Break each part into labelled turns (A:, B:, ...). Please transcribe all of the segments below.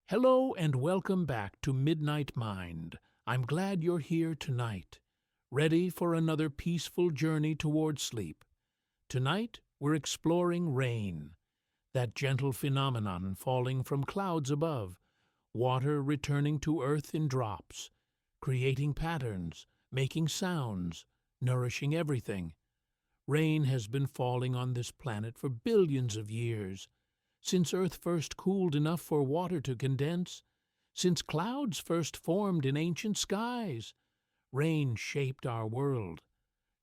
A: Hello and welcome back to Midnight Mind. I'm glad you're here tonight, ready for another peaceful journey toward sleep. Tonight, we're exploring rain, that gentle phenomenon falling from clouds above, water returning to earth in drops, creating patterns, making sounds, nourishing everything. Rain has been falling on this planet for billions of years, since Earth first cooled enough for water to condense, since clouds first formed in ancient skies. Rain shaped our world,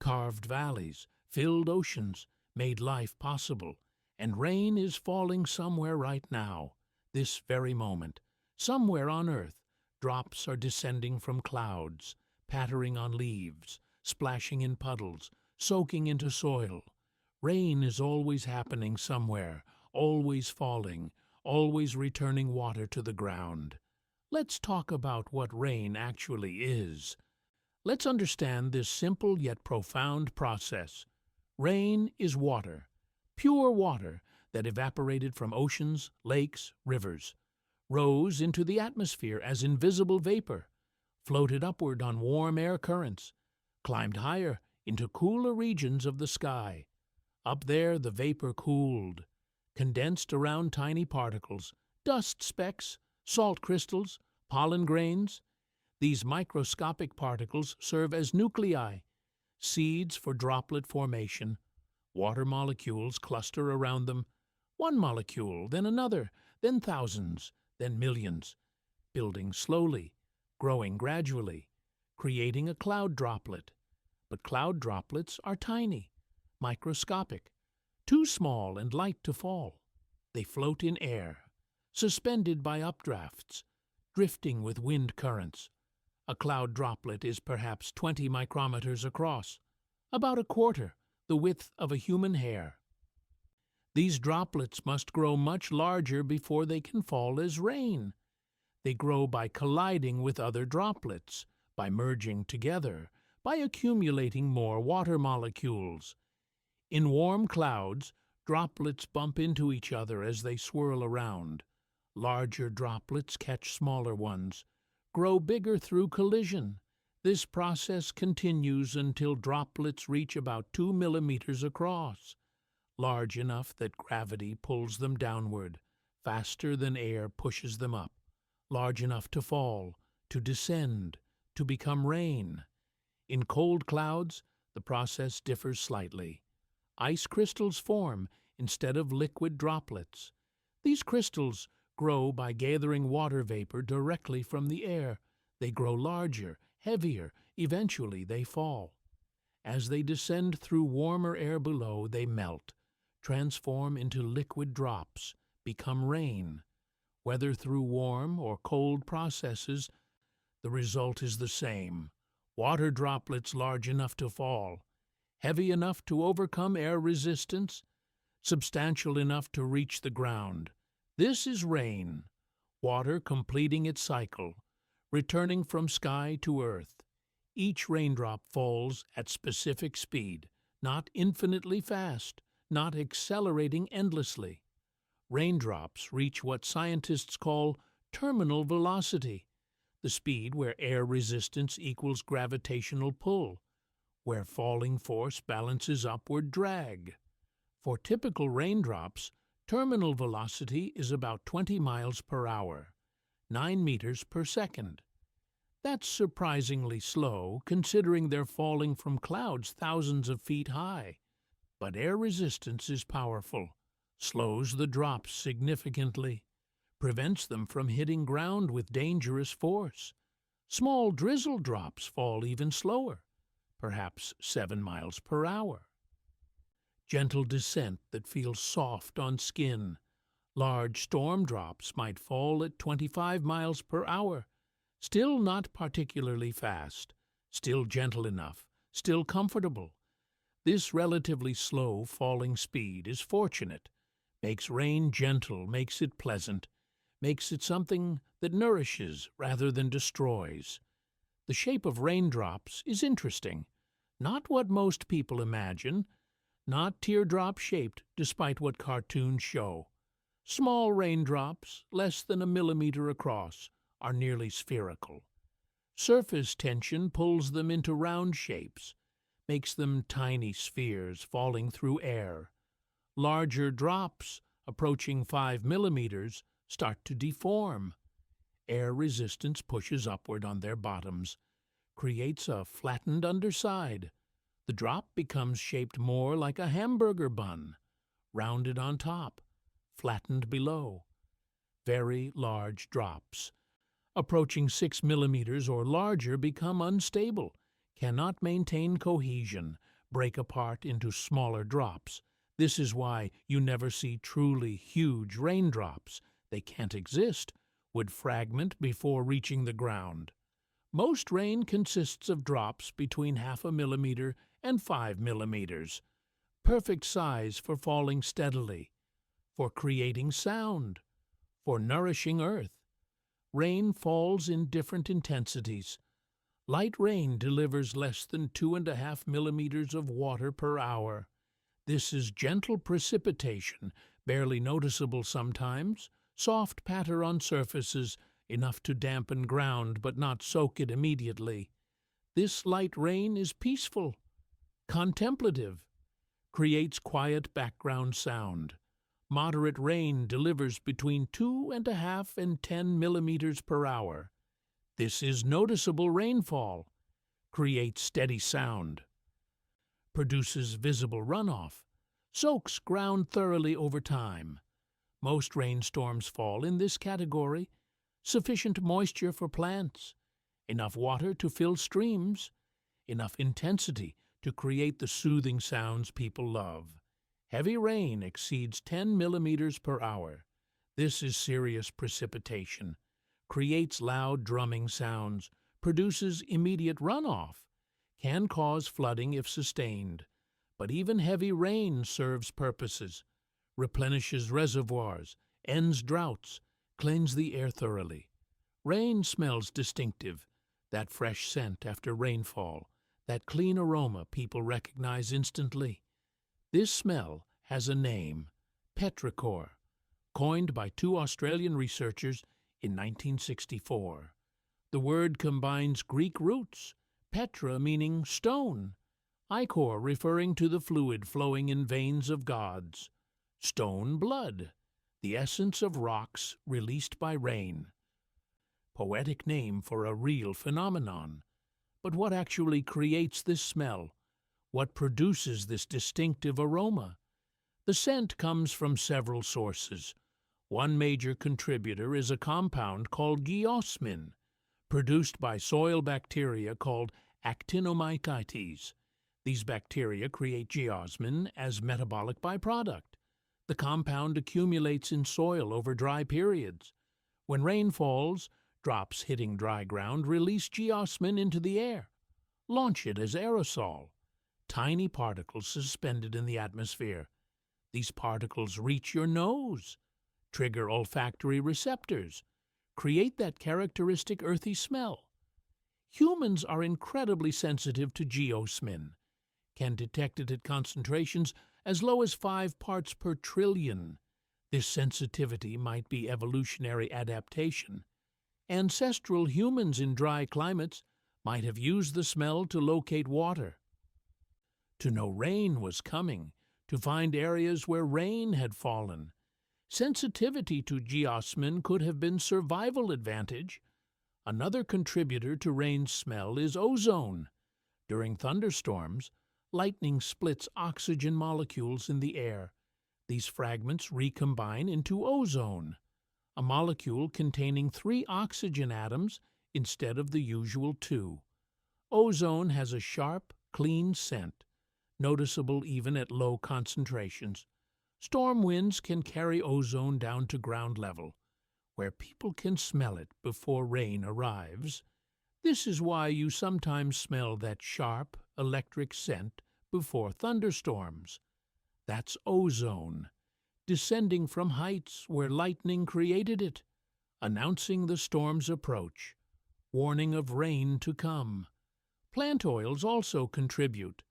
A: carved valleys, filled oceans, made life possible, and rain is falling somewhere right now, this very moment. Somewhere on Earth, drops are descending from clouds, pattering on leaves, splashing in puddles, soaking into soil. Rain is always happening somewhere, always falling, always returning water to the ground. Let's talk about what rain actually is. Let's understand this simple yet profound process. Rain is water, pure water that evaporated from oceans, lakes, rivers, rose into the atmosphere as invisible vapor, floated upward on warm air currents, climbed higher into cooler regions of the sky. Up there the vapor cooled, condensed around tiny particles, dust specks, salt crystals, pollen grains. These microscopic particles serve as nuclei, seeds for droplet formation. Water molecules cluster around them, one molecule, then another, then thousands, then millions, building slowly, growing gradually, creating a cloud droplet. But cloud droplets are tiny, microscopic, too small and light to fall. They float in air, suspended by updrafts, drifting with wind currents. A cloud droplet is perhaps 20 micrometers across, about a quarter the width of a human hair. These droplets must grow much larger before they can fall as rain. They grow by colliding with other droplets, by merging together, by accumulating more water molecules. In warm clouds, droplets bump into each other as they swirl around. Larger droplets catch smaller ones, grow bigger through collision. This process continues until droplets reach about 2 millimeters across, large enough that gravity pulls them downward, faster than air pushes them up, large enough to fall, to descend, to become rain. In cold clouds, the process differs slightly. Ice crystals form instead of liquid droplets. These crystals grow by gathering water vapor directly from the air. They grow larger, heavier, eventually they fall. As they descend through warmer air below, they melt, transform into liquid drops, become rain. Whether through warm or cold processes, the result is the same. Water droplets large enough to fall, heavy enough to overcome air resistance, substantial enough to reach the ground. This is rain, water completing its cycle, returning from sky to earth. Each raindrop falls at specific speed, not infinitely fast, not accelerating endlessly. Raindrops reach what scientists call terminal velocity, the speed where air resistance equals gravitational pull, where falling force balances upward drag. For typical raindrops, terminal velocity is about 20 miles per hour, 9 meters per second. That's surprisingly slow, considering they're falling from clouds thousands of feet high. But air resistance is powerful, slows the drops significantly, prevents them from hitting ground with dangerous force. Small drizzle drops fall even slower, perhaps 7 miles per hour. Gentle descent that feels soft on skin. Large storm drops might fall at 25 miles per hour, still not particularly fast, still gentle enough, still comfortable. This relatively slow falling speed is fortunate, makes rain gentle, makes it pleasant, makes it something that nourishes rather than destroys. The shape of raindrops is interesting, not what most people imagine, not teardrop-shaped despite what cartoons show. Small raindrops, less than a millimeter across, are nearly spherical. Surface tension pulls them into round shapes, makes them tiny spheres falling through air. Larger drops, approaching 5 millimeters, start to deform. Air resistance pushes upward on their bottoms, creates a flattened underside. The drop becomes shaped more like a hamburger bun, rounded on top, flattened below. Very large drops, approaching 6 millimeters or larger, become unstable, cannot maintain cohesion, break apart into smaller drops. This is why you never see truly huge raindrops. They can't exist, would fragment before reaching the ground. Most rain consists of drops between 0.5 millimeter and 5 millimeters, perfect size for falling steadily, for creating sound, for nourishing earth. Rain falls in different intensities. Light rain delivers less than 2.5 millimeters of water per hour. This is gentle precipitation, barely noticeable sometimes, soft patter on surfaces, enough to dampen ground but not soak it immediately. This light rain is peaceful, contemplative, creates quiet background sound. Moderate rain delivers between 2.5 and 10 millimeters per hour. This is noticeable rainfall, creates steady sound, produces visible runoff, soaks ground thoroughly over time. Most rainstorms fall in this category. Sufficient moisture for plants, enough water to fill streams, enough intensity to create the soothing sounds people love. Heavy rain exceeds 10 millimeters per hour. This is serious precipitation, creates loud drumming sounds, produces immediate runoff, can cause flooding if sustained. But even heavy rain serves purposes, replenishes reservoirs, ends droughts, cleanses the air thoroughly. Rain smells distinctive, that fresh scent after rainfall, that clean aroma people recognize instantly. This smell has a name, petrichor, coined by 2 Australian researchers in 1964. The word combines Greek roots, petra meaning stone, ichor referring to the fluid flowing in veins of gods, stone blood, the essence of rocks released by rain. Poetic name for a real phenomenon. But what actually creates this smell? What produces this distinctive aroma? The scent comes from several sources. One major contributor is a compound called geosmin, produced by soil bacteria called actinomycetes. These bacteria create geosmin as metabolic byproduct. The compound accumulates in soil over dry periods. When rain falls, drops hitting dry ground release geosmin into the air, launch it as aerosol, tiny particles suspended in the atmosphere. These particles reach your nose, trigger olfactory receptors, create that characteristic earthy smell. Humans are incredibly sensitive to geosmin, can detect it at concentrations as low as 5 parts per trillion. This sensitivity might be evolutionary adaptation. Ancestral humans in dry climates might have used the smell to locate water, to know rain was coming, to find areas where rain had fallen. Sensitivity to geosmin could have been survival advantage. Another contributor to rain's smell is ozone. During thunderstorms, lightning splits oxygen molecules in the air. These fragments recombine into ozone, a molecule containing 3 oxygen atoms instead of the usual 2. Ozone has a sharp, clean scent, noticeable even at low concentrations. Storm winds can carry ozone down to ground level, where people can smell it before rain arrives. This is why you sometimes smell that sharp, electric scent before thunderstorms. That's ozone, descending from heights where lightning created it, announcing the storm's approach, warning of rain to come. Plant oils also contribute.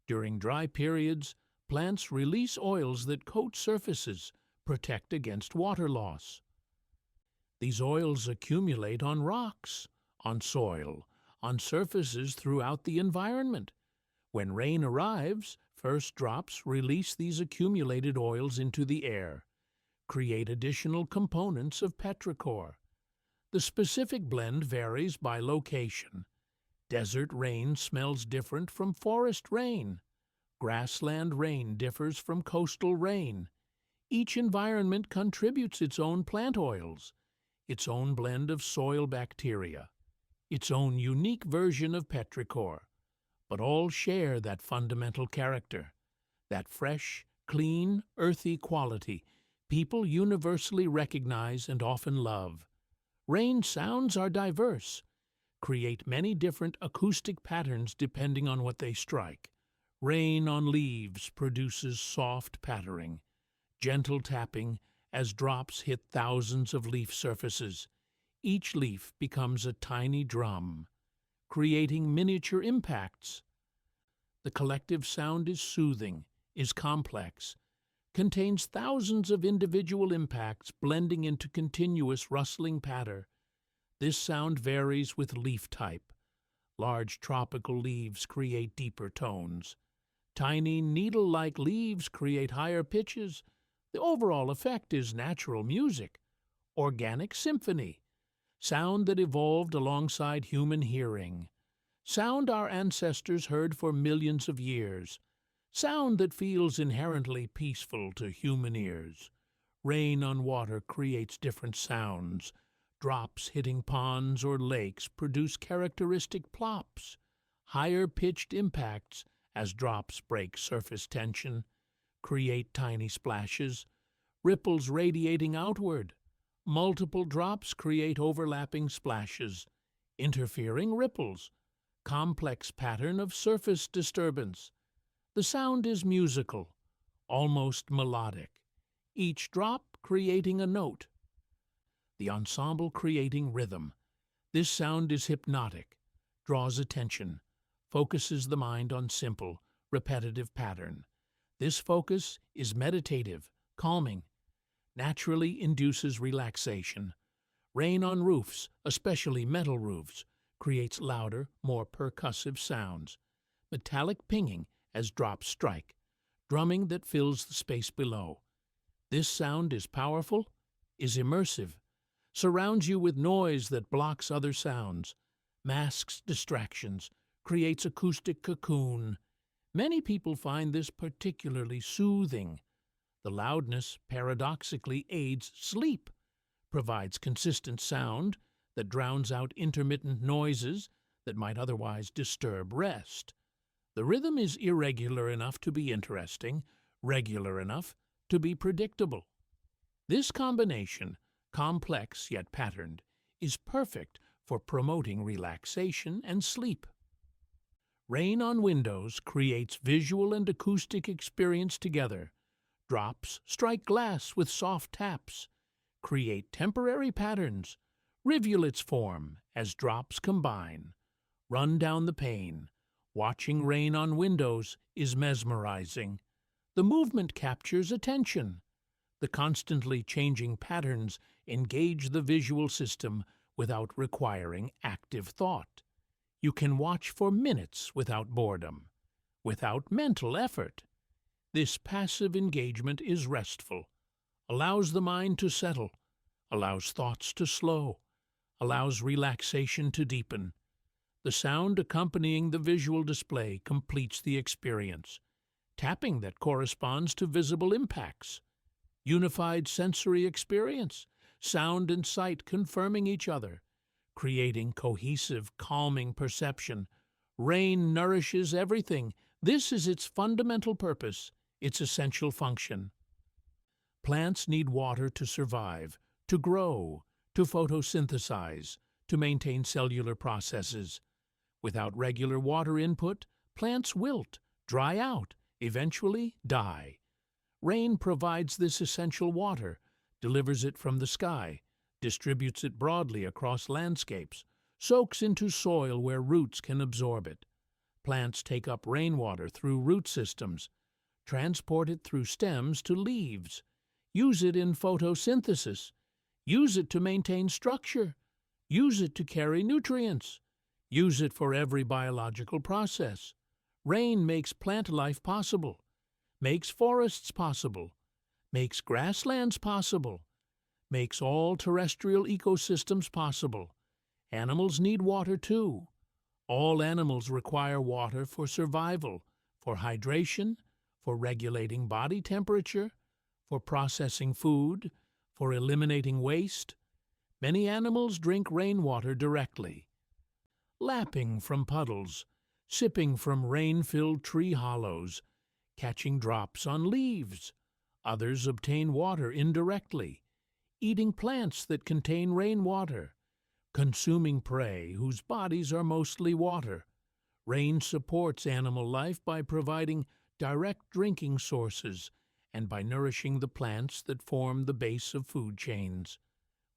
A: During dry periods, plants release oils that coat surfaces, protect against water loss. These oils accumulate on rocks, on soil, on surfaces throughout the environment. When rain arrives, first drops release these accumulated oils into the air, create additional components of petrichor. The specific blend varies by location. Desert rain smells different from forest rain. Grassland rain differs from coastal rain. Each environment contributes its own plant oils, its own blend of soil bacteria, its own unique version of petrichor, but all share that fundamental character, that fresh, clean, earthy quality people universally recognize and often love. Rain sounds are diverse, create many different acoustic patterns depending on what they strike. Rain on leaves produces soft pattering, gentle tapping as drops hit thousands of leaf surfaces. Each leaf becomes a tiny drum, creating miniature impacts. The collective sound is soothing, is complex, contains thousands of individual impacts blending into continuous rustling patter. This sound varies with leaf type. Large tropical leaves create deeper tones. Tiny needle-like leaves create higher pitches. The overall effect is natural music, organic symphony, sound that evolved alongside human hearing, sound our ancestors heard for millions of years, sound that feels inherently peaceful to human ears. Rain on water creates different sounds. Drops hitting ponds or lakes produce characteristic plops, higher-pitched impacts as drops break surface tension, create tiny splashes, ripples radiating outward. Multiple drops create overlapping splashes, interfering ripples, complex pattern of surface disturbance. The sound is musical, almost melodic, each drop creating a note. The ensemble creating rhythm. This sound is hypnotic, draws attention, focuses the mind on simple, repetitive pattern. This focus is meditative, calming, naturally induces relaxation. Rain on roofs, especially metal roofs, creates louder, more percussive sounds. Metallic pinging as drops strike, drumming that fills the space below. This sound is powerful, is immersive, surrounds you with noise that blocks other sounds, masks distractions, creates acoustic cocoon. Many people find this particularly soothing. The loudness paradoxically aids sleep, provides consistent sound that drowns out intermittent noises that might otherwise disturb rest. The rhythm is irregular enough to be interesting, regular enough to be predictable. This combination, complex yet patterned, is perfect for promoting relaxation and sleep. Rain on windows creates visual and acoustic experience together. Drops strike glass with soft taps, create temporary patterns. Rivulets form as drops combine, run down the pane. Watching rain on windows is mesmerizing. The movement captures attention. The constantly changing patterns engage the visual system without requiring active thought. You can watch for minutes without boredom, without mental effort. This passive engagement is restful, allows the mind to settle, allows thoughts to slow, allows relaxation to deepen. The sound accompanying the visual display completes the experience. Tapping that corresponds to visible impacts. Unified sensory experience, sound and sight confirming each other, creating cohesive, calming perception. Rain nourishes everything. This is its fundamental purpose, its essential function. Plants need water to survive, to grow, to photosynthesize, to maintain cellular processes. Without regular water input, plants wilt, dry out, eventually die. Rain provides this essential water, delivers it from the sky, distributes it broadly across landscapes, soaks into soil where roots can absorb it. Plants take up rainwater through root systems, transport it through stems to leaves. Use it in photosynthesis. Use it to maintain structure. Use it to carry nutrients. Use it for every biological process. Rain makes plant life possible, makes forests possible, makes grasslands possible, makes all terrestrial ecosystems possible. Animals need water too. All animals require water for survival, for hydration, for regulating body temperature, for processing food, for eliminating waste. Many animals drink rainwater directly. Lapping from puddles, sipping from rain-filled tree hollows, catching drops on leaves. Others obtain water indirectly, eating plants that contain rainwater, consuming prey whose bodies are mostly water. Rain supports animal life by providing direct drinking sources and by nourishing the plants that form the base of food chains.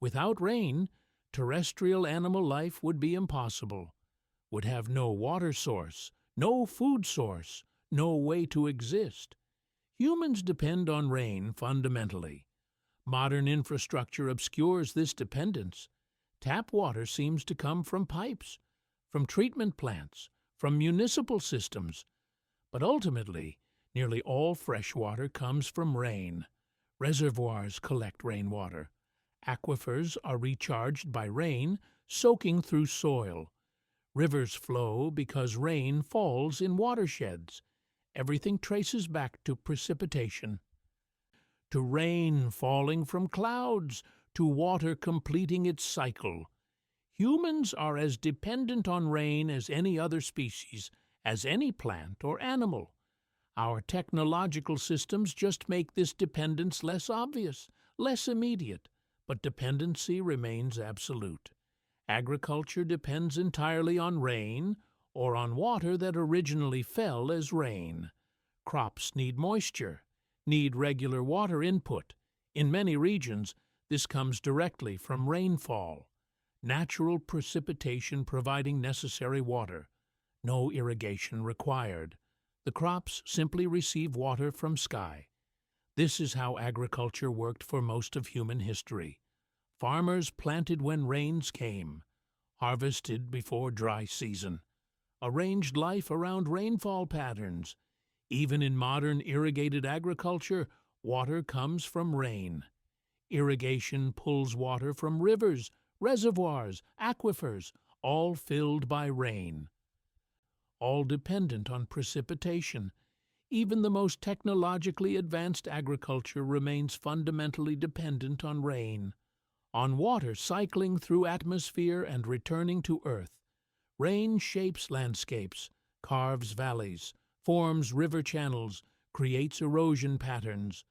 A: Without rain, terrestrial animal life would be impossible, would have no water source, no food source, no way to exist. Humans depend on rain fundamentally. Modern infrastructure obscures this dependence. Tap water seems to come from pipes, from treatment plants, from municipal systems. But ultimately, nearly all fresh water comes from rain. Reservoirs collect rainwater. Aquifers are recharged by rain soaking through soil. Rivers flow because rain falls in watersheds. Everything traces back to precipitation, to rain falling from clouds, to water completing its cycle. Humans are as dependent on rain as any other species, as any plant or animal. Our technological systems just make this dependence less obvious, less immediate, but dependency remains absolute. Agriculture depends entirely on rain or on water that originally fell as rain. Crops need moisture, need regular water input. In many regions, this comes directly from rainfall. Natural precipitation providing necessary water. No irrigation required. The crops simply receive water from sky. This is how agriculture worked for most of human history. Farmers planted when rains came, harvested before dry season, arranged life around rainfall patterns. Even in modern irrigated agriculture, water comes from rain. Irrigation pulls water from rivers, reservoirs, aquifers, all filled by rain. All dependent on precipitation. Even the most technologically advanced agriculture remains fundamentally dependent on rain, on water cycling through atmosphere and returning to earth. Rain shapes landscapes, carves valleys, forms river channels, creates erosion patterns.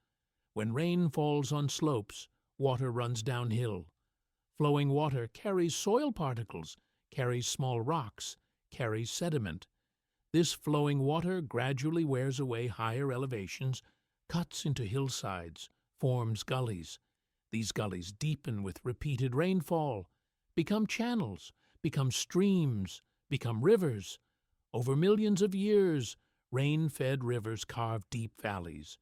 A: When rain falls on slopes, water runs downhill. Flowing water carries soil particles, carries small rocks, carries sediment. This flowing water gradually wears away higher elevations, cuts into hillsides, forms gullies. These gullies deepen with repeated rainfall, become channels, become streams, become rivers. Over millions of years, rain-fed rivers carve deep valleys,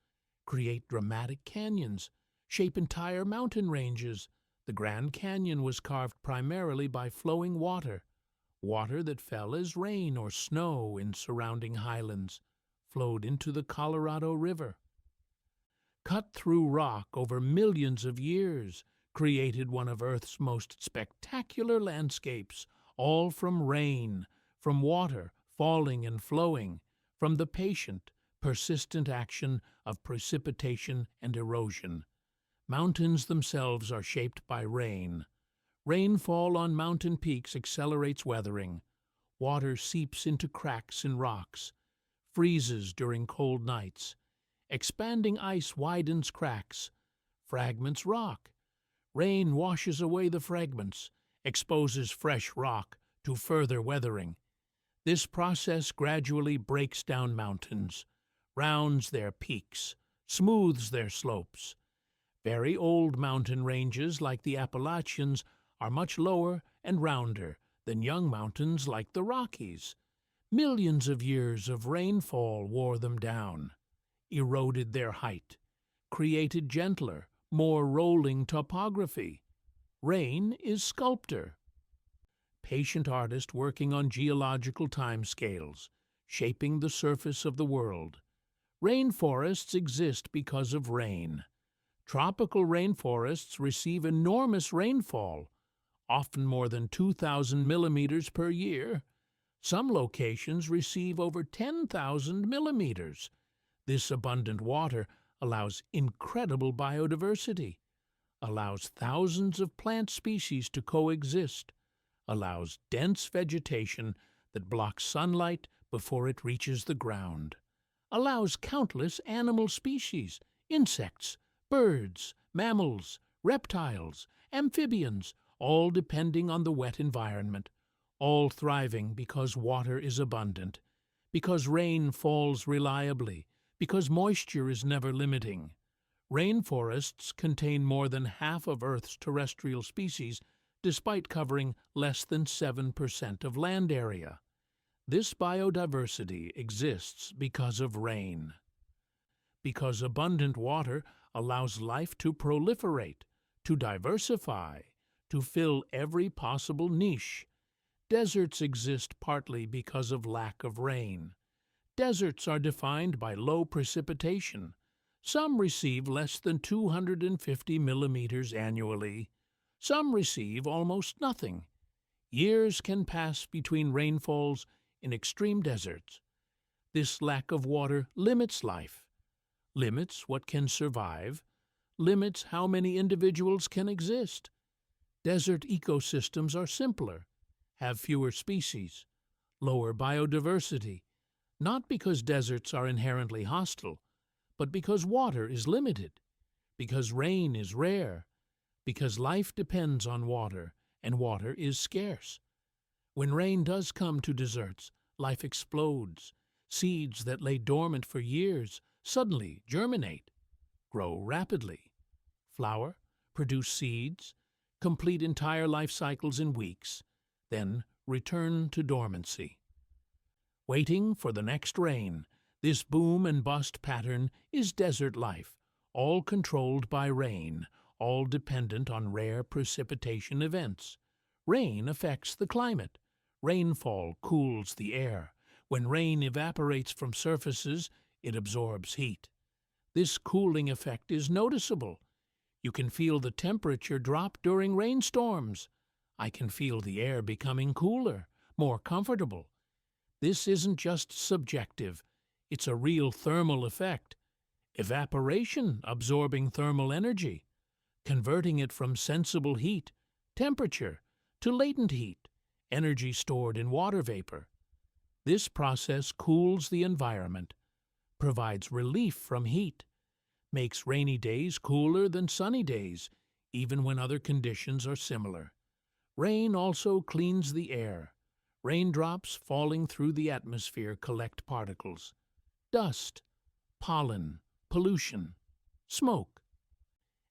A: create dramatic canyons, shape entire mountain ranges. The Grand Canyon was carved primarily by flowing water. Water that fell as rain or snow in surrounding highlands flowed into the Colorado River. Cut through rock over millions of years, created one of Earth's most spectacular landscapes, all from rain, from water falling and flowing, from the patient, persistent action of precipitation and erosion. Mountains themselves are shaped by rain. Rainfall on mountain peaks accelerates weathering. Water seeps into cracks in rocks, freezes during cold nights. Expanding ice widens cracks. Fragments rock. Rain washes away the fragments, exposes fresh rock to further weathering. This process gradually breaks down mountains, rounds their peaks, smooths their slopes. Very old mountain ranges like the Appalachians are much lower and rounder than young mountains like the Rockies. Millions of years of rainfall wore them down, eroded their height, created gentler, more rolling topography. Rain is sculptor, patient artist working on geological timescales, shaping the surface of the world. Rainforests exist because of rain. Tropical rainforests receive enormous rainfall, often more than 2,000 millimeters per year. Some locations receive over 10,000 millimeters. This abundant water allows incredible biodiversity, allows thousands of plant species to coexist, allows dense vegetation that blocks sunlight before it reaches the ground, allows countless animal species, insects, birds, mammals, reptiles, amphibians, all depending on the wet environment, all thriving because water is abundant, because rain falls reliably, because moisture is never limiting. Rainforests contain more than half of Earth's terrestrial species, despite covering less than 7% of land area. This biodiversity exists because of rain. Because abundant water allows life to proliferate, to diversify, to fill every possible niche. Deserts exist partly because of lack of rain. Deserts are defined by low precipitation. Some receive less than 250 millimeters annually. Some receive almost nothing. Years can pass between rainfalls in extreme deserts. This lack of water limits life, limits what can survive, limits how many individuals can exist. Desert ecosystems are simpler, have fewer species, lower biodiversity, not because deserts are inherently hostile, but because water is limited, because rain is rare, because life depends on water, and water is scarce. When rain does come to deserts, life explodes. Seeds that lay dormant for years suddenly germinate, grow rapidly, flower, produce seeds, complete entire life cycles in weeks, then return to dormancy. Waiting for the next rain, this boom and bust pattern is desert life, all controlled by rain, all dependent on rare precipitation events. Rain affects the climate. Rainfall cools the air. When rain evaporates from surfaces, it absorbs heat. This cooling effect is noticeable. You can feel the temperature drop during rainstorms. I can feel the air becoming cooler, more comfortable. This isn't just subjective. It's a real thermal effect. Evaporation absorbing thermal energy, converting it from sensible heat, temperature, to latent heat, energy stored in water vapor. This process cools the environment, provides relief from heat, makes rainy days cooler than sunny days, even when other conditions are similar. Rain also cleans the air. Raindrops falling through the atmosphere collect particles, dust, pollen, pollution, smoke.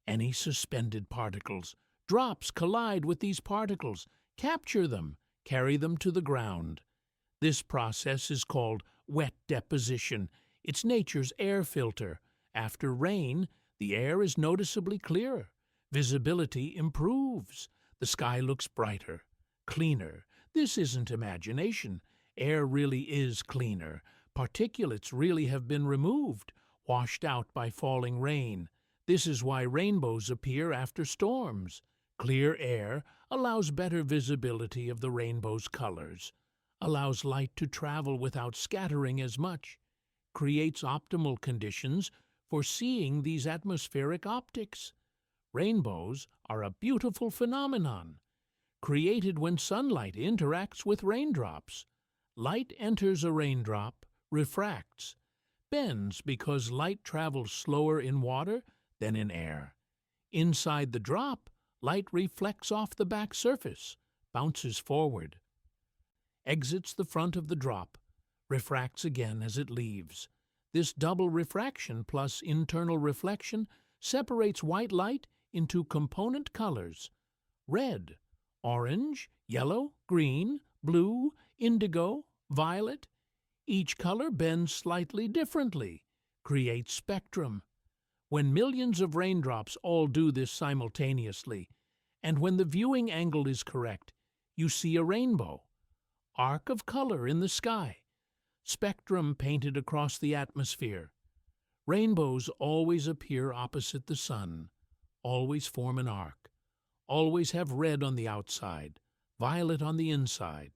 A: Any suspended particles, drops collide with these particles, capture them, carry them to the ground. This process is called wet deposition. It's nature's air filter. After rain, the air is noticeably clearer. Visibility improves. The sky looks brighter, cleaner. This isn't imagination. Air really is cleaner. Particulates really have been removed, washed out by falling rain. This is why rainbows appear after storms. Clear air allows better visibility of the rainbow's colors, allows light to travel without scattering as much, creates optimal conditions for seeing these atmospheric optics. Rainbows are a beautiful phenomenon, created when sunlight interacts with raindrops. Light enters a raindrop, refracts, bends because light travels slower in water than in air. Inside the drop, light reflects off the back surface, bounces forward, exits the front of the drop, refracts again as it leaves. This double refraction plus internal reflection separates white light into component colors: red, orange, yellow, green, blue, indigo, violet. Each color bends slightly differently, creates spectrum. When millions of raindrops all do this simultaneously, and when the viewing angle is correct, you see a rainbow, arc of color in the sky, spectrum painted across the atmosphere. Rainbows always appear opposite the sun, always form an arc, always have red on the outside, violet on the inside.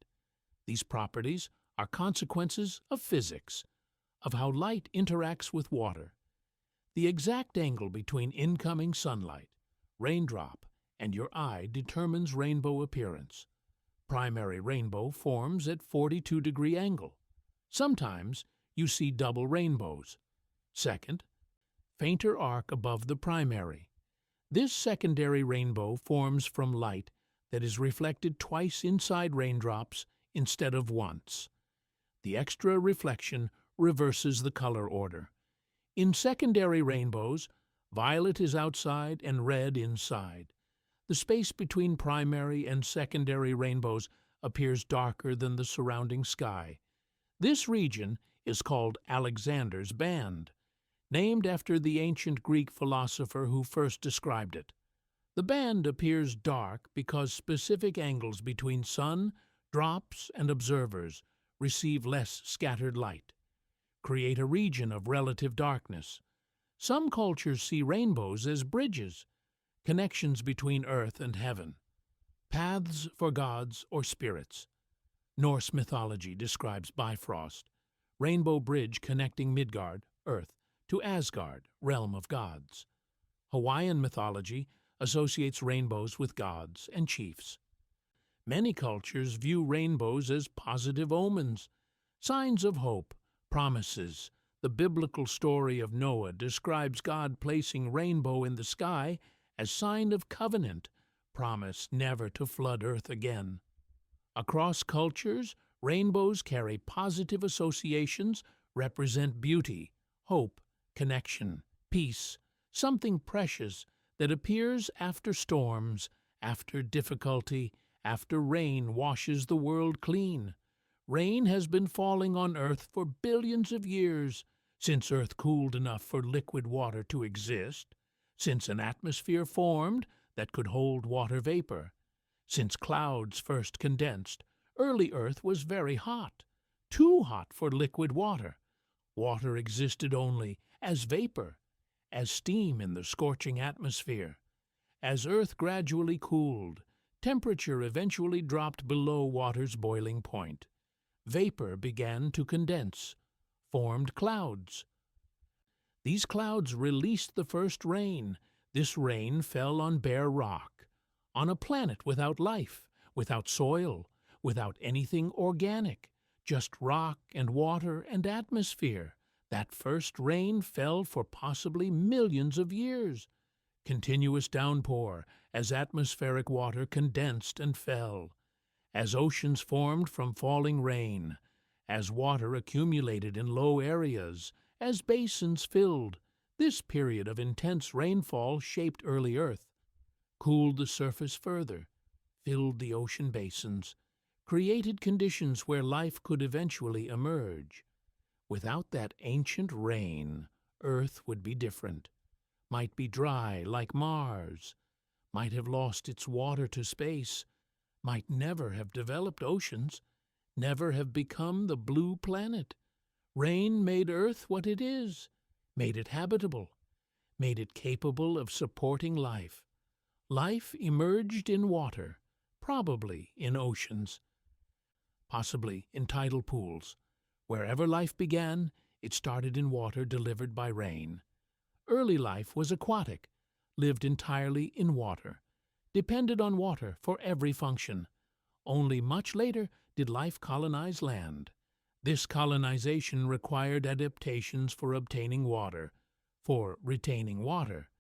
A: These properties are consequences of physics, of how light interacts with water. The exact angle between incoming sunlight, raindrop, and your eye determines rainbow appearance. Primary rainbow forms at 42-degree angle. Sometimes you see double rainbows. Second, fainter arc above the primary. This secondary rainbow forms from light that is reflected twice inside raindrops instead of once. The extra reflection reverses the color order. In secondary rainbows, violet is outside and red inside. The space between primary and secondary rainbows appears darker than the surrounding sky. This region is called Alexander's band, named after the ancient Greek philosopher who first described it. The band appears dark because specific angles between sun, drops, and observers receive less scattered light, create a region of relative darkness. Some cultures see rainbows as bridges, connections between earth and heaven, paths for gods or spirits. Norse mythology describes Bifrost, rainbow bridge connecting Midgard, earth, to Asgard, realm of gods. Hawaiian mythology associates rainbows with gods and chiefs. Many cultures view rainbows as positive omens, signs of hope, promises. The biblical story of Noah describes God placing rainbow in the sky as sign of covenant, promise never to flood earth again. Across cultures, rainbows carry positive associations, represent beauty, hope, connection, peace, something precious that appears after storms, after difficulty, after rain washes the world clean. Rain has been falling on Earth for billions of years, since Earth cooled enough for liquid water to exist, since an atmosphere formed that could hold water vapor, since clouds first condensed. Early Earth was very hot, too hot for liquid water. Water existed only as vapor, as steam in the scorching atmosphere. As Earth gradually cooled, temperature eventually dropped below water's boiling point. Vapor began to condense, formed clouds. These clouds released the first rain. This rain fell on bare rock, on a planet without life, without soil, without anything organic, just rock and water and atmosphere. That first rain fell for possibly millions of years. Continuous downpour as atmospheric water condensed and fell, as oceans formed from falling rain, as water accumulated in low areas, as basins filled. This period of intense rainfall shaped early Earth, cooled the surface further, filled the ocean basins, created conditions where life could eventually emerge. Without that ancient rain, Earth would be different, might be dry like Mars, might have lost its water to space, might never have developed oceans, never have become the blue planet. Rain made Earth what it is, made it habitable, made it capable of supporting life. Life emerged in water, probably in oceans, possibly in tidal pools. Wherever life began, it started in water delivered by rain. Early life was aquatic, lived entirely in water, depended on water for every function. Only much later did life colonize land. This colonization required adaptations for obtaining water, for retaining water,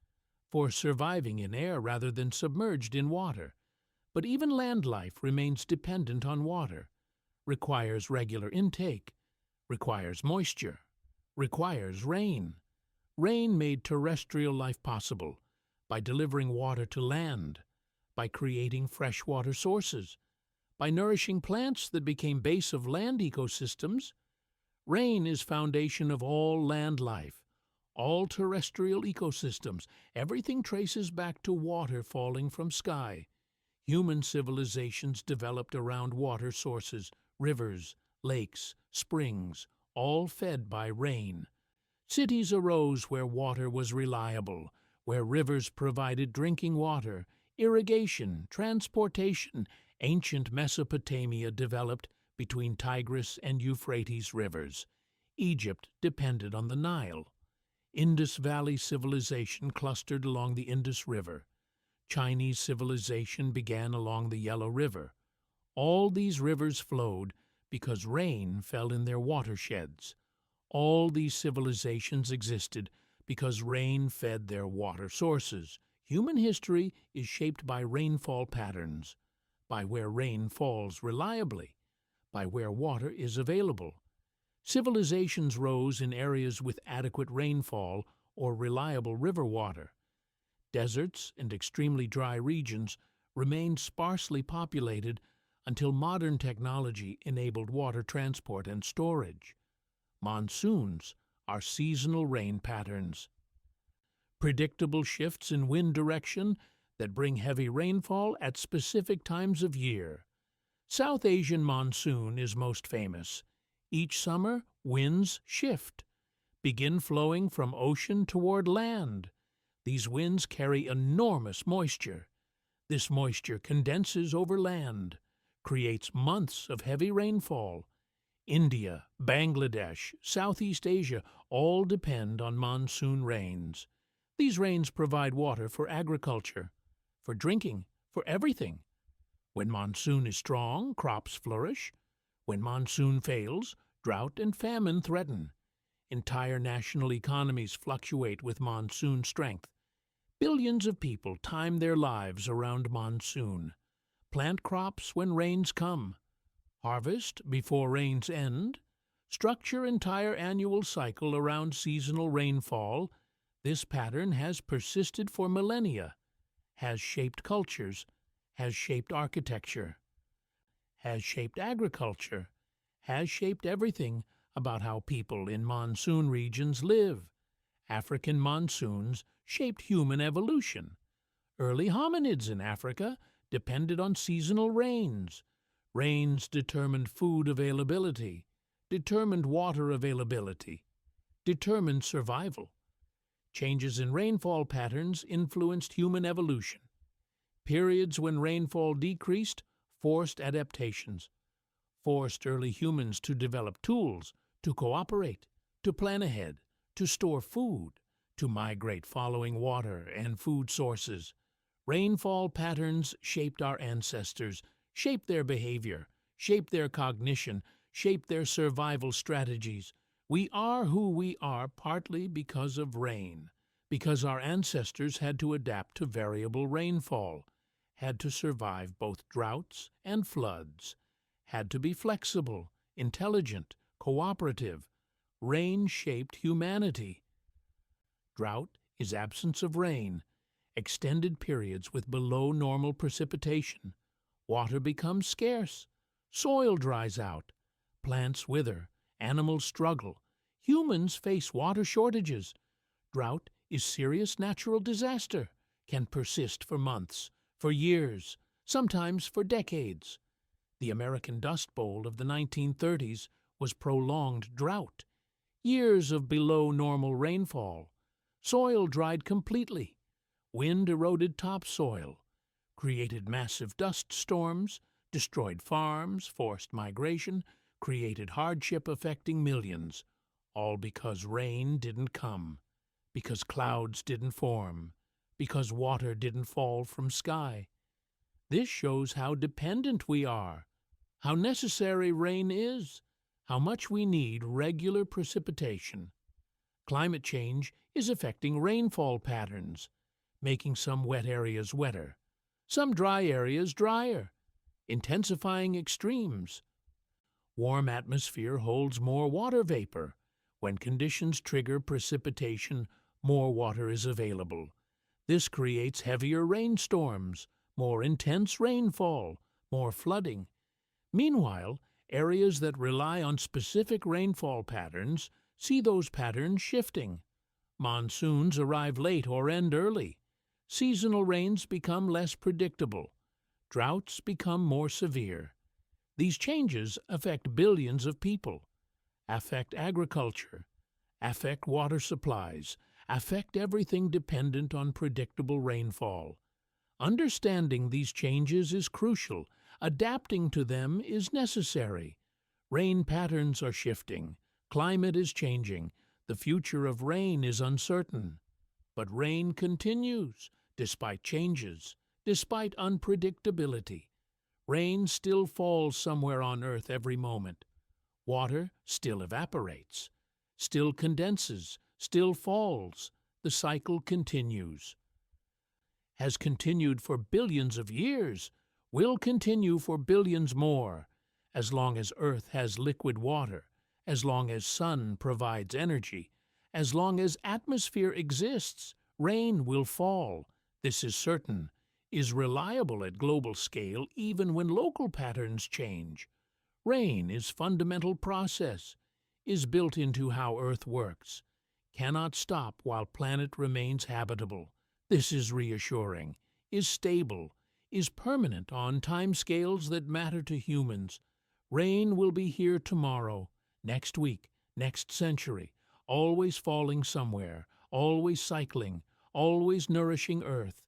A: for surviving in air rather than submerged in water. But even land life remains dependent on water, requires regular intake, requires moisture, requires rain. Rain made terrestrial life possible by delivering water to land, by creating freshwater sources, by nourishing plants that became base of land ecosystems. Rain is foundation of all land life, all terrestrial ecosystems, everything traces back to water falling from sky. Human civilizations developed around water sources, rivers, lakes, springs, all fed by rain. Cities arose where water was reliable, where rivers provided drinking water, irrigation, transportation. Ancient Mesopotamia developed between Tigris and Euphrates rivers. Egypt depended on the Nile. Indus Valley civilization clustered along the Indus River. Chinese civilization began along the Yellow River. All these rivers flowed because rain fell in their watersheds. All these civilizations existed because rain fed their water sources. Human history is shaped by rainfall patterns, by where rain falls reliably, by where water is available. Civilizations rose in areas with adequate rainfall or reliable river water. Deserts and extremely dry regions remained sparsely populated until modern technology enabled water transport and storage. Monsoons are seasonal rain patterns, predictable shifts in wind direction that bring heavy rainfall at specific times of year. South Asian monsoon is most famous. Each summer, winds shift, begin flowing from ocean toward land. These winds carry enormous moisture. This moisture condenses over land, creates months of heavy rainfall. India, Bangladesh, Southeast Asia all depend on monsoon rains. These rains provide water for agriculture, for drinking, for everything. When monsoon is strong, crops flourish. When monsoon fails, drought and famine threaten. Entire national economies fluctuate with monsoon strength. Billions of people time their lives around monsoon. Plant crops when rains come. Harvest before rains end. Structure entire annual cycle around seasonal rainfall. This pattern has persisted for millennia, has shaped cultures, has shaped architecture, has shaped agriculture, has shaped everything about how people in monsoon regions live. African monsoons shaped human evolution. Early hominids in Africa depended on seasonal rains. Rains determined food availability, determined water availability, determined survival. Changes in rainfall patterns influenced human evolution. Periods when rainfall decreased forced adaptations, forced early humans to develop tools, to cooperate, to plan ahead, to store food, to migrate following water and food sources. Rainfall patterns shaped our ancestors, shaped their behavior, shaped their cognition, shaped their survival strategies. We are who we are partly because of rain, because our ancestors had to adapt to variable rainfall, had to survive both droughts and floods, had to be flexible, intelligent, cooperative. Rain shaped humanity. Drought is absence of rain, extended periods with below normal precipitation. Water becomes scarce, soil dries out, plants wither, animals struggle, humans face water shortages. Drought is serious natural disaster, can persist for months, for years, sometimes for decades. The American Dust Bowl of the 1930s was prolonged drought, years of below normal rainfall. Soil dried completely. Wind eroded topsoil, created massive dust storms, destroyed farms, forced migration, created hardship affecting millions, all because rain didn't come, because clouds didn't form, because water didn't fall from sky. This shows how dependent we are, how necessary rain is, how much we need regular precipitation. Climate change is affecting rainfall patterns, making some wet areas wetter, some dry areas drier, intensifying extremes. Warm atmosphere holds more water vapor. When conditions trigger precipitation, more water is available. This creates heavier rainstorms, more intense rainfall, more flooding. Meanwhile, areas that rely on specific rainfall patterns see those patterns shifting. Monsoons arrive late or end early. Seasonal rains become less predictable. Droughts become more severe. These changes affect billions of people, affect agriculture, affect water supplies, affect everything dependent on predictable rainfall. Understanding these changes is crucial. Adapting to them is necessary. Rain patterns are shifting. Climate is changing. The future of rain is uncertain. But rain continues, despite changes, despite unpredictability. Rain still falls somewhere on Earth every moment. Water still evaporates, still condenses, still falls. The cycle continues. Has continued for billions of years, will continue for billions more, as long as Earth has liquid water, as long as sun provides energy, as long as atmosphere exists, rain will fall. This is certain, is reliable at global scale even when local patterns change. Rain is fundamental process, is built into how Earth works, cannot stop while planet remains habitable. This is reassuring, is stable, is permanent on timescales that matter to humans. Rain will be here tomorrow, next week, next century, always falling somewhere, always cycling, always nourishing Earth.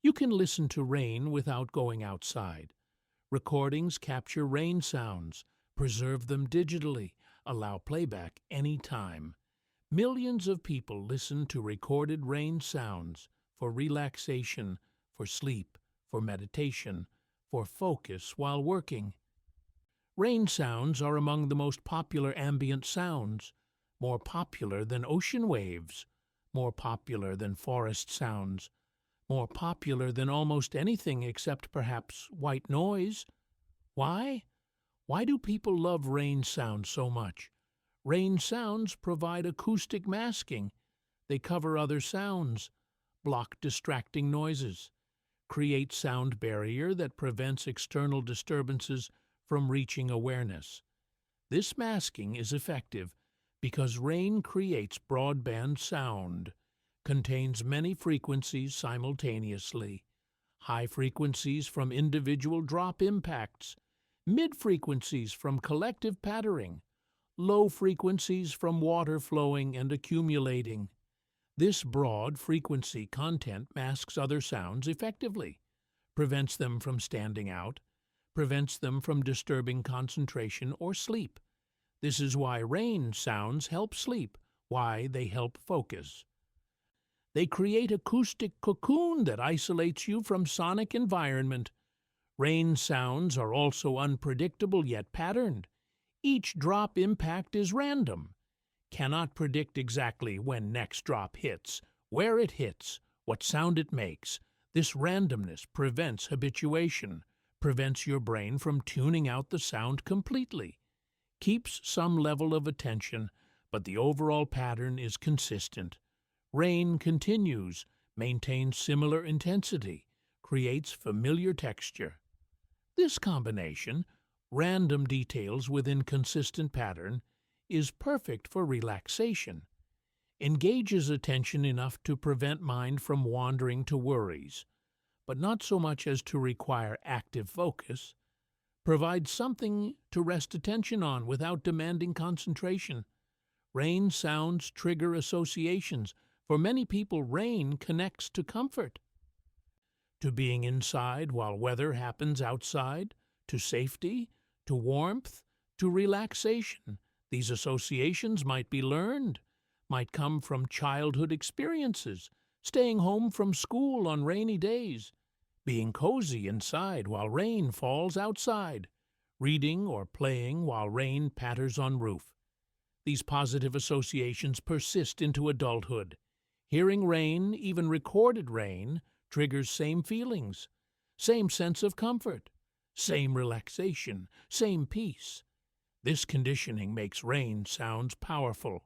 A: You can listen to rain without going outside. Recordings capture rain sounds, preserve them digitally, allow playback any time. Millions of people listen to recorded rain sounds for relaxation, for sleep, for meditation, for focus while working. Rain sounds are among the most popular ambient sounds, more popular than ocean waves, more popular than forest sounds, more popular than almost anything except perhaps white noise. Why? Why do people love rain sounds so much? Rain sounds provide acoustic masking. They cover other sounds, block distracting noises, create sound barrier that prevents external disturbances from reaching awareness. This masking is effective because rain creates broadband sound, contains many frequencies simultaneously, high frequencies from individual drop impacts, mid-frequencies from collective pattering, low frequencies from water flowing and accumulating. This broad frequency content masks other sounds effectively, prevents them from standing out, prevents them from disturbing concentration or sleep. This is why rain sounds help sleep, why they help focus. They create acoustic cocoon that isolates you from sonic environment. Rain sounds are also unpredictable yet patterned. Each drop impact is random. Cannot predict exactly when next drop hits, where it hits, what sound it makes. This randomness prevents habituation, prevents your brain from tuning out the sound completely, keeps some level of attention, but the overall pattern is consistent. Rain continues, maintains similar intensity, creates familiar texture. This combination, random details within consistent pattern, is perfect for relaxation, engages attention enough to prevent mind from wandering to worries, but not so much as to require active focus, provides something to rest attention on without demanding concentration. Rain sounds trigger associations. For many people, rain connects to comfort, to being inside while weather happens outside, to safety, to warmth, to relaxation. These associations might be learned, might come from childhood experiences, staying home from school on rainy days, being cozy inside while rain falls outside, reading or playing while rain patters on roof. These positive associations persist into adulthood. Hearing rain, even recorded rain, triggers same feelings, same sense of comfort, same relaxation, same peace. This conditioning makes rain sounds powerful.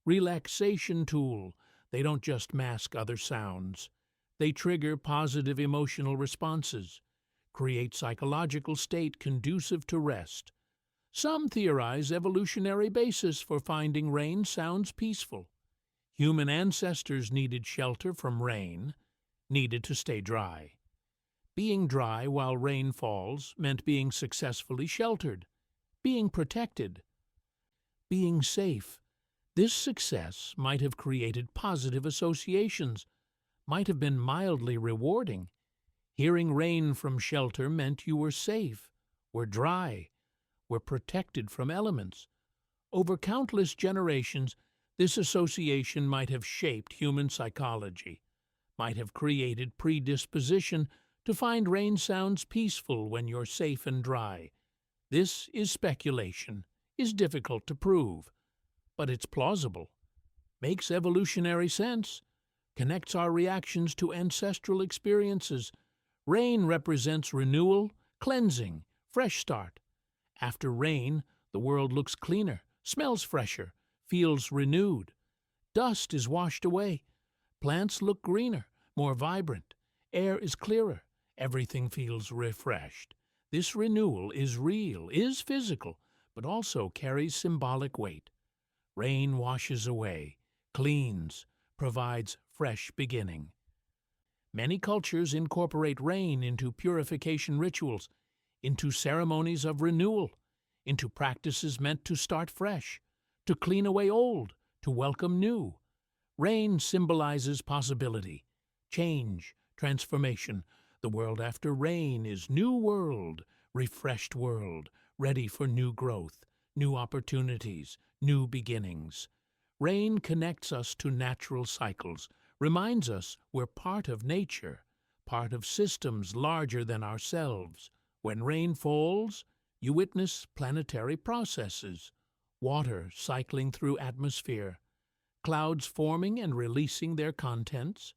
A: Relaxation tool. They don't just mask other sounds. They trigger positive emotional responses, create psychological state conducive to rest. Some theorize evolutionary basis for finding rain sounds peaceful. Human ancestors needed shelter from rain, needed to stay dry. Being dry while rain falls meant being successfully sheltered, being protected, being safe. This success might have created positive associations, might have been mildly rewarding. Hearing rain from shelter meant you were safe, were dry, were protected from elements. Over countless generations, this association might have shaped human psychology, might have created predisposition to find rain sounds peaceful when you're safe and dry. This is speculation, is difficult to prove, but it's plausible, makes evolutionary sense, connects our reactions to ancestral experiences. Rain represents renewal, cleansing, fresh start. After rain, the world looks cleaner, smells fresher, feels renewed. Dust is washed away. Plants look greener, more vibrant. Air is clearer. Everything feels refreshed. This renewal is real, is physical, but also carries symbolic weight. Rain washes away, cleans, provides fresh beginning. Many cultures incorporate rain into purification rituals, into ceremonies of renewal, into practices meant to start fresh, to clean away old, to welcome new. Rain symbolizes possibility, change, transformation. The world after rain is new world, refreshed world, ready for new growth, new opportunities, new beginnings. Rain connects us to natural cycles, reminds us we're part of nature, part of systems larger than ourselves. When rain falls, you witness planetary processes, water cycling through atmosphere, clouds forming and releasing their contents,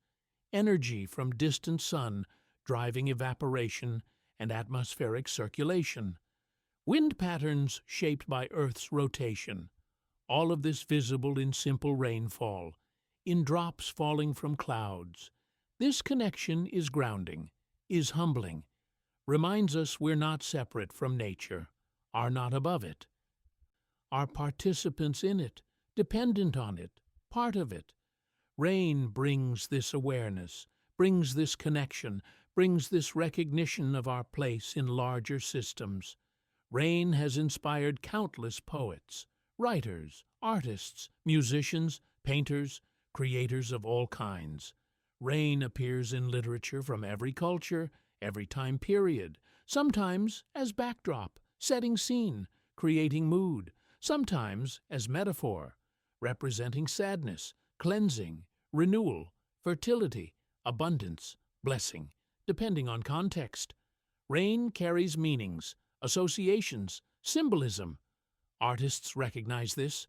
A: energy from distant sun driving evaporation and atmospheric circulation, wind patterns shaped by Earth's rotation. All of this visible in simple rainfall, in drops falling from clouds. This connection is grounding, is humbling, reminds us we're not separate from nature, are not above it, are participants in it, dependent on it, part of it. Rain brings this awareness, brings this connection, brings this recognition of our place in larger systems. Rain has inspired countless poets, writers, artists, musicians, painters, creators of all kinds. Rain appears in literature from every culture, every time period, sometimes as backdrop, setting scene, creating mood, sometimes as metaphor, representing sadness, cleansing, renewal, fertility, abundance, blessing, depending on context. Rain carries meanings, associations, symbolism. Artists recognize this,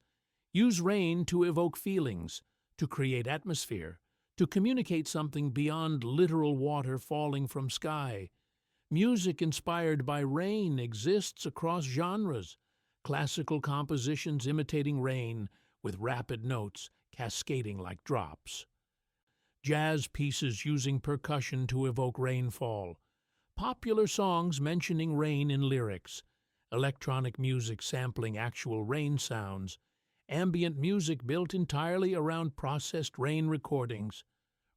A: use rain to evoke feelings, to create atmosphere, to communicate something beyond literal water falling from sky. Music inspired by rain exists across genres, classical compositions imitating rain with rapid notes cascading like drops. Jazz pieces using percussion to evoke rainfall. Popular songs mentioning rain in lyrics. Electronic music sampling actual rain sounds. Ambient music built entirely around processed rain recordings.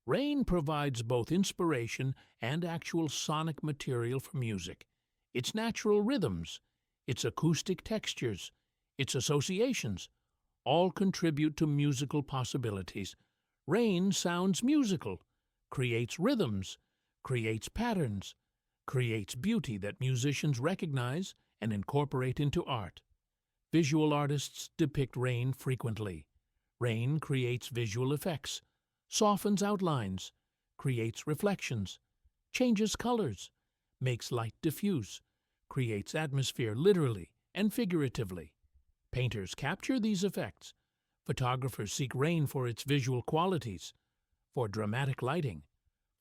A: Rain provides both inspiration and actual sonic material for music. Its natural rhythms, its acoustic textures, its associations, all contribute to musical possibilities. Rain sounds musical, creates rhythms, creates patterns, creates beauty that musicians recognize and incorporate into art. Visual artists depict rain frequently. Rain creates visual effects, softens outlines, creates reflections, changes colors, makes light diffuse, creates atmosphere literally and figuratively. Painters capture these effects. Photographers seek rain for its visual qualities, for dramatic lighting,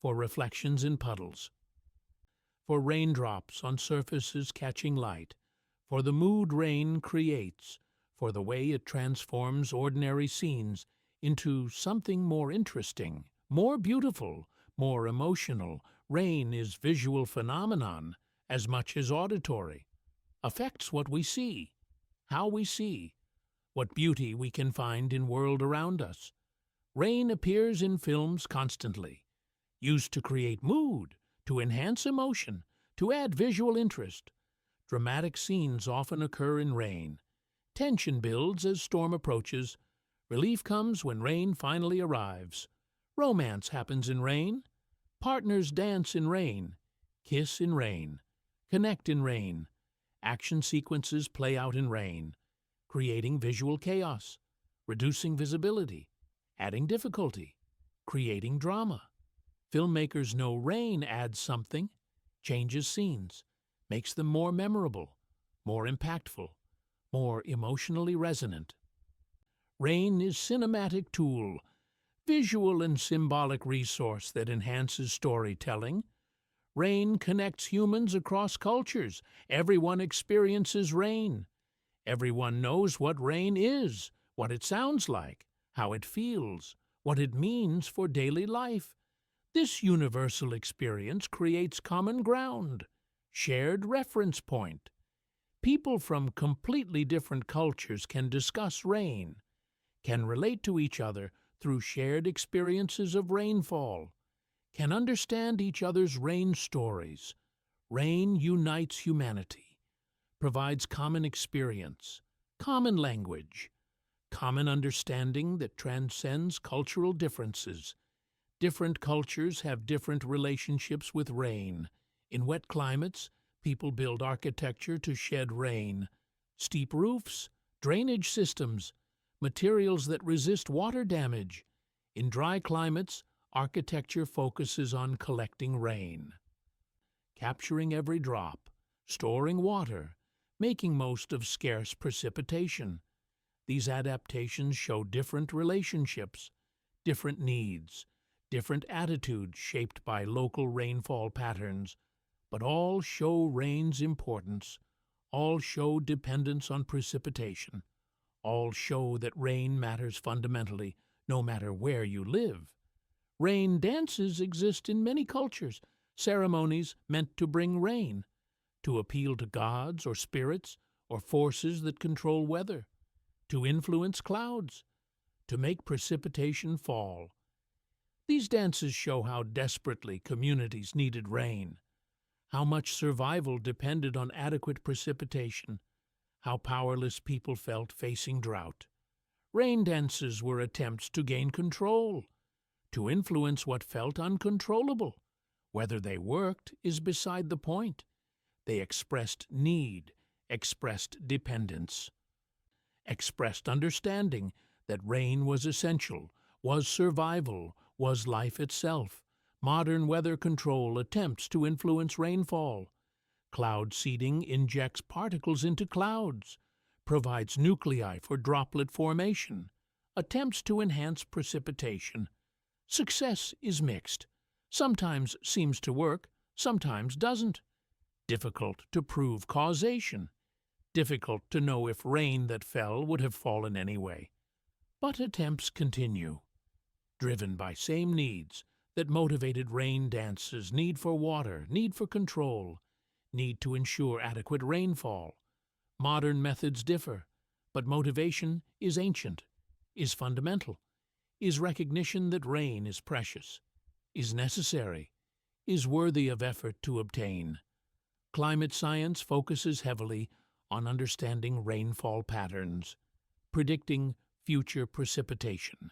A: for reflections in puddles, for raindrops on surfaces catching light, for the mood rain creates, for the way it transforms ordinary scenes into something more interesting, more beautiful, more emotional. Rain is visual phenomenon as much as auditory, affects what we see, how we see, what beauty we can find in world around us. Rain appears in films constantly, used to create mood, to enhance emotion, to add visual interest. Dramatic scenes often occur in rain. Tension builds as storm approaches. Relief comes when rain finally arrives. Romance happens in rain. Partners dance in rain. Kiss in rain. Connect in rain. Action sequences play out in rain, creating visual chaos, reducing visibility, adding difficulty, creating drama. Filmmakers know rain adds something, changes scenes, makes them more memorable, more impactful, more emotionally resonant. Rain is cinematic tool, visual and symbolic resource that enhances storytelling. Rain connects humans across cultures. Everyone experiences rain. Everyone knows what rain is, what it sounds like, how it feels, what it means for daily life. This universal experience creates common ground, shared reference point. People from completely different cultures can discuss rain, can relate to each other through shared experiences of rainfall, can understand each other's rain stories. Rain unites humanity, provides common experience, common language, common understanding that transcends cultural differences. Different cultures have different relationships with rain. In wet climates, people build architecture to shed rain. Steep roofs, drainage systems, materials that resist water damage. In dry climates, architecture focuses on collecting rain, capturing every drop, storing water, making most of scarce precipitation. These adaptations show different relationships, different needs, different attitudes shaped by local rainfall patterns, but all show rain's importance, all show dependence on precipitation, all show that rain matters fundamentally, no matter where you live. Rain dances exist in many cultures, ceremonies meant to bring rain, to appeal to gods or spirits or forces that control weather, to influence clouds, to make precipitation fall. These dances show how desperately communities needed rain, how much survival depended on adequate precipitation, how powerless people felt facing drought. Rain dances were attempts to gain control, to influence what felt uncontrollable. Whether they worked is beside the point. They expressed need, expressed dependence, expressed understanding that rain was essential, was survival, was life itself. Modern weather control attempts to influence rainfall. Cloud seeding injects particles into clouds, provides nuclei for droplet formation, attempts to enhance precipitation. Success is mixed. Sometimes seems to work, sometimes doesn't. Difficult to prove causation. Difficult to know if rain that fell would have fallen anyway. But attempts continue, driven by same needs that motivated rain dances: need for water, need for control, need to ensure adequate rainfall. Modern methods differ, but motivation is ancient, is fundamental, is recognition that rain is precious, is necessary, is worthy of effort to obtain. Climate science focuses heavily on understanding rainfall patterns, predicting future precipitation.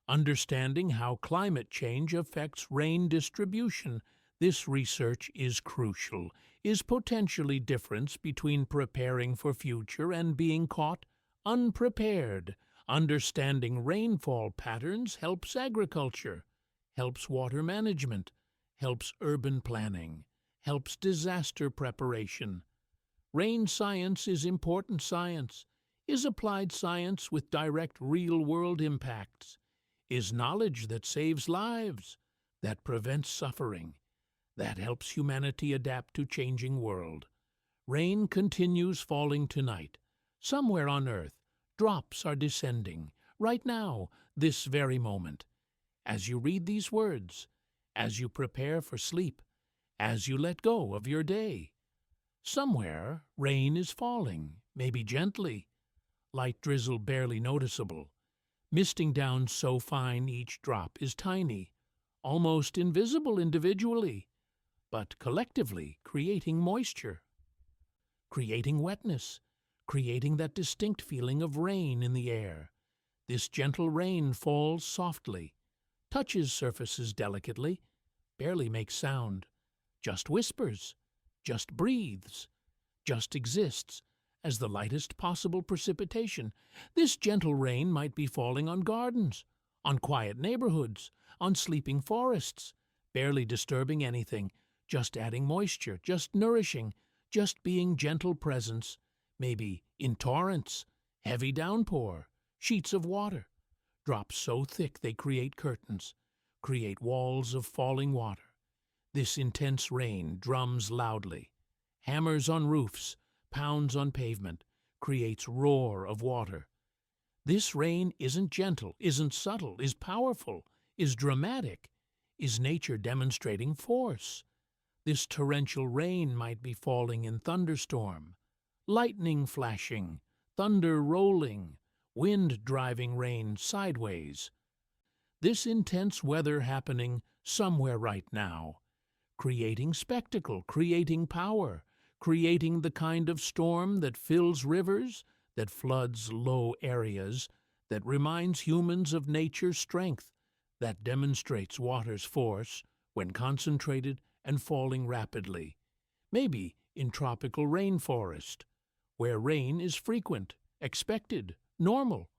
A: Understanding how climate change affects rain distribution, this research is crucial, is potentially difference between preparing for future and being caught unprepared. Understanding rainfall patterns helps agriculture, helps water management, helps urban planning, helps disaster preparation. Rain science is important science, is applied science with direct real-world impacts, is knowledge that saves lives, that prevents suffering, that helps humanity adapt to changing world. Rain continues falling tonight. Somewhere on earth, drops are descending, right now, this very moment. As you read these words, as you prepare for sleep, as you let go of your day. Somewhere, rain is falling, maybe gently, light drizzle barely noticeable, misting down so fine each drop is tiny, almost invisible individually, but collectively creating moisture, creating wetness, creating that distinct feeling of rain in the air. This gentle rain falls softly, touches surfaces delicately, barely makes sound, just whispers, just breathes, just exists as the lightest possible precipitation. This gentle rain might be falling on gardens, on quiet neighborhoods, on sleeping forests, barely disturbing anything, just adding moisture, just nourishing, just being gentle presence, maybe in torrents, heavy downpour, sheets of water, drops so thick they create curtains, create walls of falling water. This intense rain drums loudly, hammers on roofs, pounds on pavement, creates roar of water. This rain isn't gentle, isn't subtle, is powerful, is dramatic, is nature demonstrating force. This torrential rain might be falling in thunderstorm, lightning flashing, thunder rolling, wind driving rain sideways. This intense weather happening somewhere right now, creating spectacle, creating power, creating the kind of storm that fills rivers, that floods low areas, that reminds humans of nature's strength, that demonstrates water's force when concentrated and falling rapidly. Maybe in tropical rainforest, where rain is frequent, expected, normal,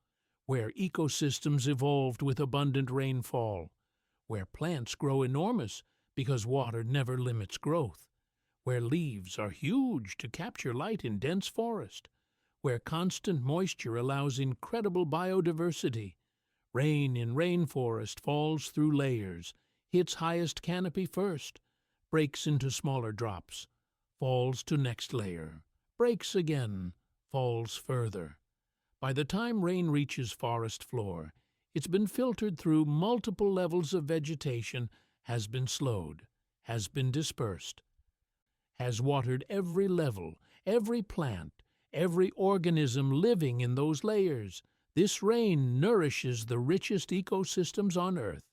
A: where ecosystems evolved with abundant rainfall, where plants grow enormous because water never limits growth, where leaves are huge to capture light in dense forest, where constant moisture allows incredible biodiversity. Rain in rainforest falls through layers, hits highest canopy first, breaks into smaller drops, falls to next layer, breaks again, falls further. By the time rain reaches forest floor, it's been filtered through multiple levels of vegetation, has been slowed, has been dispersed, has watered every level, every plant, every organism living in those layers. This rain nourishes the richest ecosystems on Earth,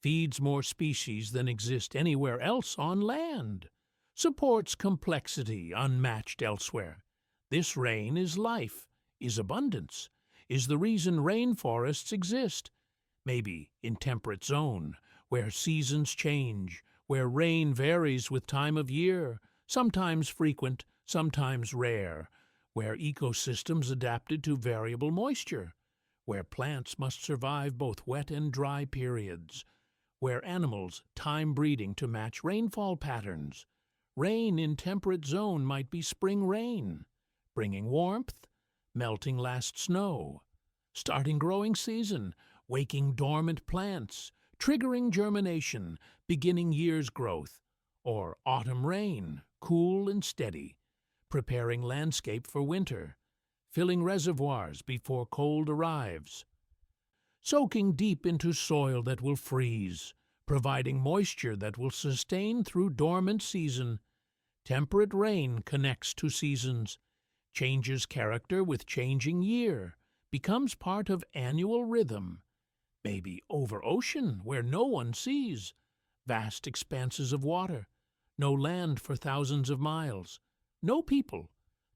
A: feeds more species than exist anywhere else on land, supports complexity unmatched elsewhere. This rain is life, is abundance, is the reason rainforests exist. Maybe in temperate zone, where seasons change, where rain varies with time of year, sometimes frequent, sometimes rare, where ecosystems adapted to variable moisture, where plants must survive both wet and dry periods, where animals time breeding to match rainfall patterns. Rain in temperate zone might be spring rain, bringing warmth, melting last snow, starting growing season, waking dormant plants, triggering germination, beginning year's growth, or autumn rain, cool and steady, preparing landscape for winter, filling reservoirs before cold arrives, soaking deep into soil that will freeze, providing moisture that will sustain through dormant season. Temperate rain connects to seasons, changes character with changing year, becomes part of annual rhythm. Maybe over ocean where no one sees, vast expanses of water, no land for thousands of miles, no people,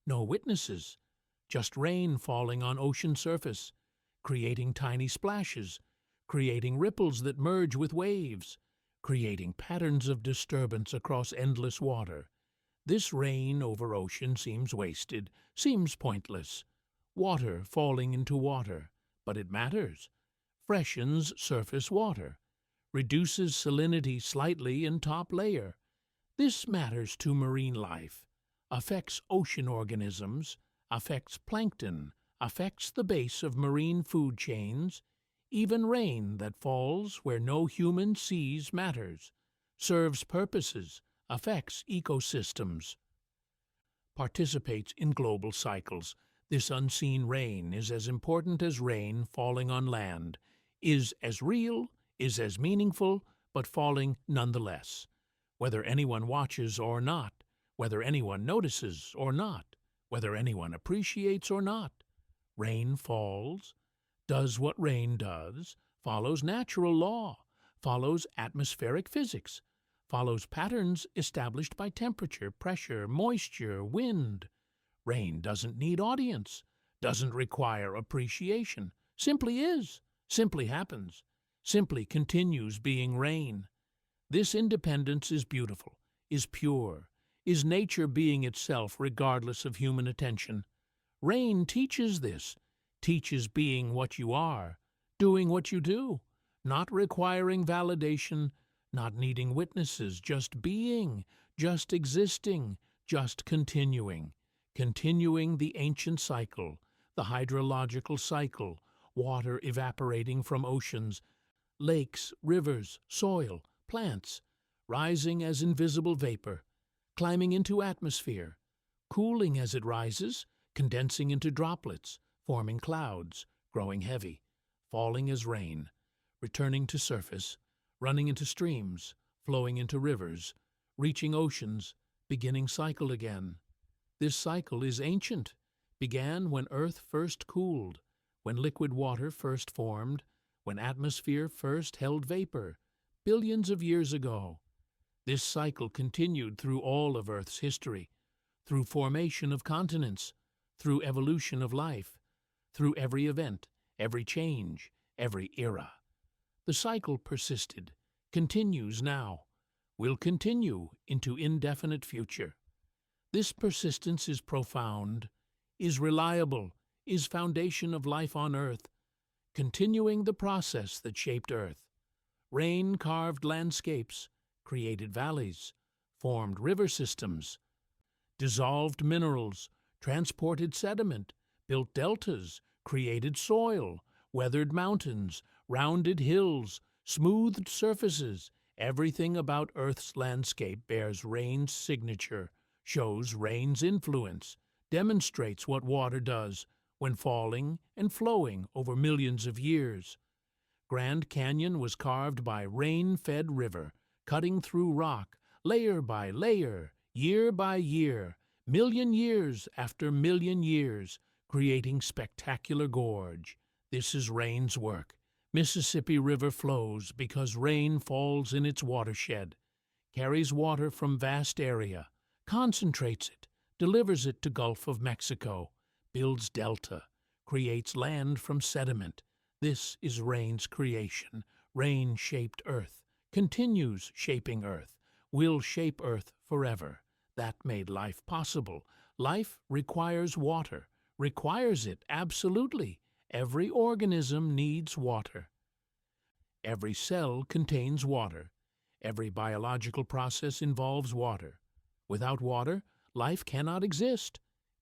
A: no witnesses, just rain falling on ocean surface, creating tiny splashes, creating ripples that merge with waves, creating patterns of disturbance across endless water. This rain over ocean seems wasted, seems pointless. Water falling into water, but it matters. Freshens surface water, reduces salinity slightly in top layer. This matters to marine life, affects ocean organisms, affects plankton, affects the base of marine food chains. Even rain that falls where no human sees matters, serves purposes, affects ecosystems, participates in global cycles. This unseen rain is as important as rain falling on land, is as real, is as meaningful, but falling nonetheless. Whether anyone watches or not, whether anyone notices or not, whether anyone appreciates or not, rain falls, does what rain does, follows natural law, follows atmospheric physics, follows patterns established by temperature, pressure, moisture, wind. Rain doesn't need audience, doesn't require appreciation, simply is, simply happens, simply continues being rain. This independence is beautiful, is pure, is nature being itself regardless of human attention. Rain teaches this, teaches being what you are, doing what you do, not requiring validation, not needing witnesses, just being, just existing, just continuing, continuing the ancient cycle, the hydrological cycle, water evaporating from oceans, lakes, rivers, soil, plants, rising as invisible vapor, climbing into atmosphere, cooling as it rises, condensing into droplets, forming clouds, growing heavy, falling as rain, returning to surface, running into streams, flowing into rivers, reaching oceans, beginning cycle again. This cycle is ancient, began when Earth first cooled, when liquid water first formed, when atmosphere first held vapor, billions of years ago. This cycle continued through all of Earth's history, through formation of continents, through evolution of life, through every event, every change, every era. The cycle persisted, continues now, will continue into indefinite future. This persistence is profound, is reliable, is foundation of life on Earth, continuing the process that shaped Earth. Rain carved landscapes, created valleys, formed river systems, dissolved minerals, transported sediment, built deltas, created soil, weathered mountains, rounded hills, smoothed surfaces. Everything about Earth's landscape bears rain's signature, shows rain's influence, demonstrates what water does when falling and flowing over millions of years. Grand Canyon was carved by rain-fed river, cutting through rock, layer by layer, year by year, million years after million years, creating spectacular gorge. This is rain's work. Mississippi River flows because rain falls in its watershed, carries water from vast area, concentrates it, delivers it to Gulf of Mexico, builds delta, creates land from sediment. This is rain's creation. Rain shaped Earth, continues shaping Earth, will shape Earth forever. That made life possible. Life requires water, requires it absolutely. Every organism needs water. Every cell contains water. Every biological process involves water. Without water, life cannot exist,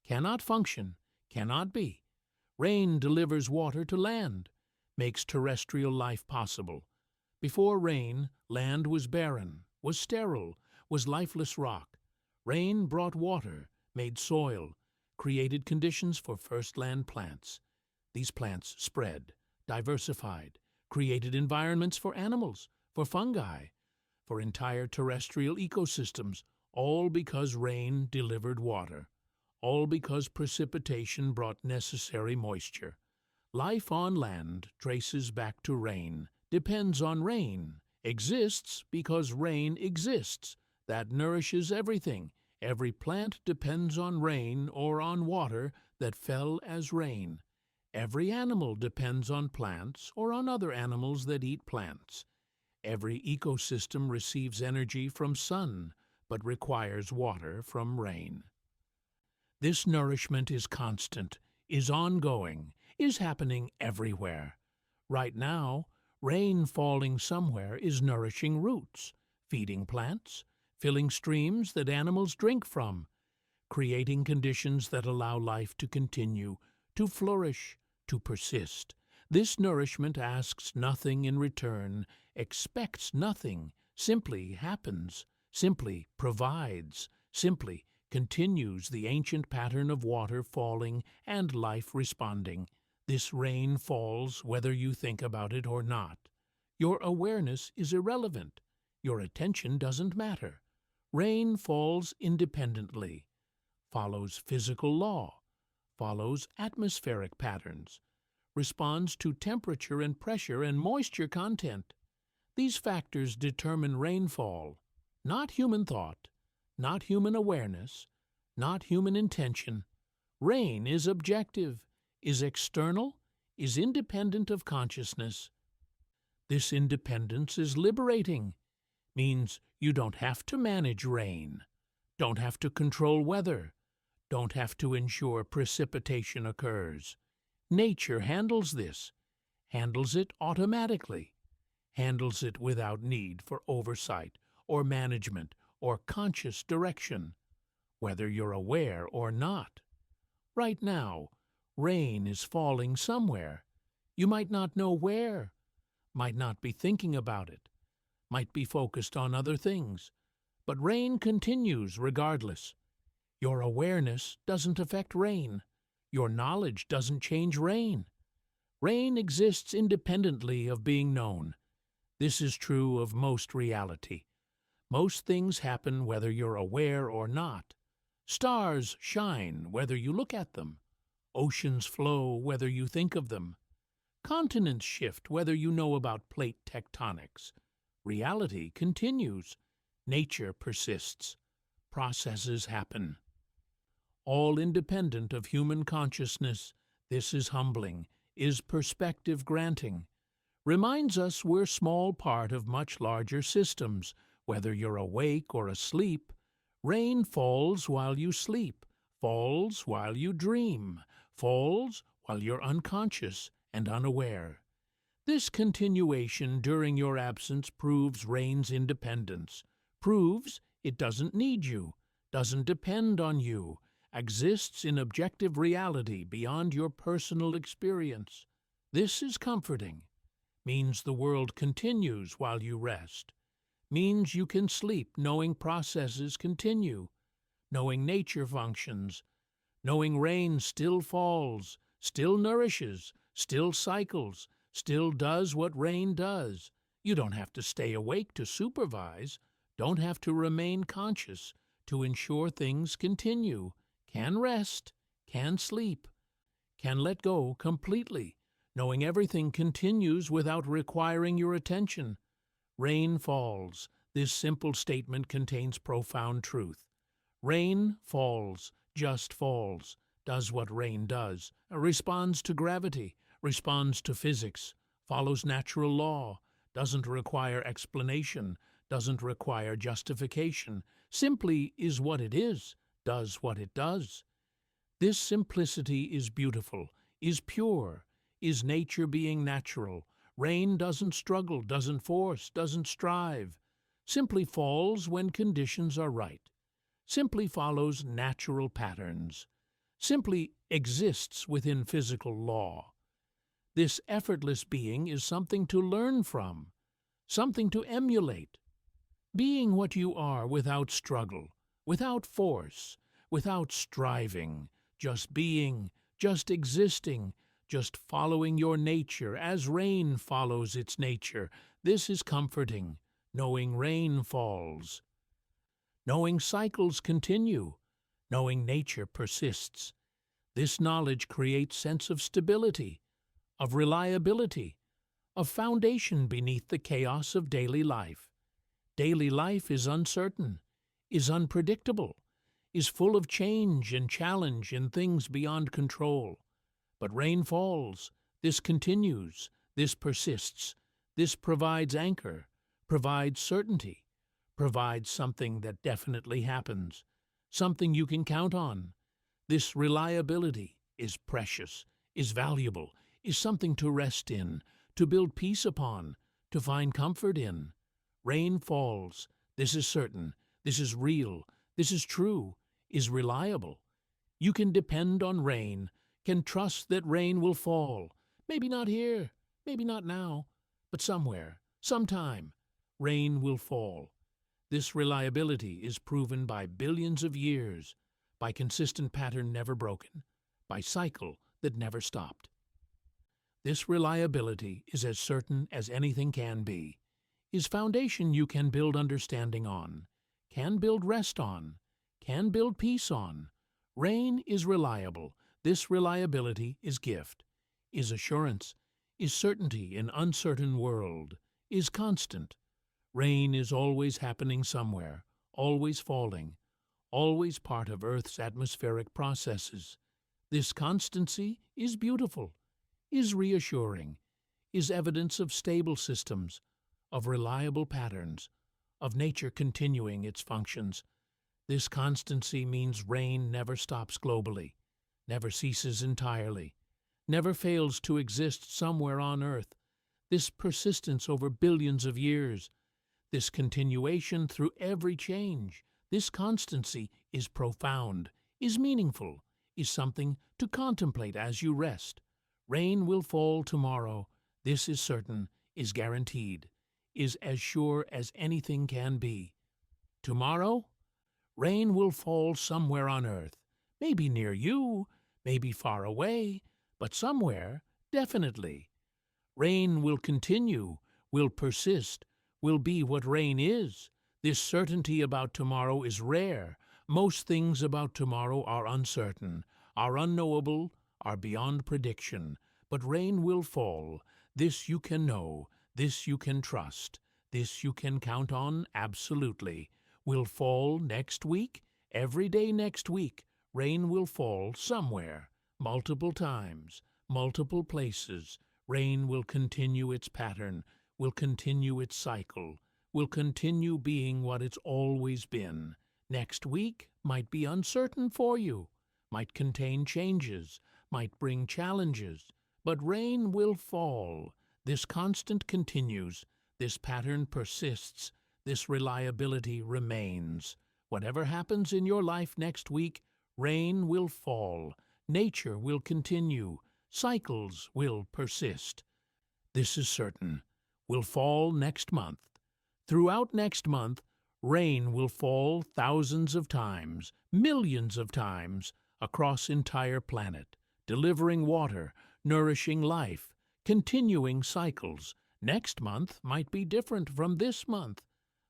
A: cannot function, cannot be. Rain delivers water to land, makes terrestrial life possible. Before rain, land was barren, was sterile, was lifeless rock. Rain brought water, made soil, created conditions for first land plants. These plants spread, diversified, created environments for animals, for fungi, for entire terrestrial ecosystems, all because rain delivered water, all because precipitation brought necessary moisture. Life on land traces back to rain, depends on rain, exists because rain exists. That nourishes everything. Every plant depends on rain or on water that fell as rain. Every animal depends on plants or on other animals that eat plants. Every ecosystem receives energy from sun, but requires water from rain. This nourishment is constant, is ongoing, is happening everywhere. Right now, rain falling somewhere is nourishing roots, feeding plants, filling streams that animals drink from, creating conditions that allow life to continue, to flourish, to persist. This nourishment asks nothing in return, expects nothing, simply happens, simply provides, simply continues the ancient pattern of water falling and life responding. This rain falls whether you think about it or not. Your awareness is irrelevant. Your attention doesn't matter. Rain falls independently, follows physical law, follows atmospheric patterns, responds to temperature and pressure and moisture content. These factors determine rainfall, not human thought, not human awareness, not human intention. Rain is objective, is external, is independent of consciousness. This independence is liberating, means you don't have to manage rain, don't have to control weather, don't have to ensure precipitation occurs. Nature handles this, handles it automatically, handles it without need for oversight or management or conscious direction, whether you're aware or not. Right now, rain is falling somewhere. You might not know where, might not be thinking about it, might be focused on other things, but rain continues regardless. Your awareness doesn't affect rain. Your knowledge doesn't change rain. Rain exists independently of being known. This is true of most reality. Most things happen whether you're aware or not. Stars shine whether you look at them. Oceans flow whether you think of them. Continents shift whether you know about plate tectonics. Reality continues. Nature persists. Processes happen. All independent of human consciousness, this is humbling, is perspective-granting. Reminds us we're small part of much larger systems. Whether you're awake or asleep, rain falls while you sleep, falls while you dream, falls while you're unconscious and unaware. This continuation during your absence proves rain's independence, proves it doesn't need you, doesn't depend on you, exists in objective reality beyond your personal experience. This is comforting, means the world continues while you rest, means you can sleep knowing processes continue, knowing nature functions, knowing rain still falls, still nourishes, still cycles, still does what rain does. You don't have to stay awake to supervise, don't have to remain conscious to ensure things continue, can rest, can sleep, can let go completely, knowing everything continues without requiring your attention. Rain falls. This simple statement contains profound truth. Rain falls, just falls, does what rain does, responds to gravity, responds to physics, follows natural law, doesn't require explanation, doesn't require justification, simply is what it is, does what it does. This simplicity is beautiful, is pure, is nature being natural. Rain doesn't struggle, doesn't force, doesn't strive, simply falls when conditions are right, simply follows natural patterns, simply exists within physical law. This effortless being is something to learn from, something to emulate. Being what you are without struggle, without force, without striving, just being, just existing, just following your nature as rain follows its nature. This is comforting, knowing rain falls, knowing cycles continue, knowing nature persists. This knowledge creates sense of stability, of reliability, of foundation beneath the chaos of daily life. Daily life is uncertain, is unpredictable, is full of change and challenge and things beyond control. But rain falls, this continues, this persists, this provides anchor, provides certainty, provides something that definitely happens, something you can count on. This reliability is precious, is valuable, is something to rest in, to build peace upon, to find comfort in. Rain falls, this is certain, this is real, this is true, is reliable. You can depend on rain, can trust that rain will fall. Maybe not here, maybe not now, but somewhere, sometime, rain will fall. This reliability is proven by billions of years, by consistent pattern never broken, by cycle that never stopped. This reliability is as certain as anything can be, is foundation you can build understanding on, can build rest on, can build peace on. Rain is reliable. This reliability is gift. is assurance, is certainty in uncertain world, is constant. Rain is always happening somewhere, always falling, always part of Earth's atmospheric processes. This constancy is beautiful, is reassuring, is evidence of stable systems, of reliable patterns, of nature continuing its functions. This constancy means rain never stops globally, never ceases entirely, never fails to exist somewhere on Earth. This persistence over billions of years, this continuation through every change, this constancy is profound, is meaningful, is something to contemplate as you rest. Rain will fall tomorrow. This is certain, is guaranteed, is as sure as anything can be. Tomorrow? Rain will fall somewhere on Earth, maybe near you, maybe far away, but somewhere, definitely. Rain will continue, will persist, will be what rain is. This certainty about tomorrow is rare. Most things about tomorrow are uncertain, are unknowable, are beyond prediction. But rain will fall. This you can know, this you can trust, this you can count on absolutely. Will fall next week, every day next week. Rain will fall somewhere, multiple times, multiple places. Rain will continue its pattern, will continue its cycle, will continue being what it's always been. Next week might be uncertain for you, might contain changes, might bring challenges, but rain will fall. This constant continues, this pattern persists, this reliability remains. Whatever happens in your life next week, rain will fall, nature will continue, cycles will persist. This is certain, will fall next month. Throughout next month, rain will fall thousands of times, millions of times, across entire planet, delivering water, nourishing life, continuing cycles. Next month might be different from this month,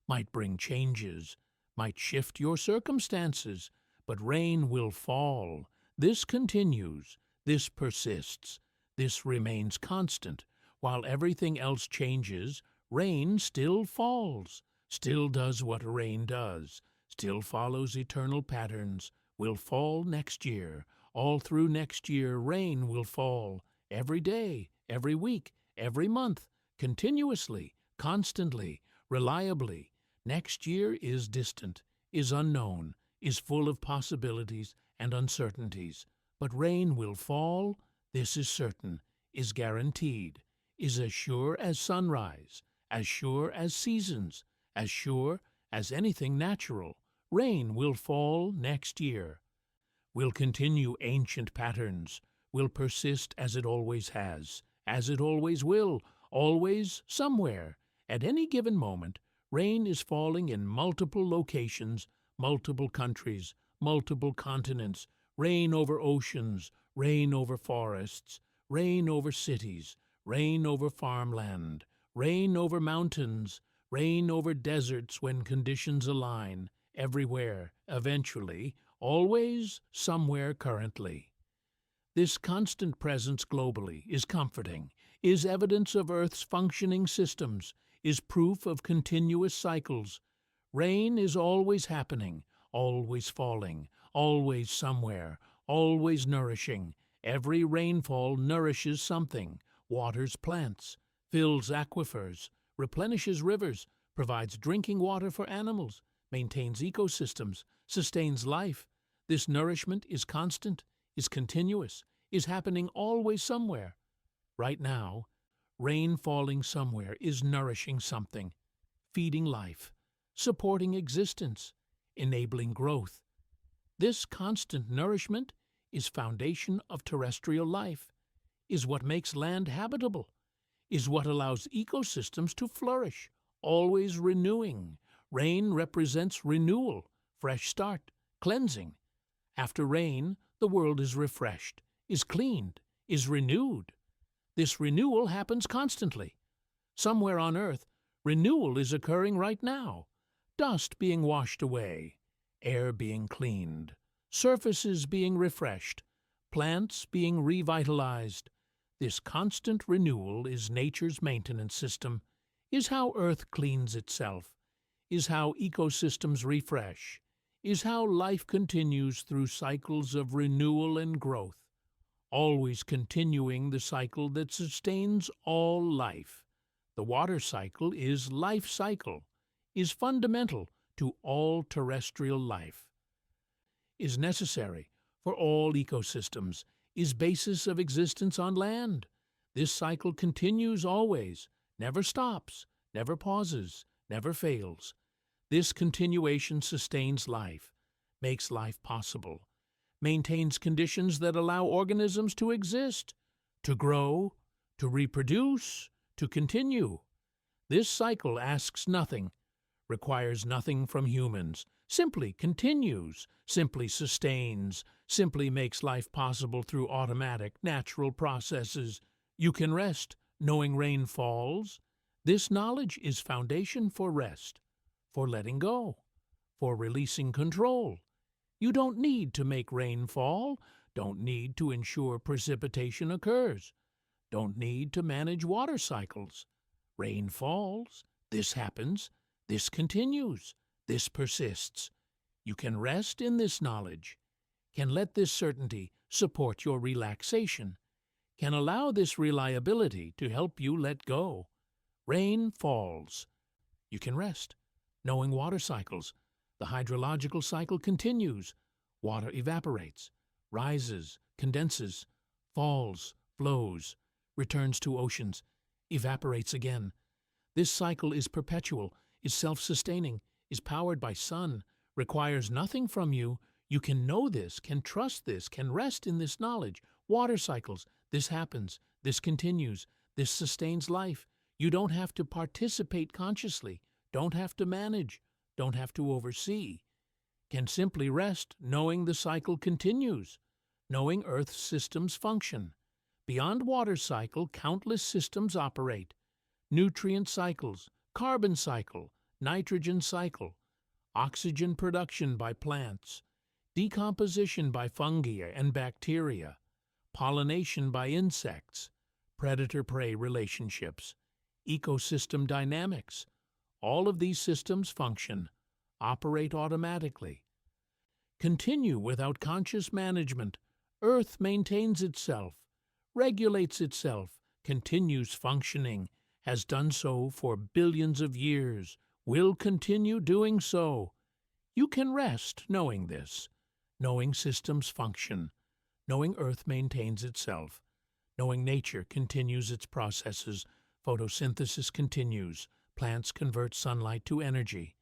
A: might bring changes, might shift your circumstances, but rain will fall. This continues, this persists, this remains constant. While everything else changes, rain still falls, still does what rain does, still follows eternal patterns, will fall next year. All through next year, rain will fall, every day, every week, every month, continuously, constantly, reliably. Next year is distant, is unknown, is full of possibilities and uncertainties. But rain will fall, this is certain, is guaranteed, is as sure as sunrise, as sure as seasons, as sure as anything natural. Rain will fall next year, will continue ancient patterns, will persist as it always has, as it always will, always somewhere. At any given moment, rain is falling in multiple locations, multiple countries, multiple continents, rain over oceans, rain over forests, rain over cities, rain over farmland, rain over mountains, rain over deserts when conditions align, everywhere, eventually, always, somewhere currently. This constant presence globally is comforting, is evidence of Earth's functioning systems, is proof of continuous cycles. Rain is always happening, always falling, always somewhere, always nourishing. Every rainfall nourishes something, waters plants, fills aquifers, replenishes rivers, provides drinking water for animals, maintains ecosystems, sustains life. This nourishment is constant, is continuous, is happening always somewhere. Right now, rain falling somewhere is nourishing something, feeding life, supporting existence, enabling growth. This constant nourishment is foundation of terrestrial life, is what makes land habitable, is what allows ecosystems to flourish, always renewing. Rain represents renewal, fresh start, cleansing. After rain, the world is refreshed, is cleaned, is renewed. This renewal happens constantly. Somewhere on Earth, renewal is occurring right now. Dust being washed away, air being cleaned, surfaces being refreshed, plants being revitalized. This constant renewal is nature's maintenance system, is how Earth cleans itself, is how ecosystems refresh, is how life continues through cycles of renewal and growth, always continuing the cycle that sustains all life. The water cycle is life cycle, is fundamental to all terrestrial life, is necessary for all ecosystems, is basis of existence on land. This cycle continues always, never stops, never pauses, never fails. This continuation sustains life, makes life possible, maintains conditions that allow organisms to exist, to grow, to reproduce, to continue. This cycle asks nothing, requires nothing from humans, simply continues, simply sustains, simply makes life possible through automatic, natural processes. You can rest knowing rain falls. This knowledge is foundation for rest, for letting go, for releasing control. You don't need to make rain fall, don't need to ensure precipitation occurs, don't need to manage water cycles. Rain falls, this happens, this continues, this persists. You can rest in this knowledge, can let this certainty support your relaxation, can allow this reliability to help you let go. Rain falls. You can rest, knowing water cycles. The hydrological cycle continues. Water evaporates, rises, condenses, falls, flows, returns to oceans, evaporates again. This cycle is perpetual, is self-sustaining, is powered by sun, requires nothing from you. You can know this, can trust this, can rest in this knowledge. Water cycles, this happens, this continues, this sustains life. You don't have to participate consciously, don't have to manage, don't have to oversee. Can simply rest knowing the cycle continues, knowing Earth's systems function. Beyond water cycle, countless systems operate. Nutrient cycles, carbon cycle, nitrogen cycle, oxygen production by plants, decomposition by fungi and bacteria, pollination by insects, predator-prey relationships, ecosystem dynamics. All of these systems function, operate automatically, continue without conscious management. Earth maintains itself, regulates itself, continues functioning, has done so for billions of years, will continue doing so. You can rest knowing this, knowing systems function, knowing Earth maintains itself, knowing nature continues its processes, photosynthesis continues, plants convert sunlight to energy,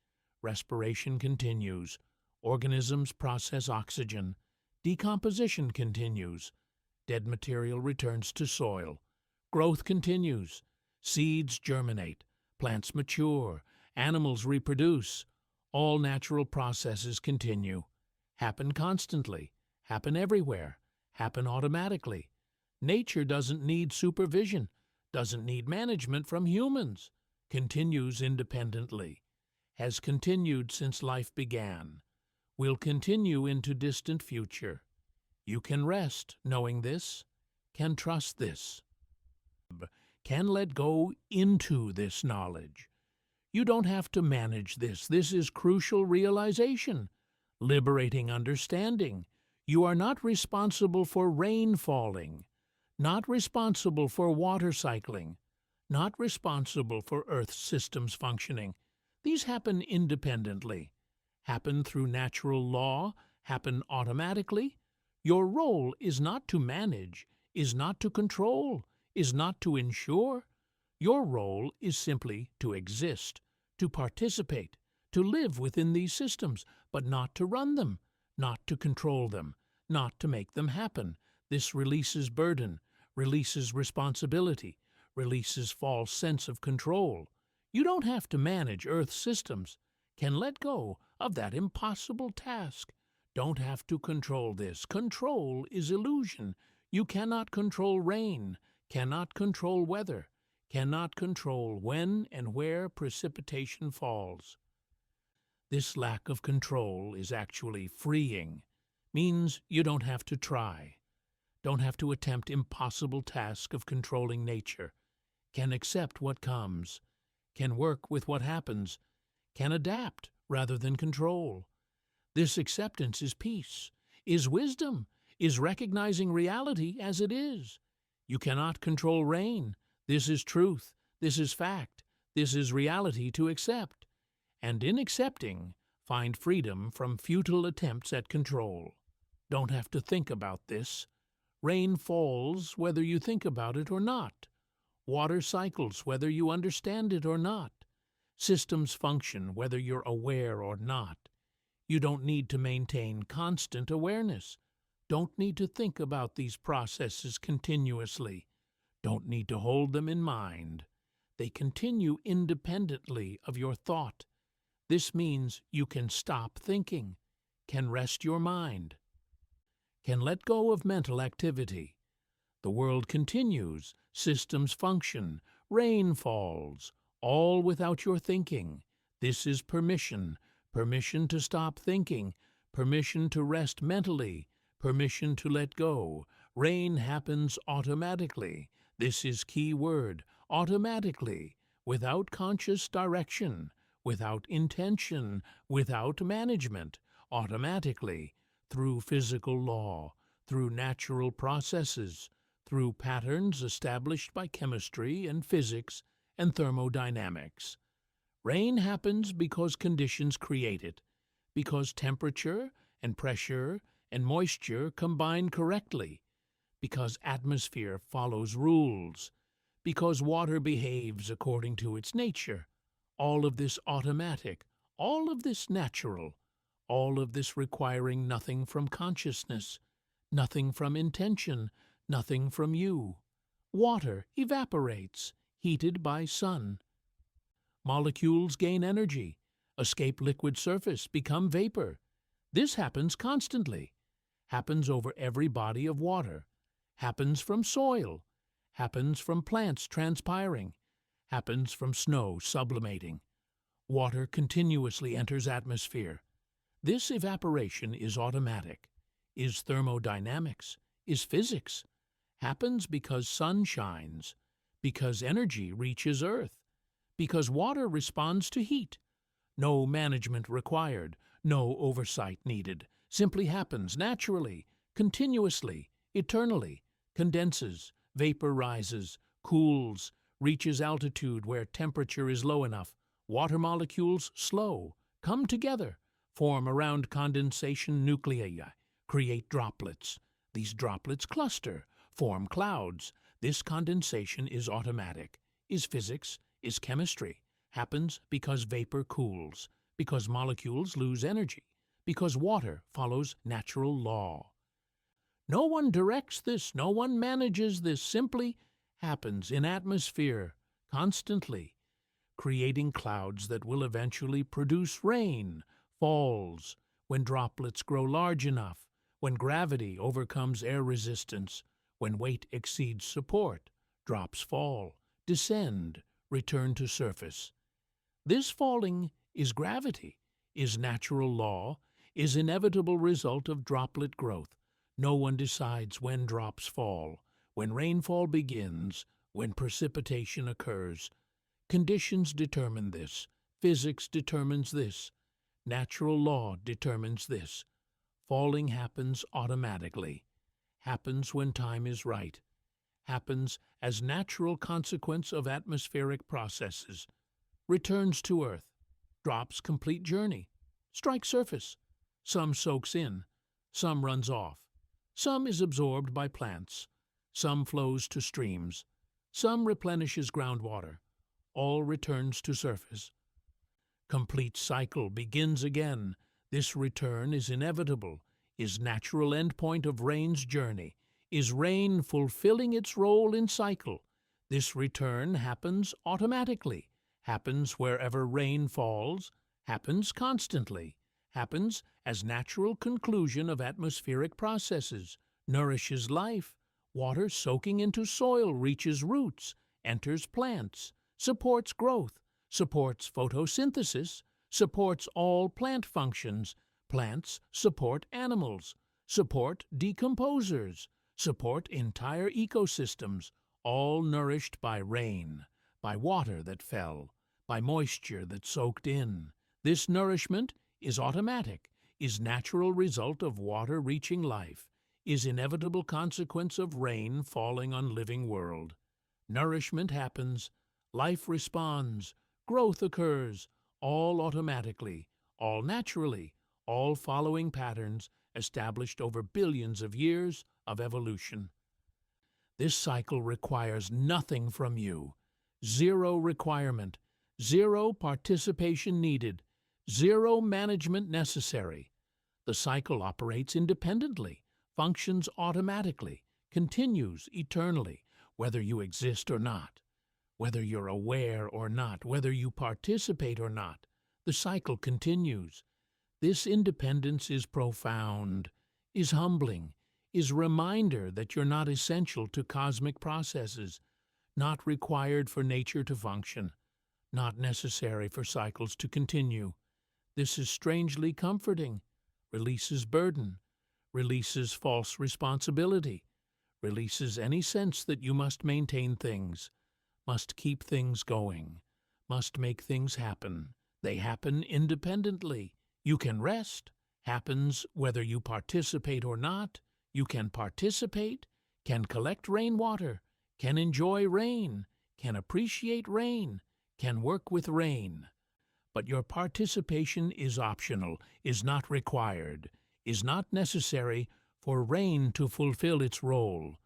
A: respiration continues, organisms process oxygen, decomposition continues, dead material returns to soil, growth continues, seeds germinate, plants mature, animals reproduce. All natural processes continue, happen constantly, happen everywhere, happen automatically. Nature doesn't need supervision, doesn't need management from humans, continues independently, has continued since life began, will continue into distant future. You can rest knowing this, can trust this, can let go into this knowledge. You don't have to manage this. This is crucial realization, liberating understanding. You are not responsible for rain falling, not responsible for water cycling, not responsible for Earth's systems functioning. These happen independently, happen through natural law, happen automatically. Your role is not to manage, is not to control, is not to ensure. Your role is simply to exist, to participate, to live within these systems, but not to run them, not to control them, not to make them happen. This releases burden, releases responsibility, releases false sense of control. You don't have to manage Earth's systems, can let go of that impossible task. Don't have to control this. Control is illusion. You cannot control rain, cannot control weather, cannot control when and where precipitation falls. This lack of control is actually freeing, means you don't have to try. don't have to attempt impossible task of controlling nature, can accept what comes, can work with what happens, can adapt rather than control. This acceptance is peace, is wisdom, is recognizing reality as it is. You cannot control rain. This is truth. This is fact. This is reality to accept. And in accepting, find freedom from futile attempts at control. Don't have to think about this. Rain falls whether you think about it or not. Water cycles whether you understand it or not. Systems function whether you're aware or not. You don't need to maintain constant awareness. Don't need to think about these processes continuously. Don't need to hold them in mind. They continue independently of your thought. This means you can stop thinking, can rest your mind, can let go of mental activity. The world continues, systems function, rain falls, all without your thinking. This is permission, permission to stop thinking, permission to rest mentally, permission to let go. Rain happens automatically. This is key word, automatically, without conscious direction, without intention, without management, automatically, through physical law, through natural processes, through patterns established by chemistry and physics and thermodynamics. Rain happens because conditions create it, because temperature and pressure and moisture combine correctly, because atmosphere follows rules, because water behaves according to its nature. All of this automatic, all of this natural, all of this requiring nothing from consciousness, nothing from intention, nothing from you. Water evaporates, heated by sun. Molecules gain energy, escape liquid surface, become vapor. This happens constantly, happens over every body of water, happens from soil, happens from plants transpiring, happens from snow sublimating. Water continuously enters atmosphere. This evaporation is automatic, is thermodynamics, is physics, happens because sun shines, because energy reaches earth, because water responds to heat. No management required, no oversight needed, simply happens naturally, continuously, eternally, condenses, vaporizes, cools, reaches altitude where temperature is low enough. Water molecules slow, come together, form around condensation nuclei, create droplets. These droplets cluster, form clouds. This condensation is automatic, is physics, is chemistry, happens because vapor cools, because molecules lose energy, because water follows natural law. No one directs this, no one manages this, simply happens in atmosphere, constantly, creating clouds that will eventually produce rain, falls, when droplets grow large enough, when gravity overcomes air resistance, when weight exceeds support, drops fall, descend, return to surface. This falling is gravity, is natural law, is inevitable result of droplet growth. No one decides when drops fall, when rainfall begins, when precipitation occurs. Conditions determine this. Physics determines this. Natural law determines this. Falling happens automatically, happens when time is right, happens as natural consequence of atmospheric processes, returns to Earth, drops complete journey, strikes surface. Some soaks in, some runs off, some is absorbed by plants, some flows to streams, some replenishes groundwater, all returns to surface. Complete cycle begins again. This return is inevitable, is natural endpoint of rain's journey, is rain fulfilling its role in cycle. This return happens automatically, happens wherever rain falls, happens constantly, happens as natural conclusion of atmospheric processes, nourishes life. Water soaking into soil reaches roots, enters plants, supports growth, supports photosynthesis, supports all plant functions. Plants support animals, support decomposers, support entire ecosystems, all nourished by rain, by water that fell, by moisture that soaked in. This nourishment is automatic, is natural result of water reaching life, is inevitable consequence of rain falling on living world. Nourishment happens, life responds, growth occurs, all automatically, all naturally, all following patterns established over billions of years of evolution. This cycle requires nothing from you. Zero requirement, zero participation needed, zero management necessary. The cycle operates independently, functions automatically, continues eternally, whether you exist or not, whether you're aware or not, whether you participate or not. The cycle continues. This independence is profound, is humbling, is a reminder that you're not essential to cosmic processes, not required for nature to function, not necessary for cycles to continue. This is strangely comforting, releases burden, releases false responsibility, releases any sense that you must maintain things, must keep things going, must make things happen. They happen independently. You can rest, happens whether you participate or not. You can participate, can collect rainwater, can enjoy rain, can appreciate rain, can work with rain. But your participation is optional, is not required, is not necessary for rain to fulfill its role.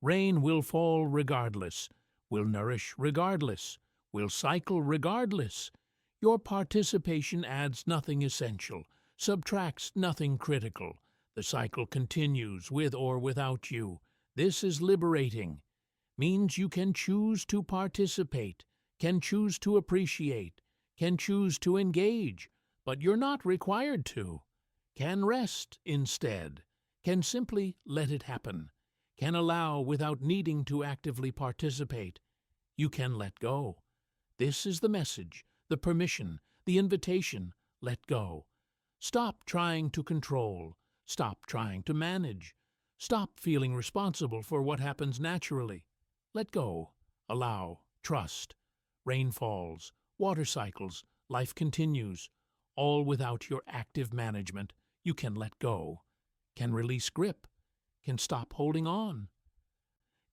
A: Rain will fall regardless, will nourish regardless, will cycle regardless. Your participation adds nothing essential, subtracts nothing critical. The cycle continues with or without you. This is liberating. Means you can choose to participate, can choose to appreciate, can choose to engage, but you're not required to. Can rest instead, can simply let it happen, can allow without needing to actively participate. You can let go. This is the message, the permission, the invitation. Let go. Stop trying to control. Stop trying to manage. Stop feeling responsible for what happens naturally. Let go. Allow. Trust. Rain falls. Water cycles. Life continues. All without your active management. You can let go. Can release grip. Can stop holding on.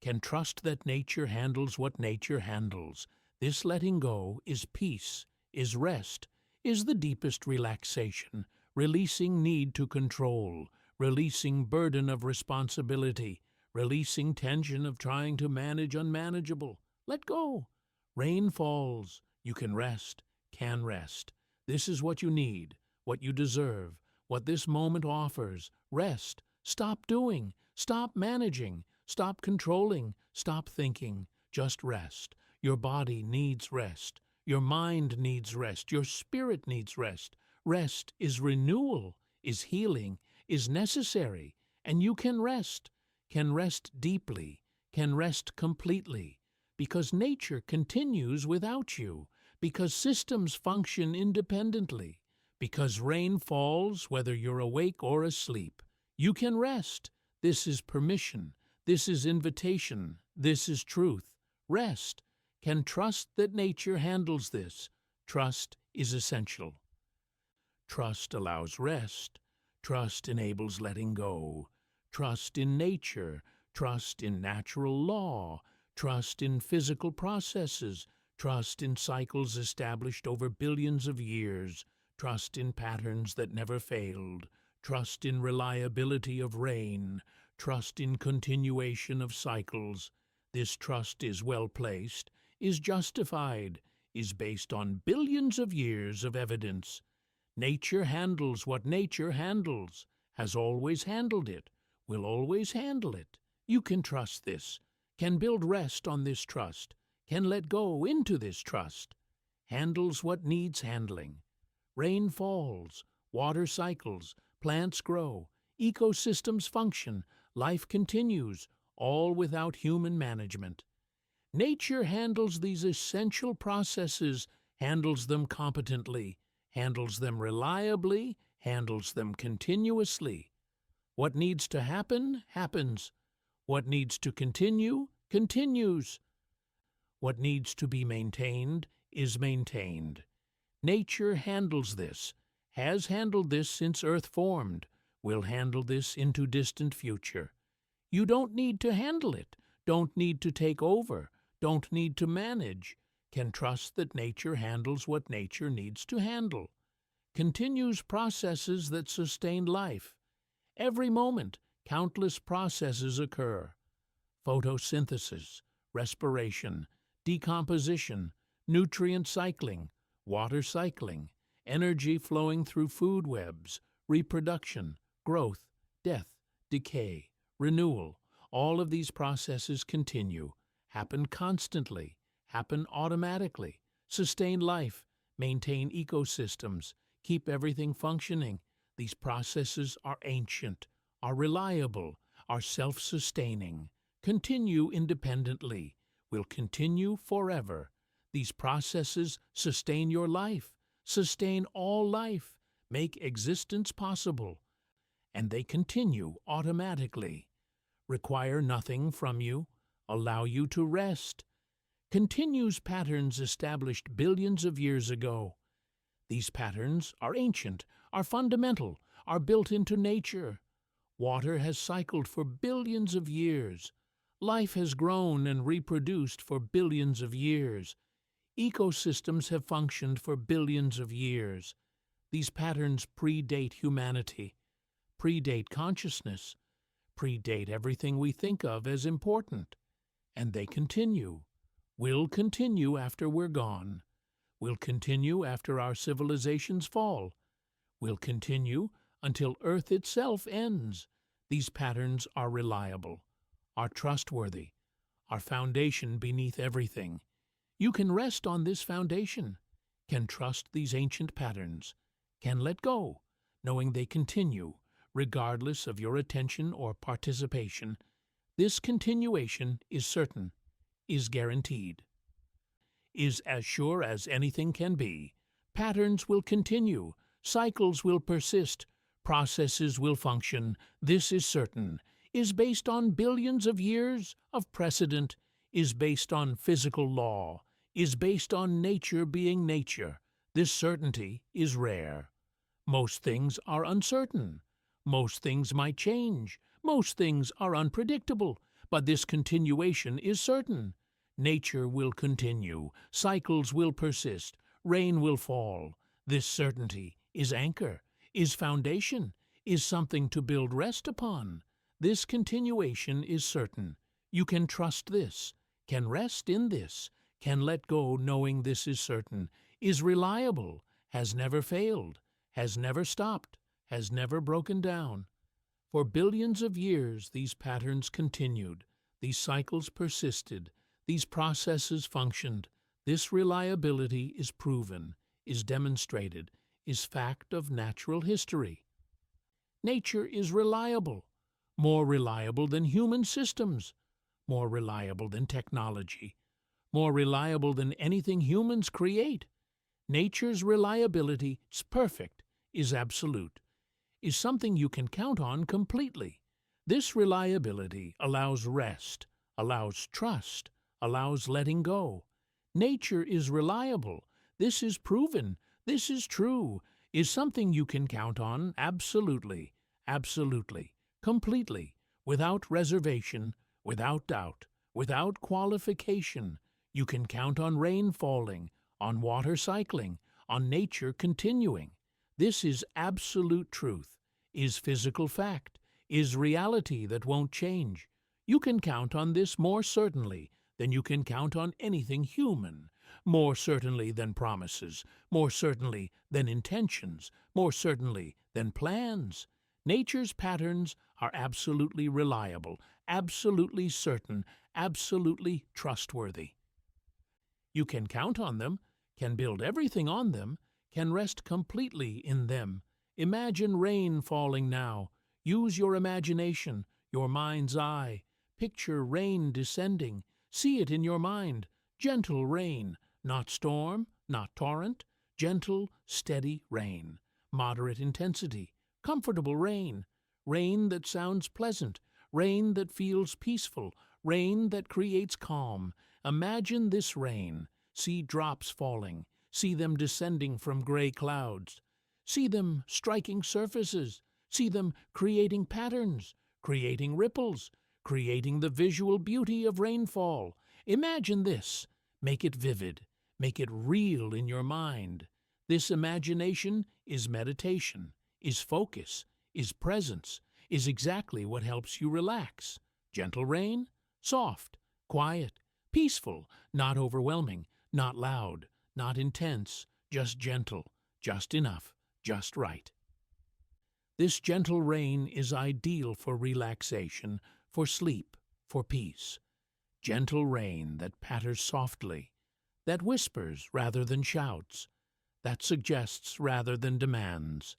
A: Can trust that nature handles what nature handles. This letting go is peace, is rest, is the deepest relaxation, releasing need to control, releasing burden of responsibility, releasing tension of trying to manage unmanageable. Let go. Rain falls. You can rest, can rest. This is what you need, what you deserve, what this moment offers. Rest. Stop doing. Stop managing. Stop controlling. Stop thinking. Just rest. Your body needs rest. Your mind needs rest. Your spirit needs rest. Rest is renewal, is healing, is necessary, and you can rest deeply, can rest completely, because nature continues without you, because systems function independently, because rain falls whether you're awake or asleep. You can rest. This is permission. This is invitation. This is truth. Rest. Can trust that nature handles this. Trust is essential. Trust allows rest. Trust enables letting go. Trust in nature. Trust in natural law. Trust in physical processes. Trust in cycles established over billions of years. Trust in patterns that never failed. Trust in reliability of rain. Trust in continuation of cycles. This trust is well placed, is justified, is based on billions of years of evidence. Nature handles what nature handles, has always handled it, will always handle it. You can trust this, can build rest on this trust, can let go into this trust. Handles what needs handling. Rain falls, water cycles, plants grow, ecosystems function, life continues, all without human management. Nature handles these essential processes, handles them competently, handles them reliably, handles them continuously. What needs to happen, happens. What needs to continue, continues. What needs to be maintained is maintained. Nature handles this, has handled this since Earth formed, will handle this into distant future. You don't need to handle it, don't need to take over, don't need to manage. Can trust that nature handles what nature needs to handle. Continues processes that sustain life. Every moment, countless processes occur. Photosynthesis, respiration, decomposition, nutrient cycling, water cycling, energy flowing through food webs, reproduction, growth, death, decay, renewal. All of these processes continue, happen constantly, happen automatically, sustain life, maintain ecosystems, keep everything functioning. These processes are ancient, are reliable, are self-sustaining, continue independently, will continue forever. These processes sustain your life, sustain all life, make existence possible, and they continue automatically, require nothing from you, allow you to rest. Continues patterns established billions of years ago. These patterns are ancient, are fundamental, are built into nature. Water has cycled for billions of years. Life has grown and reproduced for billions of years. Ecosystems have functioned for billions of years. These patterns predate humanity, predate consciousness, predate everything we think of as important. And they continue, will continue after we're gone, will continue after our civilizations fall, will continue until Earth itself ends. These patterns are reliable, are trustworthy, are foundation beneath everything. You can rest on this foundation, can trust these ancient patterns, can let go, knowing they continue, regardless of your attention or participation. This continuation is certain, is guaranteed, is as sure as anything can be. Patterns will continue, cycles will persist, processes will function. This is certain, is based on billions of years of precedent, is based on physical law, is based on nature being nature. This certainty is rare. Most things are uncertain. Most things might change. Most things are unpredictable. But this continuation is certain. Nature will continue. Cycles will persist. Rain will fall. This certainty is anchor, is foundation, is something to build rest upon. This continuation is certain. You can trust this, can rest in this, can let go knowing this is certain, is reliable, has never failed, has never stopped, has never broken down. For billions of years these patterns continued, these cycles persisted, these processes functioned. This reliability is proven, is demonstrated, is fact of natural history. Nature is reliable, more reliable than human systems, more reliable than technology, more reliable than anything humans create. Nature's reliability is perfect, is absolute, is something you can count on completely. This reliability allows rest, allows trust, allows letting go. Nature is reliable. This is proven. This is true, is something you can count on absolutely, absolutely, completely, without reservation, without doubt, without qualification. You can count on rain falling, on water cycling, on nature continuing. This is absolute truth, is physical fact, is reality that won't change. You can count on this more certainly than you can count on anything human, more certainly than promises, more certainly than intentions, more certainly than plans. Nature's patterns are absolutely reliable, absolutely certain, absolutely trustworthy. You can count on them, can build everything on them, can rest completely in them. Imagine rain falling now. Use your imagination, your mind's eye. Picture rain descending. See it in your mind. Gentle rain, not storm, not torrent. Gentle, steady rain. Moderate intensity. Comfortable rain. Rain that sounds pleasant. rain that feels peaceful, rain that creates calm. Imagine this rain. See drops falling. See them descending from gray clouds. See them striking surfaces. See them creating patterns, creating ripples, creating the visual beauty of rainfall. Imagine this. Make it vivid. Make it real in your mind. This imagination is meditation, is focus, is presence, is exactly what helps you relax. Gentle rain, soft, quiet, peaceful, not overwhelming, not loud, not intense, just gentle, just enough, just right. This gentle rain is ideal for relaxation, for sleep, for peace. Gentle rain that patters softly, that whispers rather than shouts, that suggests rather than demands.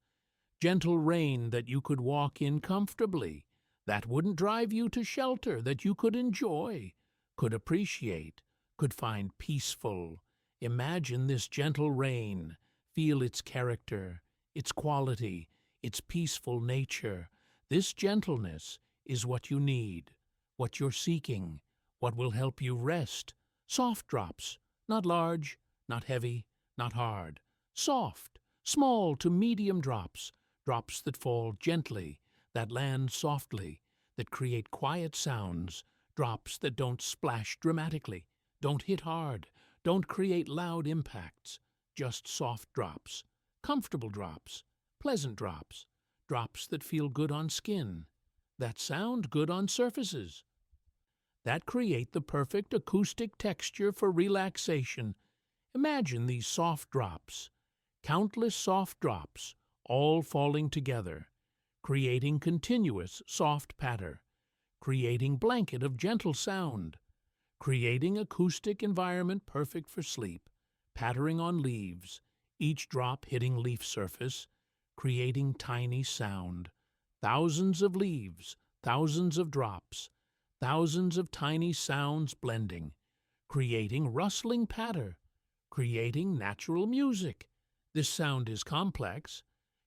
A: Gentle rain that you could walk in comfortably, that wouldn't drive you to shelter, that you could enjoy, could appreciate, could find peaceful. Imagine this gentle rain, feel its character, its quality, its peaceful nature. This gentleness is what you need, what you're seeking, what will help you rest. Soft drops, not large, not heavy, not hard. Soft, small to medium drops, drops that fall gently, that land softly, that create quiet sounds, drops that don't splash dramatically, don't hit hard, don't create loud impacts, just soft drops, comfortable drops, pleasant drops, drops that feel good on skin, that sound good on surfaces, that create the perfect acoustic texture for relaxation. Imagine these soft drops, countless soft drops, all falling together, creating continuous soft patter, creating blanket of gentle sound, creating acoustic environment perfect for sleep, pattering on leaves, each drop hitting leaf surface, creating tiny sound. Thousands of leaves, thousands of drops, thousands of tiny sounds blending, creating rustling patter, creating natural music. This sound is complex,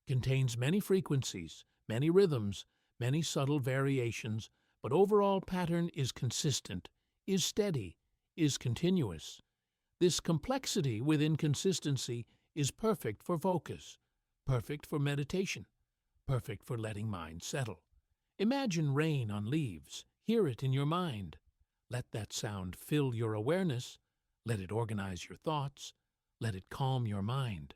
A: contains many frequencies, many rhythms, many subtle variations, but overall pattern is consistent, is steady, is continuous. This complexity within consistency is perfect for focus, perfect for meditation, perfect for letting mind settle. Imagine rain on leaves. Hear it in your mind. Let that sound fill your awareness. Let it organize your thoughts. Let it calm your mind.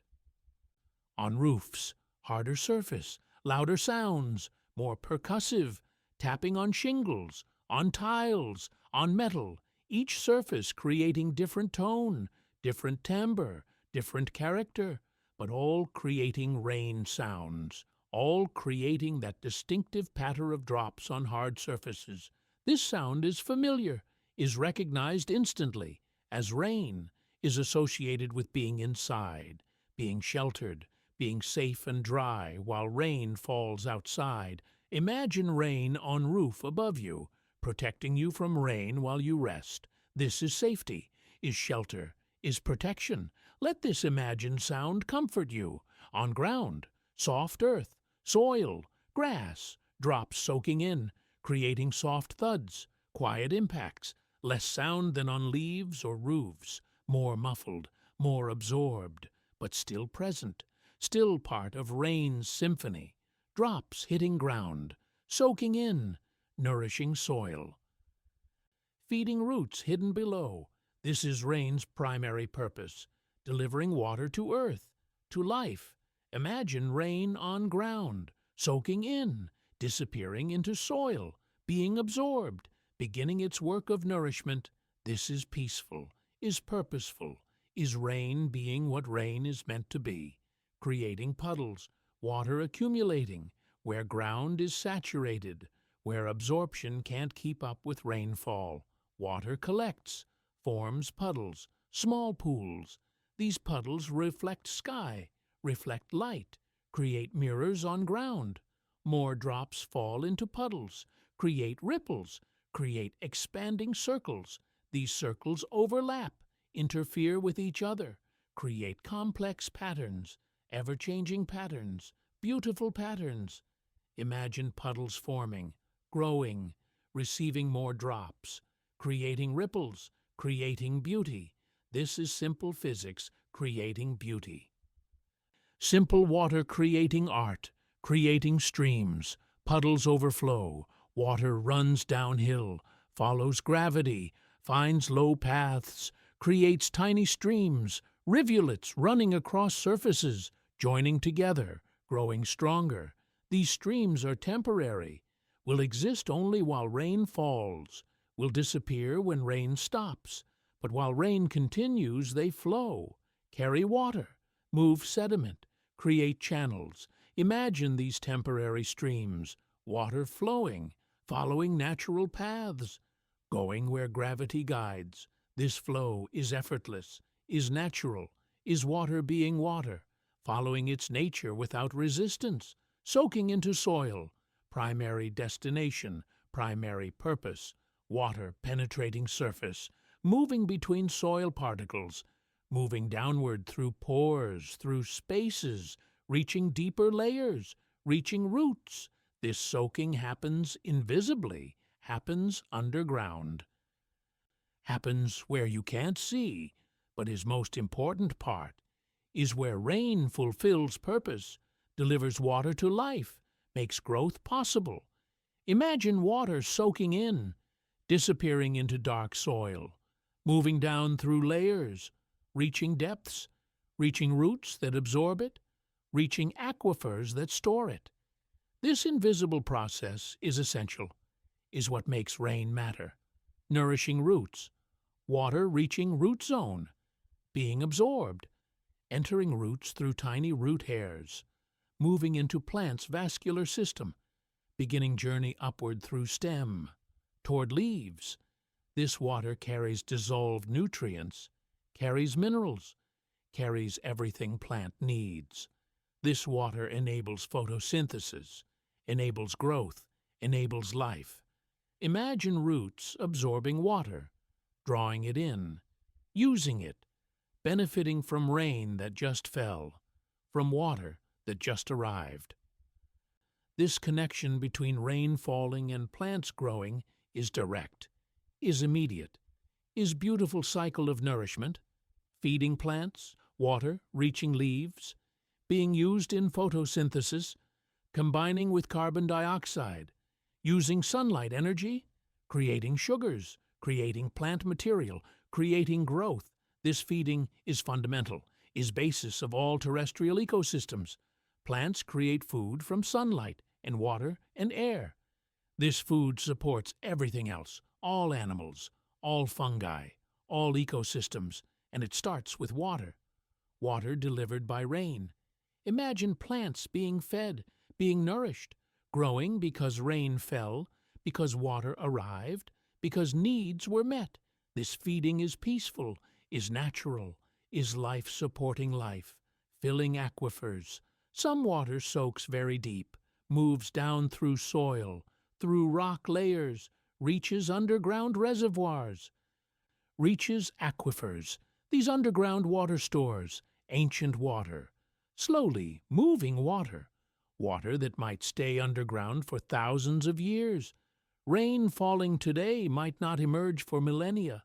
A: On roofs, harder surface, louder sounds, more percussive, tapping on shingles, on tiles, on metal, each surface creating different tone, different timbre, different character, but all creating rain sounds, all creating that distinctive patter of drops on hard surfaces. This sound is familiar, is recognized instantly, as rain, is associated with being inside, being sheltered, being safe and dry while rain falls outside. Imagine rain on roof above you, protecting you from rain while you rest. This is safety, is shelter, is protection. Let this imagined sound comfort you. On ground, soft earth, soil, grass, drops soaking in, creating soft thuds, quiet impacts, less sound than on leaves or roofs, more muffled, more absorbed, but still present, still part of rain's symphony. Drops hitting ground, soaking in, nourishing soil, feeding roots hidden below. This is rain's primary purpose, delivering water to earth, to life. Imagine rain on ground, soaking in, disappearing into soil, being absorbed, beginning its work of nourishment. This is peaceful, is purposeful, is rain being what rain is meant to be, creating puddles, water accumulating, where ground is saturated, where absorption can't keep up with rainfall. Water collects, forms puddles, small pools. These puddles reflect sky, reflect light, create mirrors on ground. More drops fall into puddles, create ripples, create expanding circles. These circles overlap, interfere with each other, create complex patterns, ever-changing patterns, beautiful patterns. Imagine puddles forming, growing, receiving more drops, creating ripples, creating beauty. This is simple physics creating beauty. Simple water creating art, creating streams, puddles overflow, water runs downhill, follows gravity, finds low paths, creates tiny streams, rivulets running across surfaces, joining together, growing stronger. These streams are temporary, will exist only while rain falls, will disappear when rain stops. But while rain continues, they flow, carry water, move sediment, create channels. Imagine these temporary streams, water flowing, following natural paths, going where gravity guides. This flow is effortless, is natural, is water being water, following its nature without resistance, soaking into soil, primary destination, primary purpose, water penetrating surface, moving between soil particles, moving downward through pores, through spaces, reaching deeper layers, reaching roots. This soaking happens invisibly, happens underground. Happens where you can't see, but his most important part is where rain fulfills purpose, delivers water to life, makes growth possible. Imagine water soaking in, disappearing into dark soil, moving down through layers, reaching depths, reaching roots that absorb it, reaching aquifers that store it. This invisible process is essential, is what makes rain matter. Nourishing roots, water reaching root zone, being absorbed, entering roots through tiny root hairs, moving into plant's vascular system, beginning journey upward through stem, toward leaves. This water carries dissolved nutrients, carries minerals, carries everything plant needs. This water enables photosynthesis, enables growth, enables life. Imagine roots absorbing water, drawing it in, using it, benefiting from rain that just fell, from water that just arrived. This connection between rain falling and plants growing is direct, is immediate, is beautiful cycle of nourishment, feeding plants, water reaching leaves, being used in photosynthesis, combining with carbon dioxide, using sunlight energy, creating sugars, creating plant material, creating growth. This feeding is fundamental, is basis of all terrestrial ecosystems. Plants create food from sunlight and water and air. This food supports everything else, all animals, all fungi, all ecosystems, and it starts with water. Water delivered by rain. Imagine plants being fed, being nourished, growing because rain fell, because water arrived, because needs were met. This feeding is peaceful, is natural, is life-supporting life, filling aquifers. Some water soaks very deep, moves down through soil, through rock layers, reaches underground reservoirs, reaches aquifers, these underground water stores, ancient water, slowly moving water, water that might stay underground for thousands of years. Rain falling today might not emerge for millennia,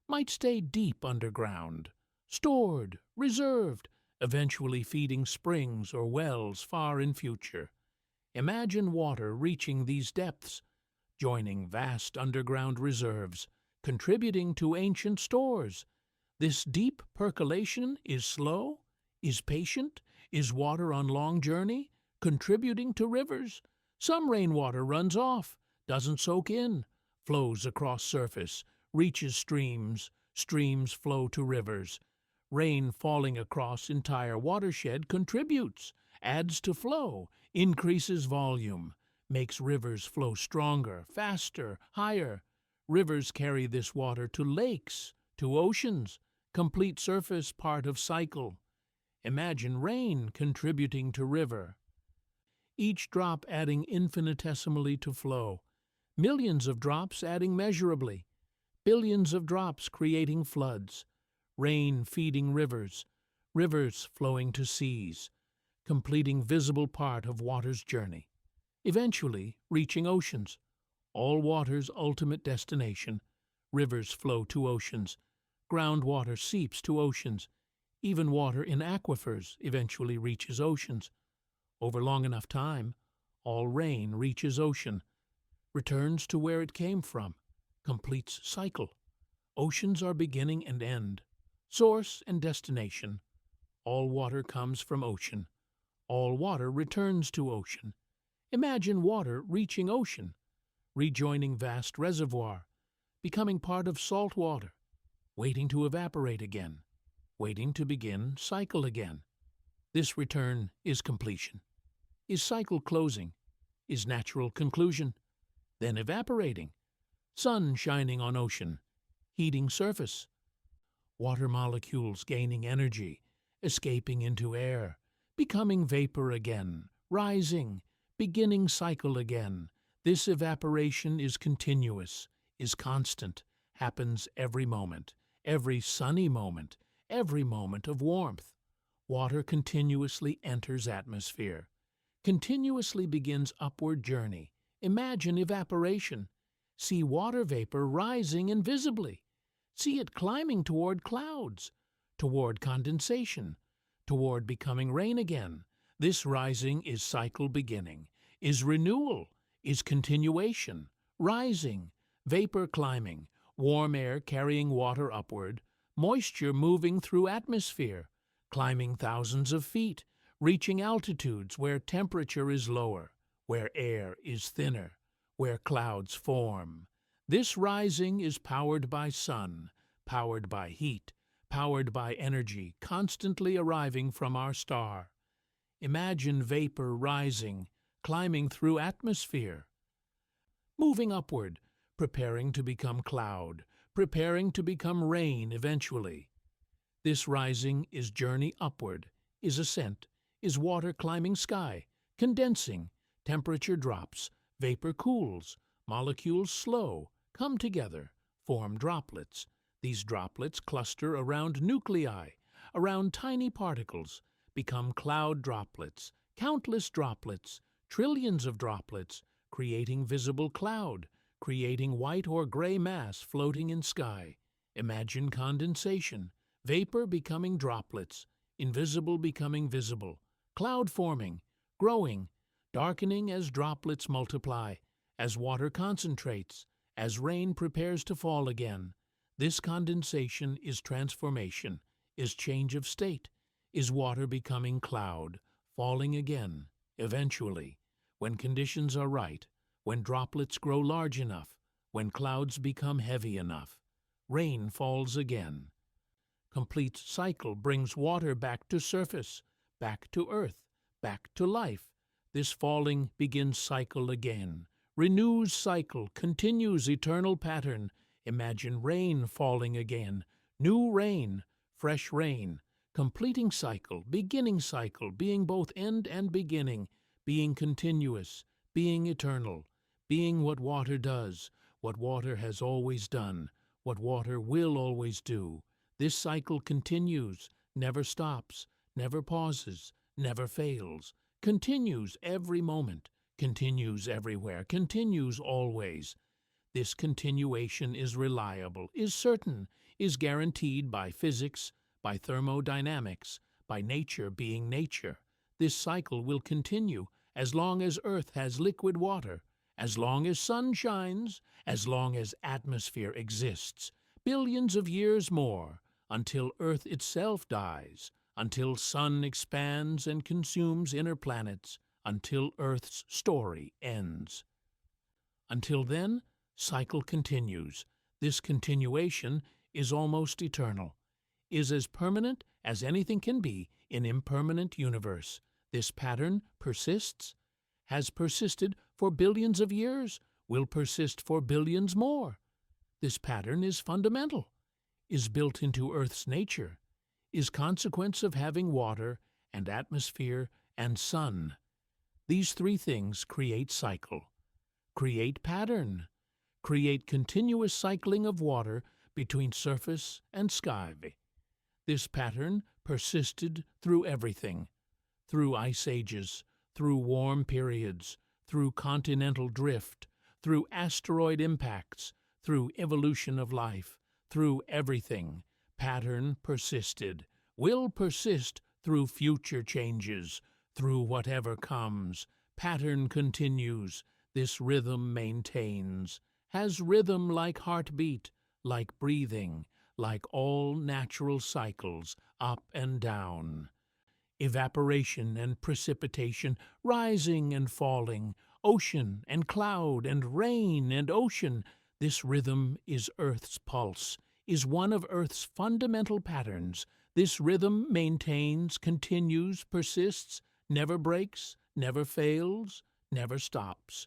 A: might stay deep underground, stored, reserved, eventually feeding springs or wells far in future. Imagine water reaching these depths, joining vast underground reserves, contributing to ancient stores. This deep percolation is slow, is patient, is water on long journey, contributing to rivers. Some rainwater runs off, doesn't soak in, flows across surface, reaches streams, streams flow to rivers. Rain falling across entire watershed contributes, adds to flow, increases volume, makes rivers flow stronger, faster, higher. Rivers carry this water to lakes, to oceans, complete surface part of cycle. Imagine rain contributing to river, each drop adding infinitesimally to flow, millions of drops adding measurably, billions of drops creating floods, rain feeding rivers, rivers flowing to seas, completing visible part of water's journey, eventually reaching oceans, all water's ultimate destination. Rivers flow to oceans. Groundwater seeps to oceans. Even water in aquifers eventually reaches oceans. Over long enough time, all rain reaches ocean, returns to where it came from, completes cycle. Oceans are beginning and end, source and destination. All water comes from ocean. All water returns to ocean. Imagine water reaching ocean, rejoining vast reservoir, becoming part of salt water, waiting to evaporate again, waiting to begin cycle again. This return is completion, is cycle closing, is natural conclusion, then evaporating, sun shining on ocean, heating surface, water molecules gaining energy, escaping into air, becoming vapor again, rising, beginning cycle again. This evaporation is continuous, is constant, happens every moment, every sunny moment, every moment of warmth. Water continuously enters atmosphere, continuously begins upward journey. Imagine evaporation. See water vapor rising invisibly. See it climbing toward clouds, toward condensation, toward becoming rain again. This rising is cycle beginning, is renewal, is continuation, rising, vapor climbing, warm air carrying water upward, moisture moving through atmosphere, climbing thousands of feet, reaching altitudes where temperature is lower, where air is thinner, where clouds form. This rising is powered by sun, powered by heat, powered by energy constantly arriving from our star. Imagine vapor rising, climbing through atmosphere, moving upward, preparing to become cloud, preparing to become rain eventually. This rising is journey upward, is ascent, is water climbing sky, condensing, temperature drops, vapor cools, molecules slow, come together, form droplets. These droplets cluster around nuclei, around tiny particles, become cloud droplets, countless droplets, trillions of droplets, creating visible cloud, creating white or gray mass floating in sky. Imagine condensation, vapor becoming droplets, invisible becoming visible, cloud forming, growing, darkening as droplets multiply, as water concentrates, as rain prepares to fall again. This condensation is transformation, is change of state, is water becoming cloud, falling again, eventually, when conditions are right, when droplets grow large enough, when clouds become heavy enough. Rain falls again. Complete cycle brings water back to surface, back to earth, back to life. This falling begins cycle again, renews cycle, continues eternal pattern. Imagine rain falling again, new rain, fresh rain, completing cycle, beginning cycle, being both end and beginning, being continuous, being eternal, being what water does, what water has always done, what water will always do. This cycle continues, never stops, never pauses, never fails, continues every moment, continues everywhere, continues always. This continuation is reliable, is certain, is guaranteed by physics, by thermodynamics, by nature being nature. This cycle will continue as long as Earth has liquid water, as long as sun shines, as long as atmosphere exists. Billions of years more, until Earth itself dies, until sun expands and consumes inner planets, until Earth's story ends. Until then, cycle continues. This continuation is almost eternal, is as permanent as anything can be in impermanent universe. This pattern persists, has persisted for billions of years, will persist for billions more. This pattern is fundamental, is built into Earth's nature, is consequence of having water and atmosphere and sun. These three things create cycle, create pattern, create continuous cycling of water between surface and sky. This pattern persisted through everything, through ice ages, through warm periods, through continental drift, through asteroid impacts, through evolution of life, through everything. Pattern persisted, will persist through future changes, through whatever comes. Pattern continues, this rhythm maintains, has rhythm like heartbeat, like breathing, like all natural cycles, up and down. Evaporation and precipitation, rising and falling, ocean and cloud and rain and ocean. This rhythm is Earth's pulse, is one of Earth's fundamental patterns. This rhythm maintains, continues, persists, never breaks, never fails, never stops.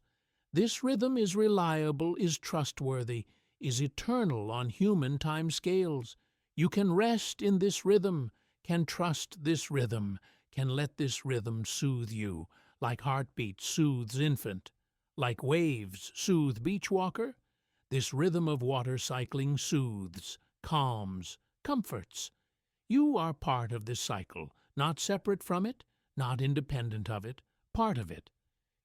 A: This rhythm is reliable, is trustworthy, is eternal on human time scales. You can rest in this rhythm, can trust this rhythm, can let this rhythm soothe you, like heartbeat soothes infant, like waves soothe beach walker. This rhythm of water cycling soothes, calms, comforts. You are part of this cycle, not separate from it, not independent of it, part of it.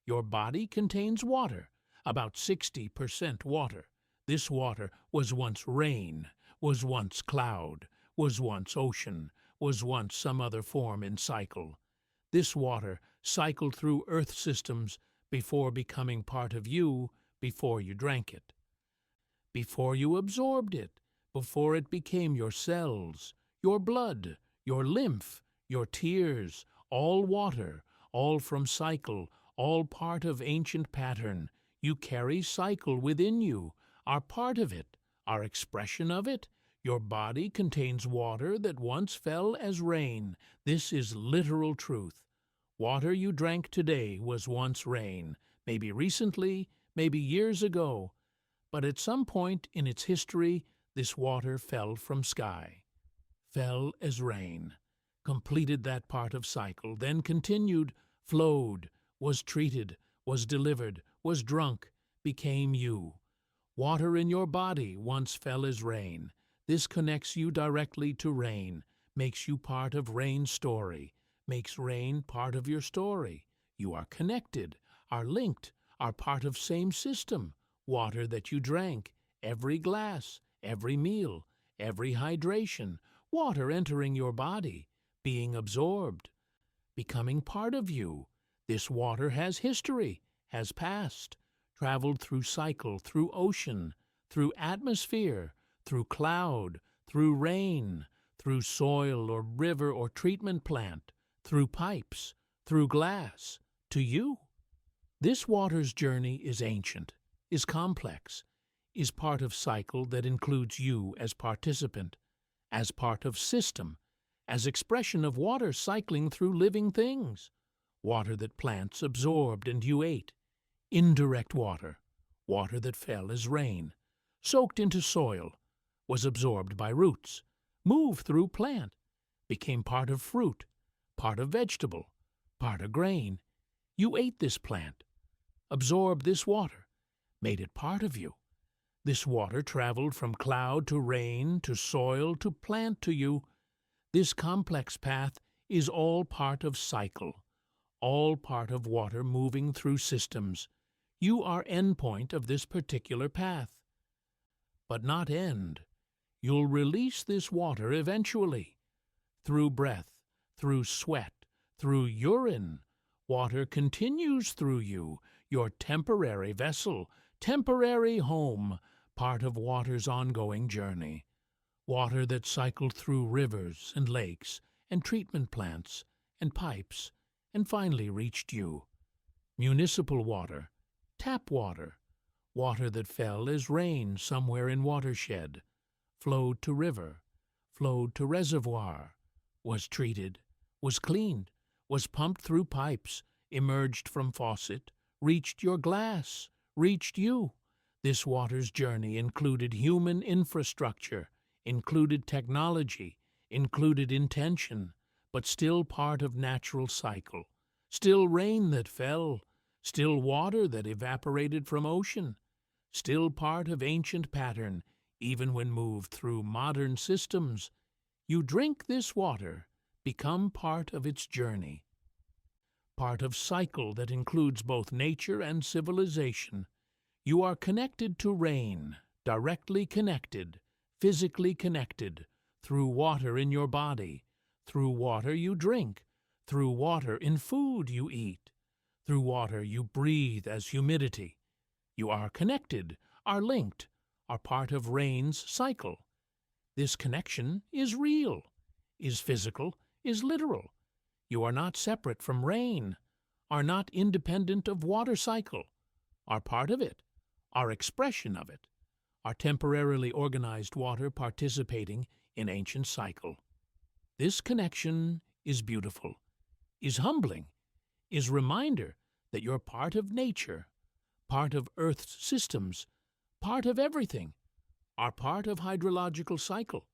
A: Your body contains water, about 60% water. This water was once rain, was once cloud, was once ocean, was once some other form in cycle. This water cycled through Earth systems before becoming part of you, before you drank it, before you absorbed it, before it became your cells, your blood, your lymph, your tears, all water, all from cycle, all part of ancient pattern. You carry cycle within you, are part of it, are expression of it. Your body contains water that once fell as rain. This is literal truth. Water you drank today was once rain, maybe recently, maybe years ago. But at some point in its history, this water fell from sky, fell as rain, completed that part of cycle, then continued, flowed, was treated, was delivered, was drunk, became you. Water in your body once fell as rain. This connects you directly to rain, makes you part of rain's story, makes rain part of your story. You are connected, are linked, are part of same system. Water that you drank, every glass, every meal, every hydration, water entering your body, being absorbed, becoming part of you. This water has history, has past, traveled through cycle, through ocean, through atmosphere, through cloud, through rain, through soil or river or treatment plant, through pipes, through glass, to you. This water's journey is ancient, is complex, is part of cycle that includes you as participant, as part of system, as expression of water cycling through living things. Water that plants absorbed and you ate. Indirect water, water that fell as rain, soaked into soil, was absorbed by roots, moved through plant, became part of fruit, part of vegetable, part of grain. You ate this plant, absorbed this water, made it part of you. This water traveled from cloud to rain to soil to plant to you. This complex path is all part of cycle, all part of water moving through systems. You are endpoint of this particular path, but not end. You'll release this water eventually. Through breath, through sweat, through urine. Water continues through you, your temporary vessel, temporary home, part of water's ongoing journey. Water that cycled through rivers and lakes and treatment plants and pipes and finally reached you. Municipal water, tap water, water that fell as rain somewhere in watershed, flowed to river, flowed to reservoir, was treated, was cleaned, was pumped through pipes, emerged from faucet, reached your glass, reached you. This water's journey included human infrastructure, included technology, included intention, but still part of natural cycle, still rain that fell, still water that evaporated from ocean, still part of ancient pattern, even when moved through modern systems. You drink this water, become part of its journey, part of cycle that includes both nature and civilization. You are connected to rain, directly connected, physically connected, through water in your body, through water you drink, through water in food you eat, through water you breathe as humidity. You are connected, are linked, are part of rain's cycle. This connection is real, is physical, is literal. You are not separate from rain, are not independent of water cycle, are part of it, are expression of it, are temporarily organized water participating in ancient cycle. This connection is beautiful, is humbling, is reminder that you're part of nature, part of Earth's systems, part of everything, are part of hydrological cycle.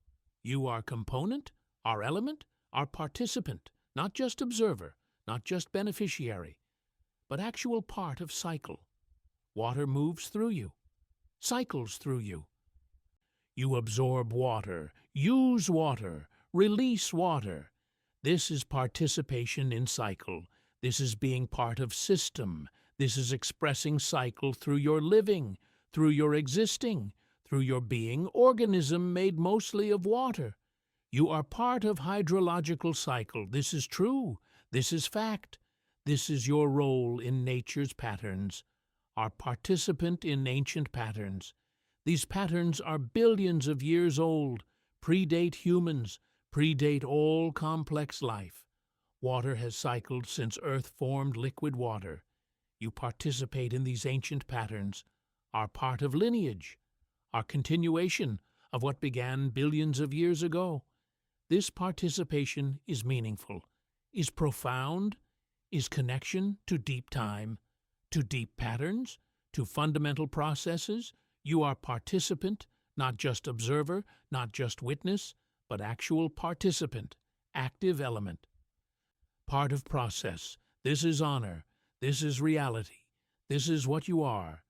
A: You are component, are element, are participant, not just observer, not just beneficiary, but actual part of cycle. Water moves through you, cycles through you. You absorb water, use water, release water. This is participation in cycle. This is being part of system. This is expressing cycle through your living, through your existing, through your being organism made mostly of water. You are part of hydrological cycle. This is true. This is fact. This is your role in nature's patterns, are participant in ancient patterns. These patterns are billions of years old, predate humans, predate all complex life. Water has cycled since Earth formed liquid water. You participate in these ancient patterns, are part of lineage, are continuation of what began billions of years ago. This participation is meaningful, is profound, is connection to deep time, to deep patterns, to fundamental processes. You are participant, not just observer, not just witness, but actual participant, active element. Part of process. This is honor. This is reality. This is what you are.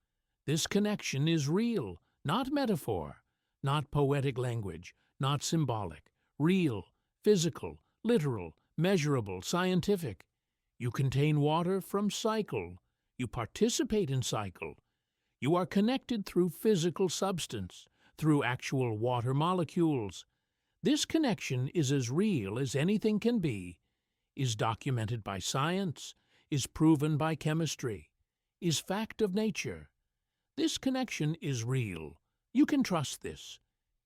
A: This connection is real, not metaphor, not poetic language, not symbolic, real, physical, literal, measurable, scientific. You contain water from cycle. You participate in cycle. You are connected through physical substance, through actual water molecules. This connection is as real as anything can be, is documented by science, is proven by chemistry, is fact of nature. This connection is real. You can trust this,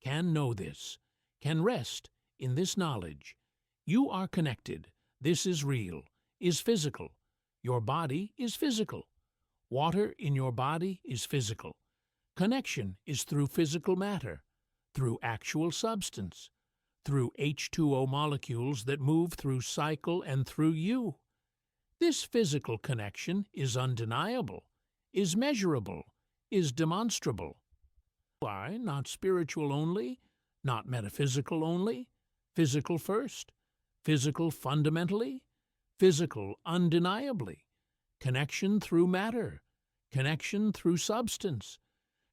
A: can know this, can rest in this knowledge. You are connected. This is real, is physical. Your body is physical. Water in your body is physical. Connection is through physical matter, through actual substance, through H2O molecules that move through cycle and through you. This physical connection is undeniable, is measurable, is demonstrable. Why not spiritual only, not metaphysical only, physical first, physical fundamentally, physical undeniably, connection through matter, connection through substance,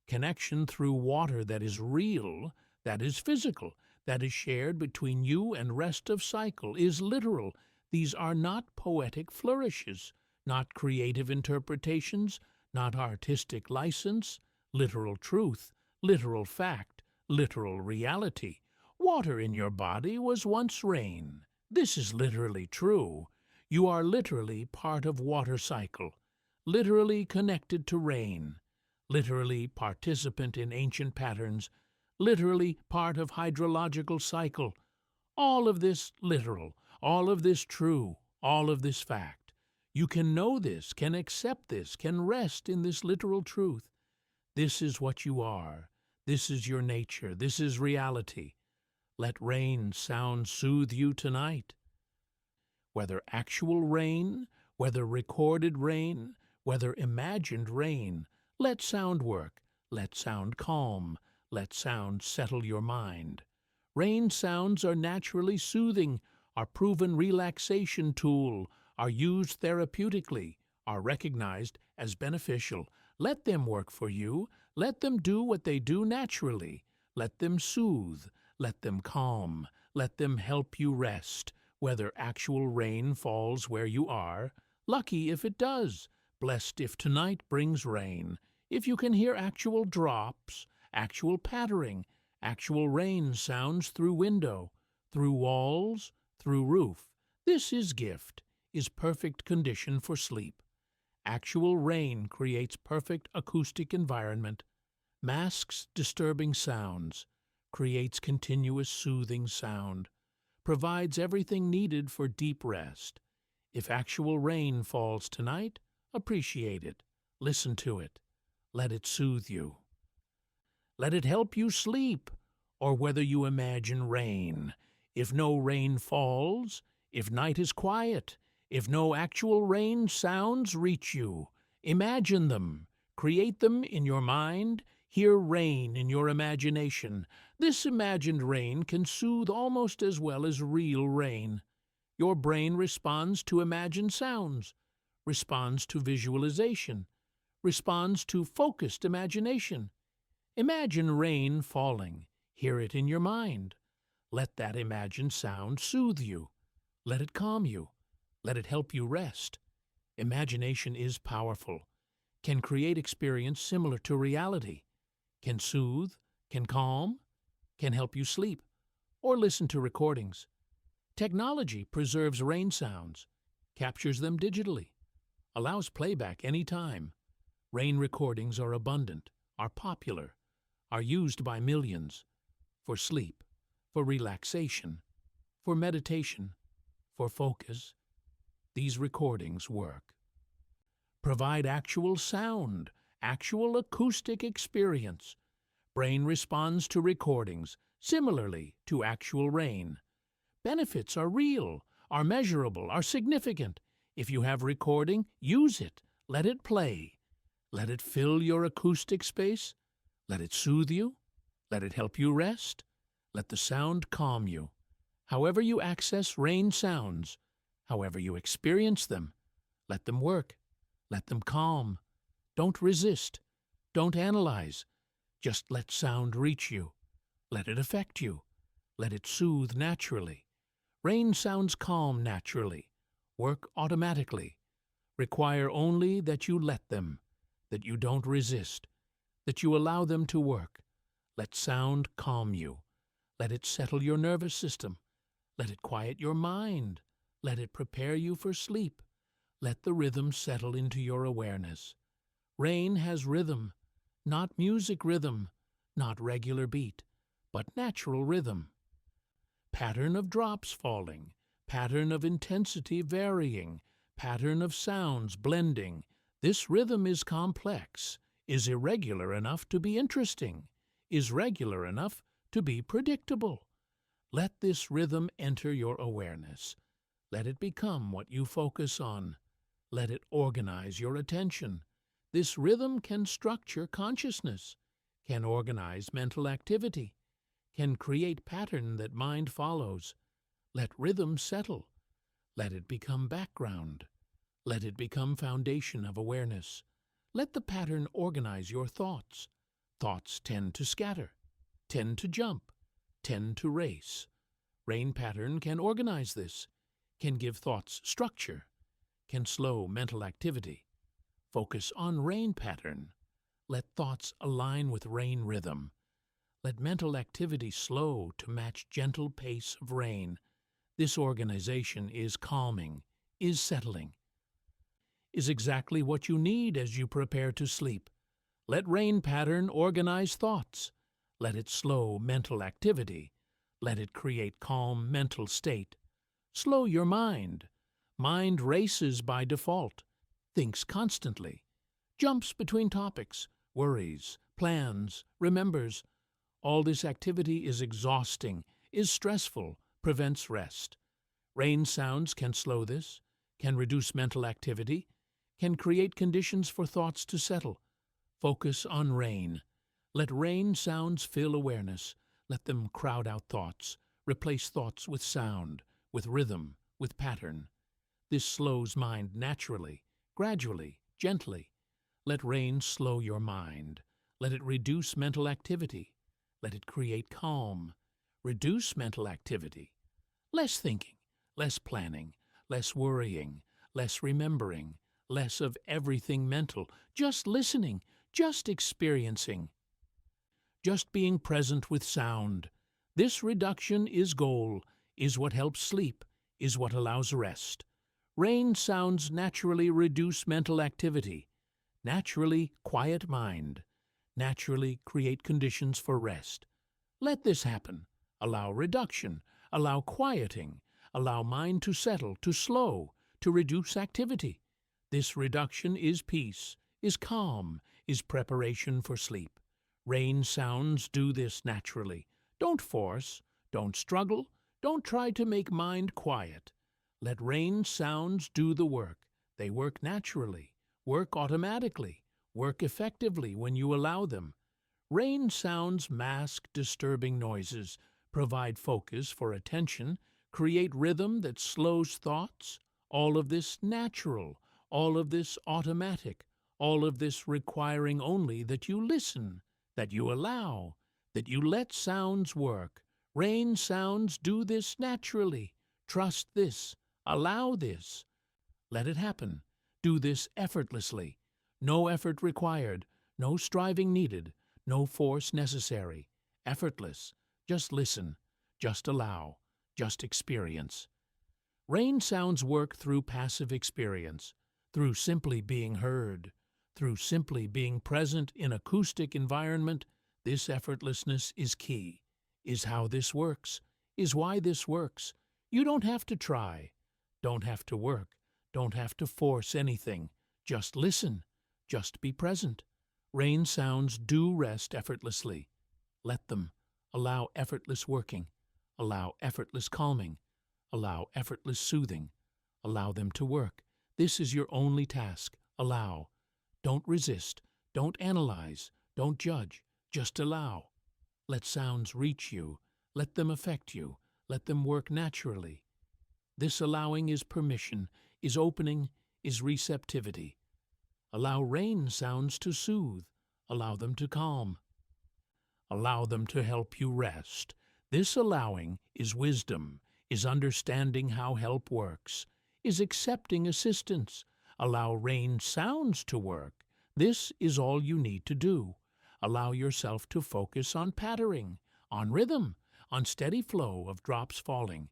A: connection through water that is real, that is physical, that is shared between you and rest of cycle, is literal. These are not poetic flourishes, not creative interpretations, not artistic license, literal truth, literal fact, literal reality. Water in your body was once rain. This is literally true. You are literally part of water cycle, literally connected to rain, literally participant in ancient patterns, literally part of hydrological cycle. All of this literal, all of this true, all of this fact. You can know this, can accept this, can rest in this literal truth. This is what you are. This is your nature. This is reality. Let rain sound soothe you tonight. Whether actual rain, whether recorded rain, whether imagined rain, let sound work, let sound calm, let sound settle your mind. Rain sounds are naturally soothing, are proven relaxation tool, are used therapeutically, are recognized as beneficial. Let them work for you. Let them do what they do naturally. Let them soothe. Let them calm. Let them help you rest. Whether actual rain falls where you are, lucky if it does, blessed if tonight brings rain. If you can hear actual drops, actual pattering, actual rain sounds through window, through walls, through roof, this is gift, is perfect condition for sleep. Actual rain creates perfect acoustic environment, masks disturbing sounds, creates continuous soothing sound, provides everything needed for deep rest. If actual rain falls tonight, appreciate it, listen to it, let it soothe you. Let it help you sleep, or whether you imagine rain. If no rain falls, if night is quiet, if no actual rain sounds reach you, imagine them, create them in your mind, hear rain in your imagination. This imagined rain can soothe almost as well as real rain. Your brain responds to imagined sounds, responds to visualization, responds to focused imagination. Imagine rain falling. Hear it in your mind. Let that imagined sound soothe you. Let it calm you. Let it help you rest. Imagination is powerful, can create experience similar to reality, can soothe, can calm, can help you sleep, or listen to recordings. Technology preserves rain sounds, captures them digitally, allows playback anytime. Rain recordings are abundant, are popular, are used by millions for sleep, for relaxation, for meditation, for focus. These recordings work. Provide actual sound, actual acoustic experience. Brain responds to recordings similarly to actual rain. Benefits are real, are measurable, are significant. If you have recording, use it. Let it play. Let it fill your acoustic space. Let it soothe you. Let it help you rest. Let the sound calm you. However you access rain sounds, however you experience them, let them work. Let them calm. Don't resist. Don't analyze. Just let sound reach you. Let it affect you. Let it soothe naturally. Rain sounds calm naturally, work automatically, require only that you let them, that you don't resist, that you allow them to work. Let sound calm you. Let it settle your nervous system. Let it quiet your mind. Let it prepare you for sleep. Let the rhythm settle into your awareness. Rain has rhythm, not music rhythm, not regular beat, but natural rhythm. Pattern of drops falling, pattern of intensity varying, pattern of sounds blending. This rhythm is complex, is irregular enough to be interesting, is regular enough to be predictable. Let this rhythm enter your awareness. Let it become what you focus on. Let it organize your attention. This rhythm can structure consciousness, can organize mental activity, can create pattern that mind follows. Let rhythm settle. Let it become background. Let it become foundation of awareness. Let the pattern organize your thoughts. Thoughts tend to scatter, tend to jump, tend to race. Rain pattern can organize this, can give thoughts structure, can slow mental activity. Focus on rain pattern. Let thoughts align with rain rhythm. Let mental activity slow to match gentle pace of rain. This organization is calming, is settling, is exactly what you need as you prepare to sleep. Let rain pattern organize thoughts. Let it slow mental activity. Let it create calm mental state. Slow your mind. Mind races by default, thinks constantly, jumps between topics, worries, plans, remembers. All this activity is exhausting, is stressful, prevents rest. Rain sounds can slow this, can reduce mental activity, can create conditions for thoughts to settle. Focus on rain. Let rain sounds fill awareness. Let them crowd out thoughts, replace thoughts with sound, with rhythm, with pattern. This slows mind naturally, gradually, gently. Let rain slow your mind. Let it reduce mental activity. Let it create calm. Reduce mental activity. Less thinking, less planning, less worrying, less remembering, less of everything mental, just listening, just experiencing, just being present with sound. This reduction is goal, is what helps sleep, is what allows rest. Rain sounds naturally reduce mental activity, naturally quiet mind, naturally create conditions for rest. Let this happen. Allow reduction, allow quieting, allow mind to settle, to slow, to reduce activity. This reduction is peace, is calm, is preparation for sleep. Rain sounds do this naturally. Don't force, don't struggle, don't try to make mind quiet. Let rain sounds do the work. They work naturally, work automatically, work effectively when you allow them. Rain sounds mask disturbing noises, provide focus for attention, create rhythm that slows thoughts. All of this natural, all of this automatic, all of this requiring only that you listen, that you allow, that you let sounds work. Rain sounds do this naturally. Trust this. Allow this. Let it happen. Do this effortlessly. No effort required, no striving needed, no force necessary. Effortless. Just listen. Just allow. Just experience. Rain sounds work through passive experience, through simply being heard, through simply being present in acoustic environment. This effortlessness is key, is how this works, is why this works. You don't have to try, don't have to work, don't have to force anything. Just listen, just be present. Rain sounds do rest effortlessly. Let them. Allow effortless working. Allow effortless calming. Allow effortless soothing. Allow them to work. This is your only task. Allow. Don't resist. Don't analyze. Don't judge. Just allow. Let sounds reach you. Let them affect you. Let them work naturally. This allowing is permission, is opening, is receptivity. Allow rain sounds to soothe. Allow them to calm. Allow them to help you rest. This allowing is wisdom, is understanding how help works, is accepting assistance. Allow rain sounds to work. This is all you need to do. Allow yourself to focus on pattering, on rhythm, on steady flow of drops falling.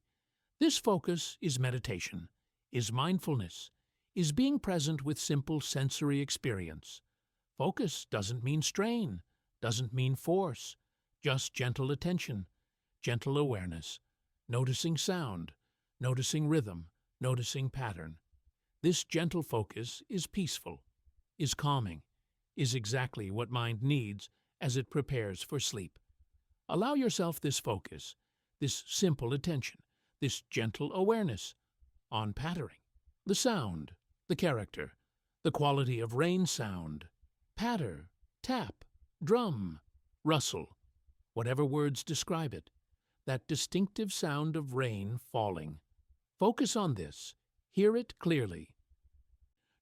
A: This focus is meditation, is mindfulness, is being present with simple sensory experience. Focus doesn't mean strain, doesn't mean force, just gentle attention, gentle awareness, noticing sound, noticing rhythm, noticing pattern. This gentle focus is peaceful, is calming, is exactly what mind needs as it prepares for sleep. Allow yourself this focus, this simple attention, this gentle awareness on pattering, the sound, the character, the quality of rain sound, patter, tap, drum, rustle, whatever words describe it, that distinctive sound of rain falling. Focus on this, hear it clearly.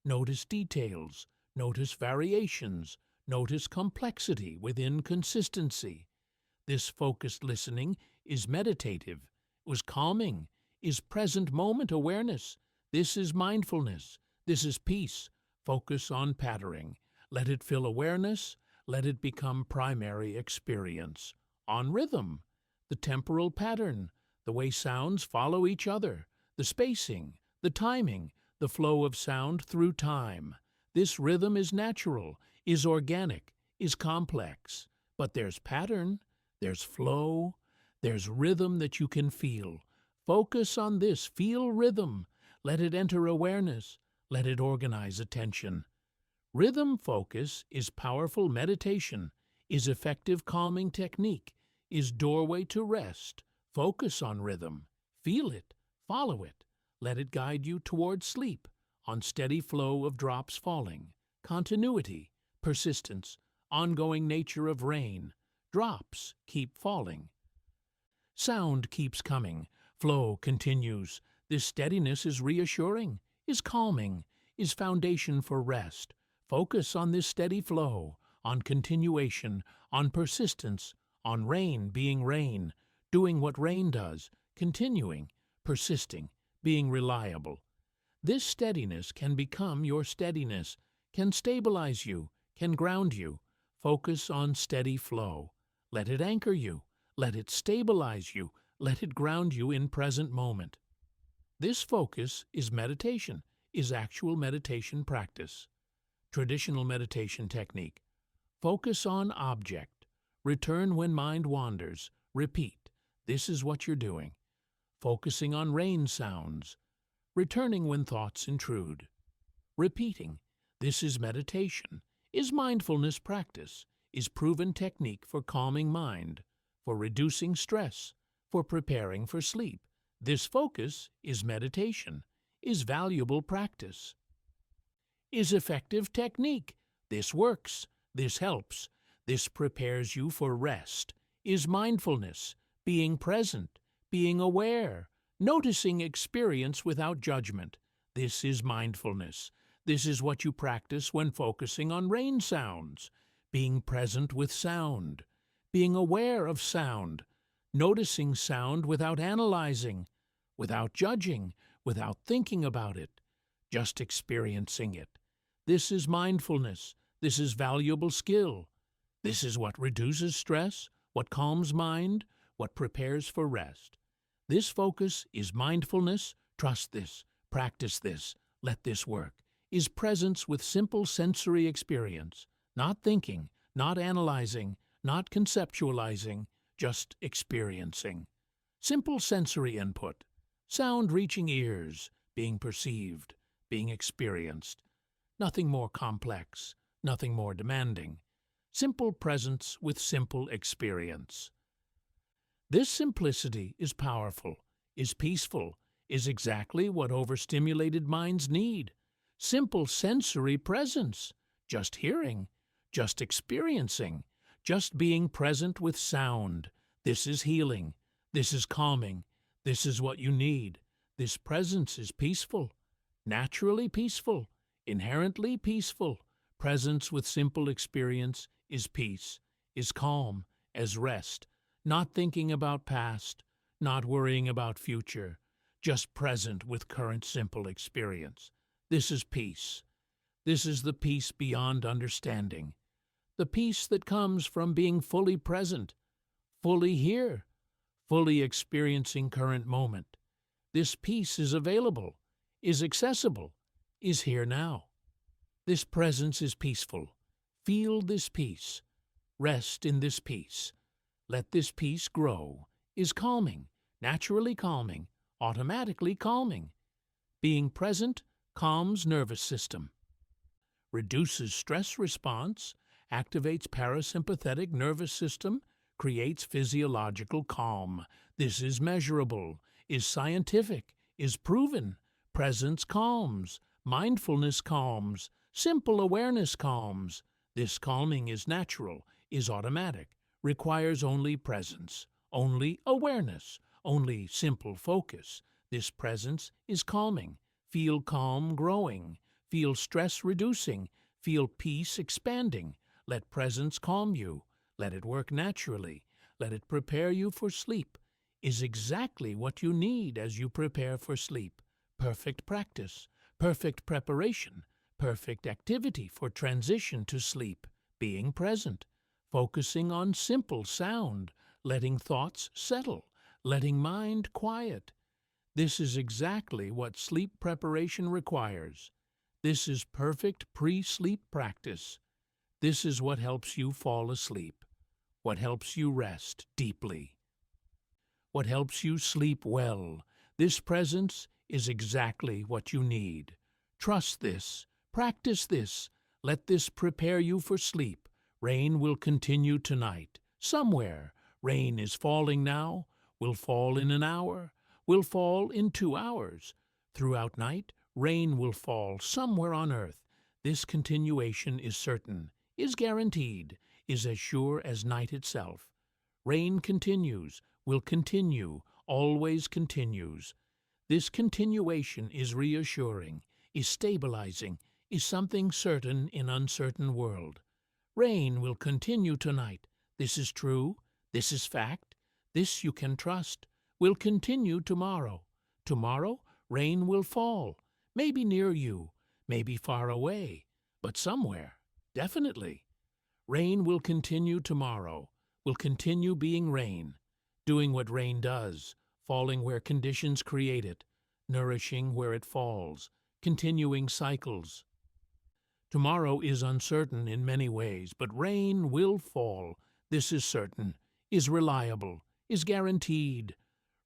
A: Notice details, notice variations, notice complexity within consistency. This focused listening is meditative, is calming, is present moment awareness. This is mindfulness, this is peace. Focus on pattering. Let it fill awareness, let it become primary experience. On rhythm, the temporal pattern, the way sounds follow each other, the spacing, the timing, the flow of sound through time. This rhythm is natural, is organic, is complex. But there's pattern, there's flow, there's rhythm that you can feel. Focus on this, feel rhythm. Let it enter awareness, let it organize attention. Rhythm focus is powerful meditation, is effective calming technique, is doorway to rest. Focus on rhythm, feel it, follow it. Let it guide you toward sleep, on steady flow of drops falling, continuity, persistence, ongoing nature of rain. Drops keep falling. Sound keeps coming, flow continues. This steadiness is reassuring, is calming, is foundation for rest. Focus on this steady flow, on continuation, on persistence, on rain being rain, doing what rain does, continuing, persisting, being reliable. This steadiness can become your steadiness, can stabilize you, can ground you. Focus on steady flow. Let it anchor you. Let it stabilize you. Let it ground you in present moment. This focus is meditation, is actual meditation practice. Traditional meditation technique. Focus on object. Return when mind wanders. Repeat. This is what you're doing. Focusing on rain sounds. Returning when thoughts intrude. Repeating. This is meditation. Is mindfulness practice. Is proven technique for calming mind, for reducing stress, for preparing for sleep. This focus is meditation. Is valuable practice. Is effective technique. This works. This helps. This prepares you for rest. Is mindfulness. Being present. Being aware. Noticing experience without judgment. This is mindfulness. This is what you practice when focusing on rain sounds. Being present with sound. Being aware of sound. Noticing sound without analyzing, without judging, without thinking about it. Just experiencing it. This is mindfulness. This is valuable skill. This is what reduces stress, what calms mind, what prepares for rest. This focus is mindfulness. Trust this. Practice this. Let this work. Is presence with simple sensory experience. Not thinking, not analyzing, not conceptualizing, just experiencing. Simple sensory input. Sound reaching ears, being perceived, being experienced. Nothing more complex, nothing more demanding. Simple presence with simple experience. This simplicity is powerful, is peaceful, is exactly what overstimulated minds need. Simple sensory presence, just hearing, just experiencing, just being present with sound. This is healing. This is calming. This is what you need. This presence is peaceful, naturally peaceful, inherently peaceful. Presence with simple experience is peace, is calm, as rest, not thinking about past, not worrying about future, just present with current simple experience. This is peace. This is the peace beyond understanding. The peace that comes from being fully present, fully here, fully experiencing current moment. This peace is available, is accessible, is here now. This presence is peaceful. Feel this peace. Rest in this peace. Let this peace grow. Is calming, naturally calming, automatically calming. Being present calms nervous system. Reduces stress response, activates parasympathetic nervous system, creates physiological calm. This is measurable, is scientific, is proven. Presence calms, mindfulness calms, simple awareness calms. This calming is natural, is automatic, requires only presence, only awareness, only simple focus. This presence is calming. Feel calm growing, feel stress reducing, feel peace expanding. Let presence calm you. Let it work naturally. Let it prepare you for sleep. Is exactly what you need as you prepare for sleep. Perfect practice, perfect preparation, perfect activity for transition to sleep. Being present, focusing on simple sound, letting thoughts settle, letting mind quiet. This is exactly what sleep preparation requires. This is perfect pre-sleep practice. This is what helps you fall asleep, what helps you rest deeply, what helps you sleep well. This presence is exactly what you need. Trust this, practice this, let this prepare you for sleep. Rain will continue tonight. Somewhere, rain is falling now, will fall in an hour, will fall in 2 hours. Throughout night, rain will fall somewhere on earth. This continuation is certain, is guaranteed, is as sure as night itself. Rain continues, will continue, always continues. This continuation is reassuring, is stabilizing, is something certain in uncertain world. Rain will continue tonight. This is true, this is fact, this you can trust. Will continue tomorrow. Tomorrow, rain will fall, maybe near you, maybe far away, but somewhere. Definitely. Rain will continue tomorrow, will continue being rain, doing what rain does, falling where conditions create it, nourishing where it falls, continuing cycles. Tomorrow is uncertain in many ways, but rain will fall. This is certain, is reliable, is guaranteed.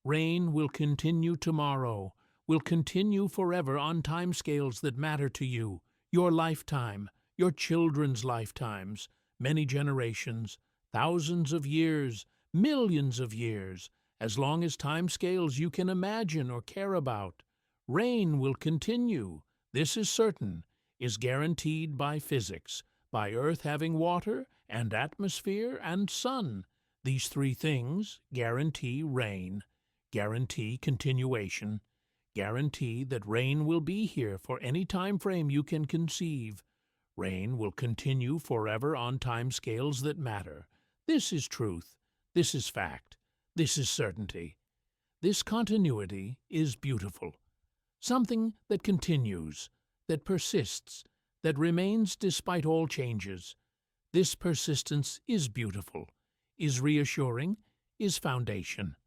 A: Rain will continue tomorrow, will continue forever on timescales that matter to you, your lifetime, your children's lifetimes, many generations, thousands of years, millions of years, as long as timescales you can imagine or care about. Rain will continue, this is certain, is guaranteed by physics, by Earth having water and atmosphere and sun. These three things guarantee rain, guarantee continuation, guarantee that rain will be here for any time frame you can conceive. Rain will continue forever on time scales that matter. This is truth. This is fact. This is certainty. This continuity is beautiful. Something that continues, that persists, that remains despite all changes. This persistence is beautiful, is reassuring, is foundation.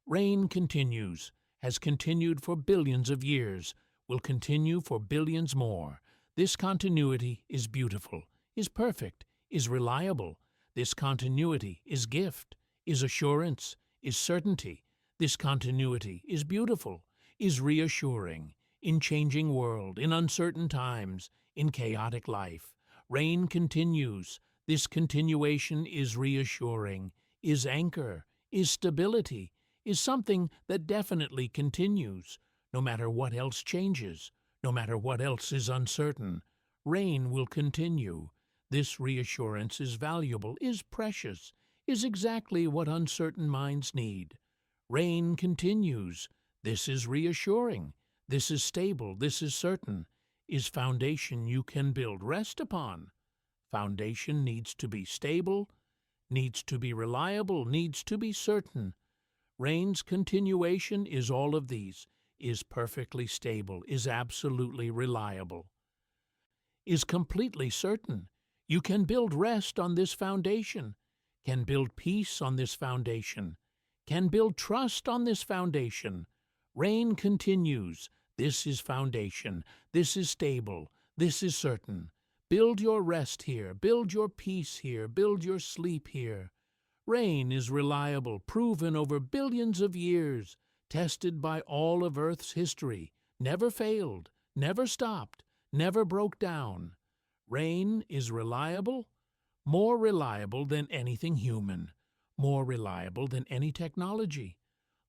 A: Rain continues, has continued for billions of years, will continue for billions more. This continuity is beautiful, is perfect, is reliable. This continuity is gift, is assurance, is certainty. This continuity is beautiful, is reassuring. In changing world, in uncertain times, in chaotic life, rain continues. This continuation is reassuring, is anchor, is stability, is something that definitely continues, no matter what else changes, no matter what else is uncertain. Rain will continue. This reassurance is valuable, is precious, is exactly what uncertain minds need. Rain continues. This is reassuring. This is stable, this is certain, is foundation you can build, rest upon. Foundation needs to be stable, needs to be reliable, needs to be certain. Rain's continuation is all of these, is perfectly stable, is absolutely reliable, is completely certain. You can build rest on this foundation, can build peace on this foundation, can build trust on this foundation. Rain continues. This is foundation. This is stable. This is certain. Build your rest here. Build your peace here. Build your sleep here. Rain is reliable, proven over billions of years, tested by all of Earth's history, never failed, never stopped, never broke down. Rain is reliable, more reliable than anything human, more reliable than any technology,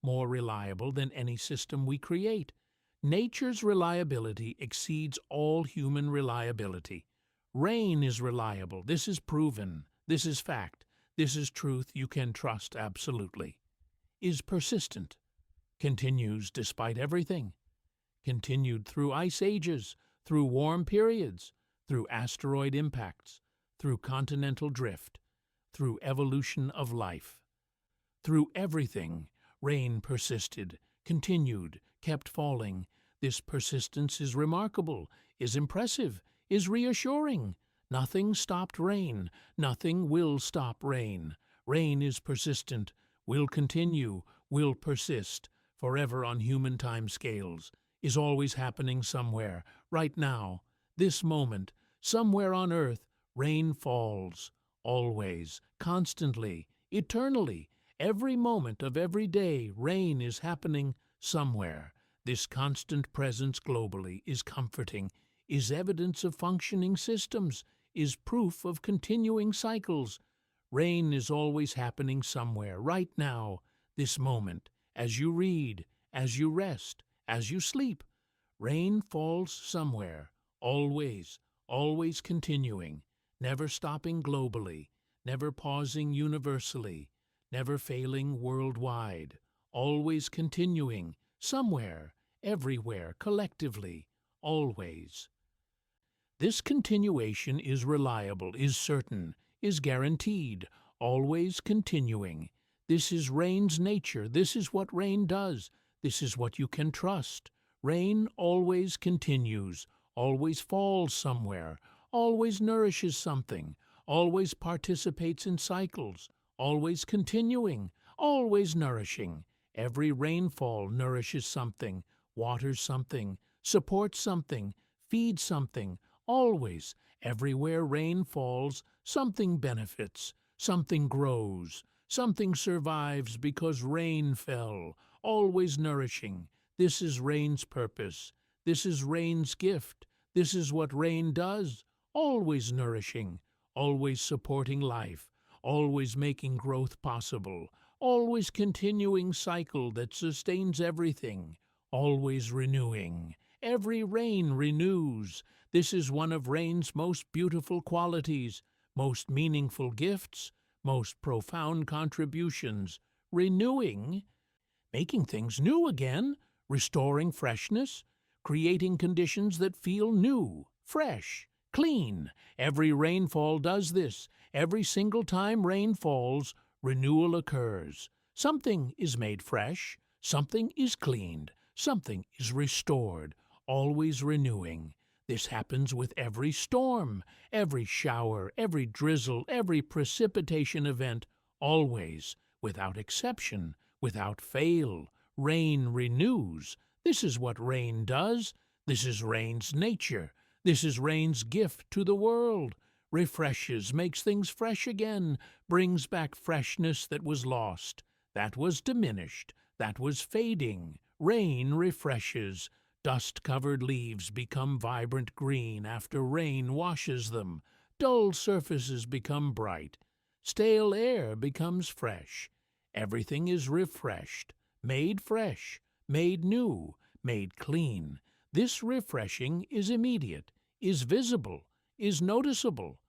A: more reliable than any system we create. Nature's reliability exceeds all human reliability. Rain is reliable. This is proven. This is fact. This is truth you can trust absolutely. Is persistent. Continues despite everything. Continued through ice ages, through warm periods, through asteroid impacts, through continental drift, through evolution of life. Through everything, rain persisted, continued, kept falling. This persistence is remarkable, is impressive, is reassuring. Nothing stopped rain. Nothing will stop rain. Rain is persistent, will continue, will persist, forever on human time scales, is always happening somewhere, right now, this moment, somewhere on Earth. Rain falls, always, constantly, eternally. Every moment of every day, rain is happening somewhere. This constant presence globally is comforting, is evidence of functioning systems, is proof of continuing cycles. Rain is always happening somewhere, right now, this moment, as you read, as you rest, as you sleep. Rain falls somewhere, always, always continuing, never stopping globally, never pausing universally, never failing worldwide, always continuing, somewhere, everywhere, collectively, always. This continuation is reliable, is certain, is guaranteed, always continuing. This is rain's nature. This is what rain does. This is what you can trust. Rain always continues, always falls somewhere, always nourishes something, always participates in cycles, always continuing, always nourishing. Every rainfall nourishes something, waters something, supports something, feeds something, always. Everywhere rain falls, something benefits, something grows, something survives because rain fell, always nourishing. This is rain's purpose. This is rain's gift. This is what rain does, always nourishing, always supporting life, always making growth possible, always continuing cycle that sustains everything, always renewing. Every rain renews. This is one of rain's most beautiful qualities, most meaningful gifts, most profound contributions. Renewing, making things new again, restoring freshness, creating conditions that feel new, fresh, clean. Every rainfall does this. Every single time rain falls, renewal occurs. Something is made fresh, something is cleaned, something is restored, always renewing. This happens with every storm, every shower, every drizzle, every precipitation event, always, without exception, without fail. Rain renews. This is what rain does. This is rain's nature. This is rain's gift to the world. Refreshes, makes things fresh again, brings back freshness that was lost, that was diminished, that was fading. Rain refreshes. Dust-covered leaves become vibrant green after rain washes them. Dull surfaces become bright. Stale air becomes fresh. Everything is refreshed, made fresh, made new, made clean. This refreshing is immediate, is visible, is noticeable.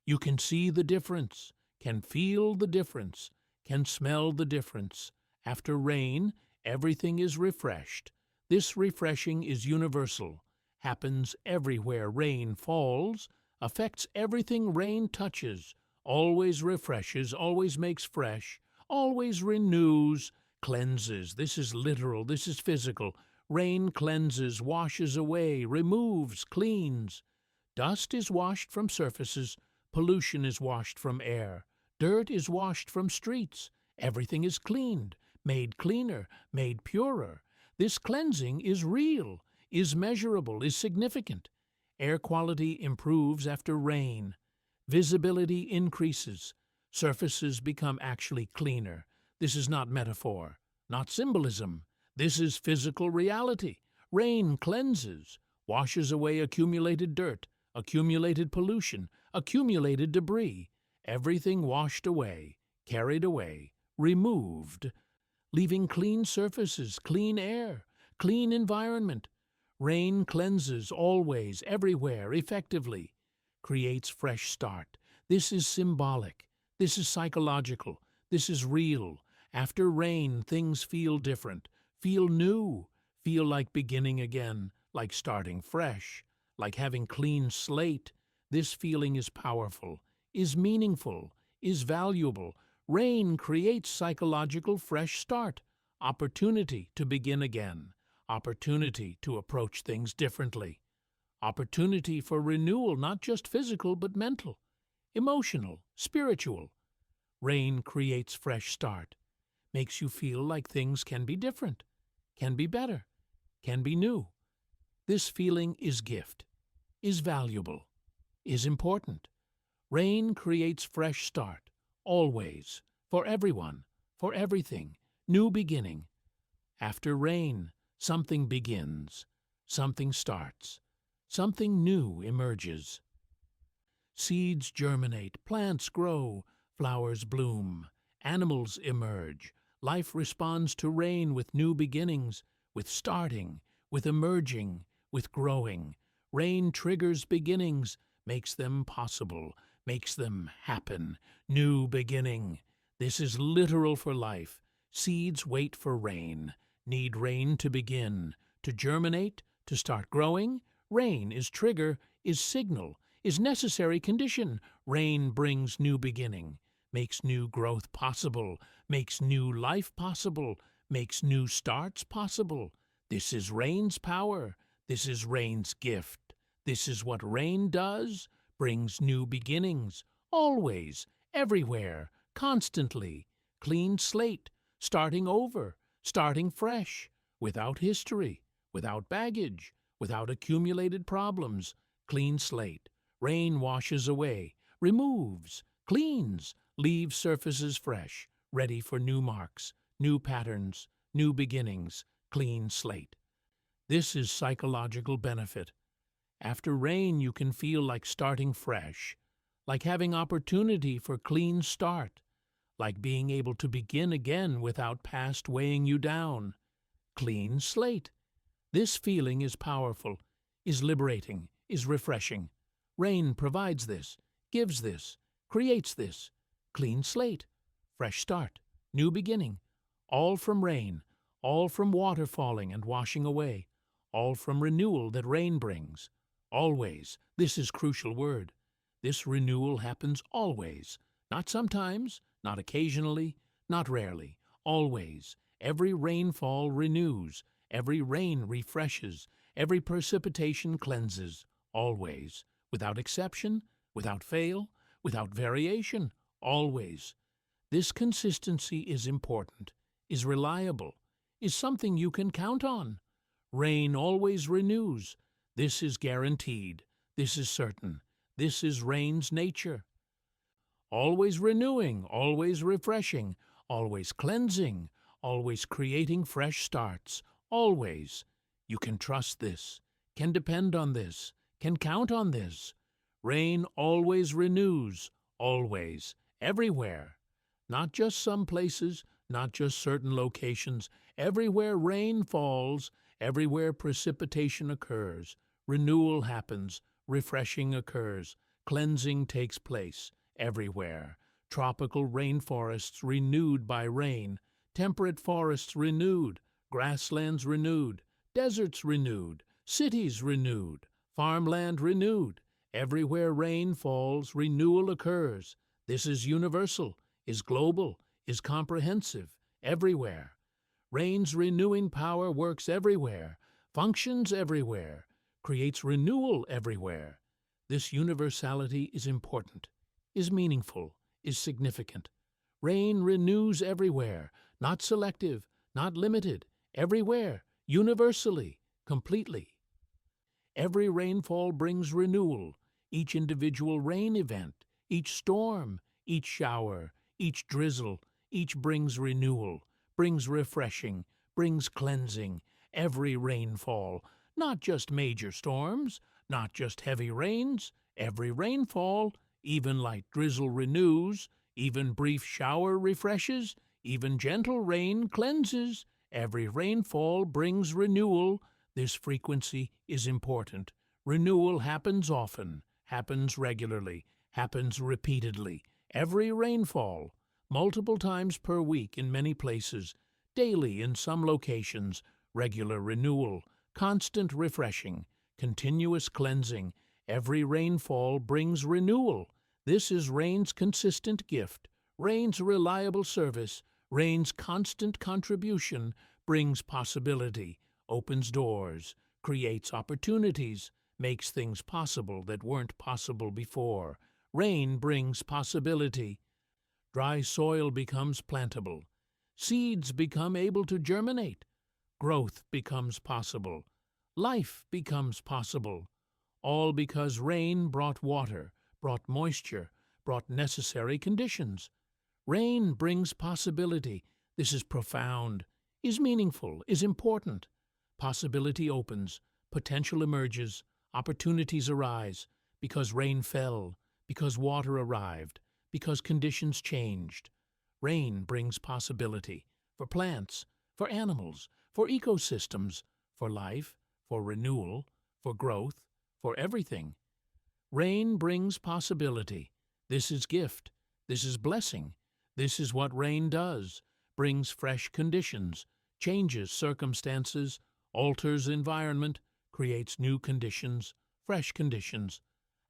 A: You can see the difference, can feel the difference, can smell the difference. After rain, everything is refreshed. This refreshing is universal, happens everywhere rain falls, affects everything rain touches, always refreshes, always makes fresh, always renews, cleanses. This is literal, this is physical. Rain cleanses, washes away, removes, cleans. Dust is washed from surfaces, pollution is washed from air, dirt is washed from streets. Everything is cleaned, made cleaner, made purer. This cleansing is real, is measurable, is significant. Air quality improves after rain. Visibility increases. Surfaces become actually cleaner. This is not metaphor, not symbolism. This is physical reality. Rain cleanses, washes away accumulated dirt, accumulated pollution, accumulated debris. Everything washed away, carried away, removed, leaving clean surfaces, clean air, clean environment. Rain cleanses always, everywhere, effectively, creates fresh start. This is symbolic. This is psychological. This is real. After rain, things feel different, feel new, feel like beginning again, like starting fresh, like having clean slate. This feeling is powerful, is meaningful, is valuable. Rain creates psychological fresh start, opportunity to begin again, opportunity to approach things differently, opportunity for renewal, not just physical but mental, emotional, spiritual. Rain creates fresh start, makes you feel like things can be different, can be better, can be new. This feeling is gift, is valuable, is important. Rain creates fresh start, always, for everyone, for everything, new beginning. After rain, something begins, something starts, something new emerges. Seeds germinate, plants grow, flowers bloom, animals emerge. Life responds to rain with new beginnings, with starting, with emerging, with growing. Rain triggers beginnings, makes them possible, makes them happen. New beginning. This is literal for life. Seeds wait for rain, need rain to begin, to germinate, to start growing. Rain is trigger, is signal, is necessary condition. Rain brings new beginning, makes new growth possible, makes new life possible, makes new starts possible. This is rain's power. This is rain's gift. This is what rain does. brings new beginnings, always, everywhere, constantly. Clean slate, starting over, starting fresh, without history, without baggage, without accumulated problems. Clean slate. Rain washes away, removes, cleans, leaves surfaces fresh, ready for new marks, new patterns, new beginnings. Clean slate. This is psychological benefit. After rain, you can feel like starting fresh, like having opportunity for clean start, like being able to begin again without past weighing you down. Clean slate. This feeling is powerful, is liberating, is refreshing. Rain provides this, gives this, creates this. Clean slate. Fresh start. New beginning. All from rain, all from water falling and washing away, all from renewal that rain brings. Always. This is crucial word. This renewal happens always. Not sometimes, not occasionally, not rarely. Always. Every rainfall renews. Every rain refreshes. Every precipitation cleanses. Always. Without exception, without fail, without variation. Always. This consistency is important, is reliable, is something you can count on. Rain always renews. This is guaranteed. This is certain. This is rain's nature. Always renewing, always refreshing, always cleansing, always creating fresh starts. Always. You can trust this, can depend on this, can count on this. Rain always renews, always, everywhere. Not just some places, not just certain locations. Everywhere rain falls, everywhere precipitation occurs, renewal happens, refreshing occurs, cleansing takes place, everywhere. Tropical rainforests renewed by rain, temperate forests renewed, grasslands renewed, deserts renewed, cities renewed, farmland renewed. Everywhere rain falls, renewal occurs. This is universal, is global, is comprehensive, everywhere. Rain's renewing power works everywhere, functions everywhere, creates renewal everywhere. This universality is important, is meaningful, is significant. Rain renews everywhere, not selective, not limited, everywhere, universally, completely. Every rainfall brings renewal, each individual rain event, each storm, each shower, each drizzle, each brings renewal, brings refreshing, brings cleansing. Every rainfall, not just major storms, not just heavy rains. Every rainfall, even light drizzle renews, even brief shower refreshes, even gentle rain cleanses. Every rainfall brings renewal. This frequency is important. Renewal happens often, happens regularly, happens repeatedly. Every rainfall, multiple times per week in many places, daily in some locations, regular renewal, constant refreshing, continuous cleansing. Every rainfall brings renewal. This is rain's consistent gift, rain's reliable service, rain's constant contribution brings possibility, opens doors, creates opportunities, makes things possible that weren't possible before. Rain brings possibility. Dry soil becomes plantable. Seeds become able to germinate. Growth becomes possible. Life becomes possible. All because rain brought water, brought moisture, brought necessary conditions. Rain brings possibility. This is profound, is meaningful, is important. Possibility opens, potential emerges, opportunities arise, because rain fell, because water arrived, because conditions changed. Rain brings possibility for plants, for animals, for ecosystems, for life, for renewal, for growth, for everything. Rain brings possibility. This is gift. This is blessing. This is what rain does. Brings fresh conditions, changes circumstances, alters environment, creates new conditions, fresh conditions.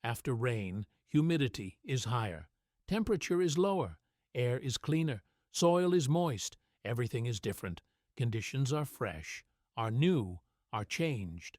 A: After rain, humidity is higher, temperature is lower, air is cleaner, soil is moist, everything is different. Conditions are fresh, are new, are changed.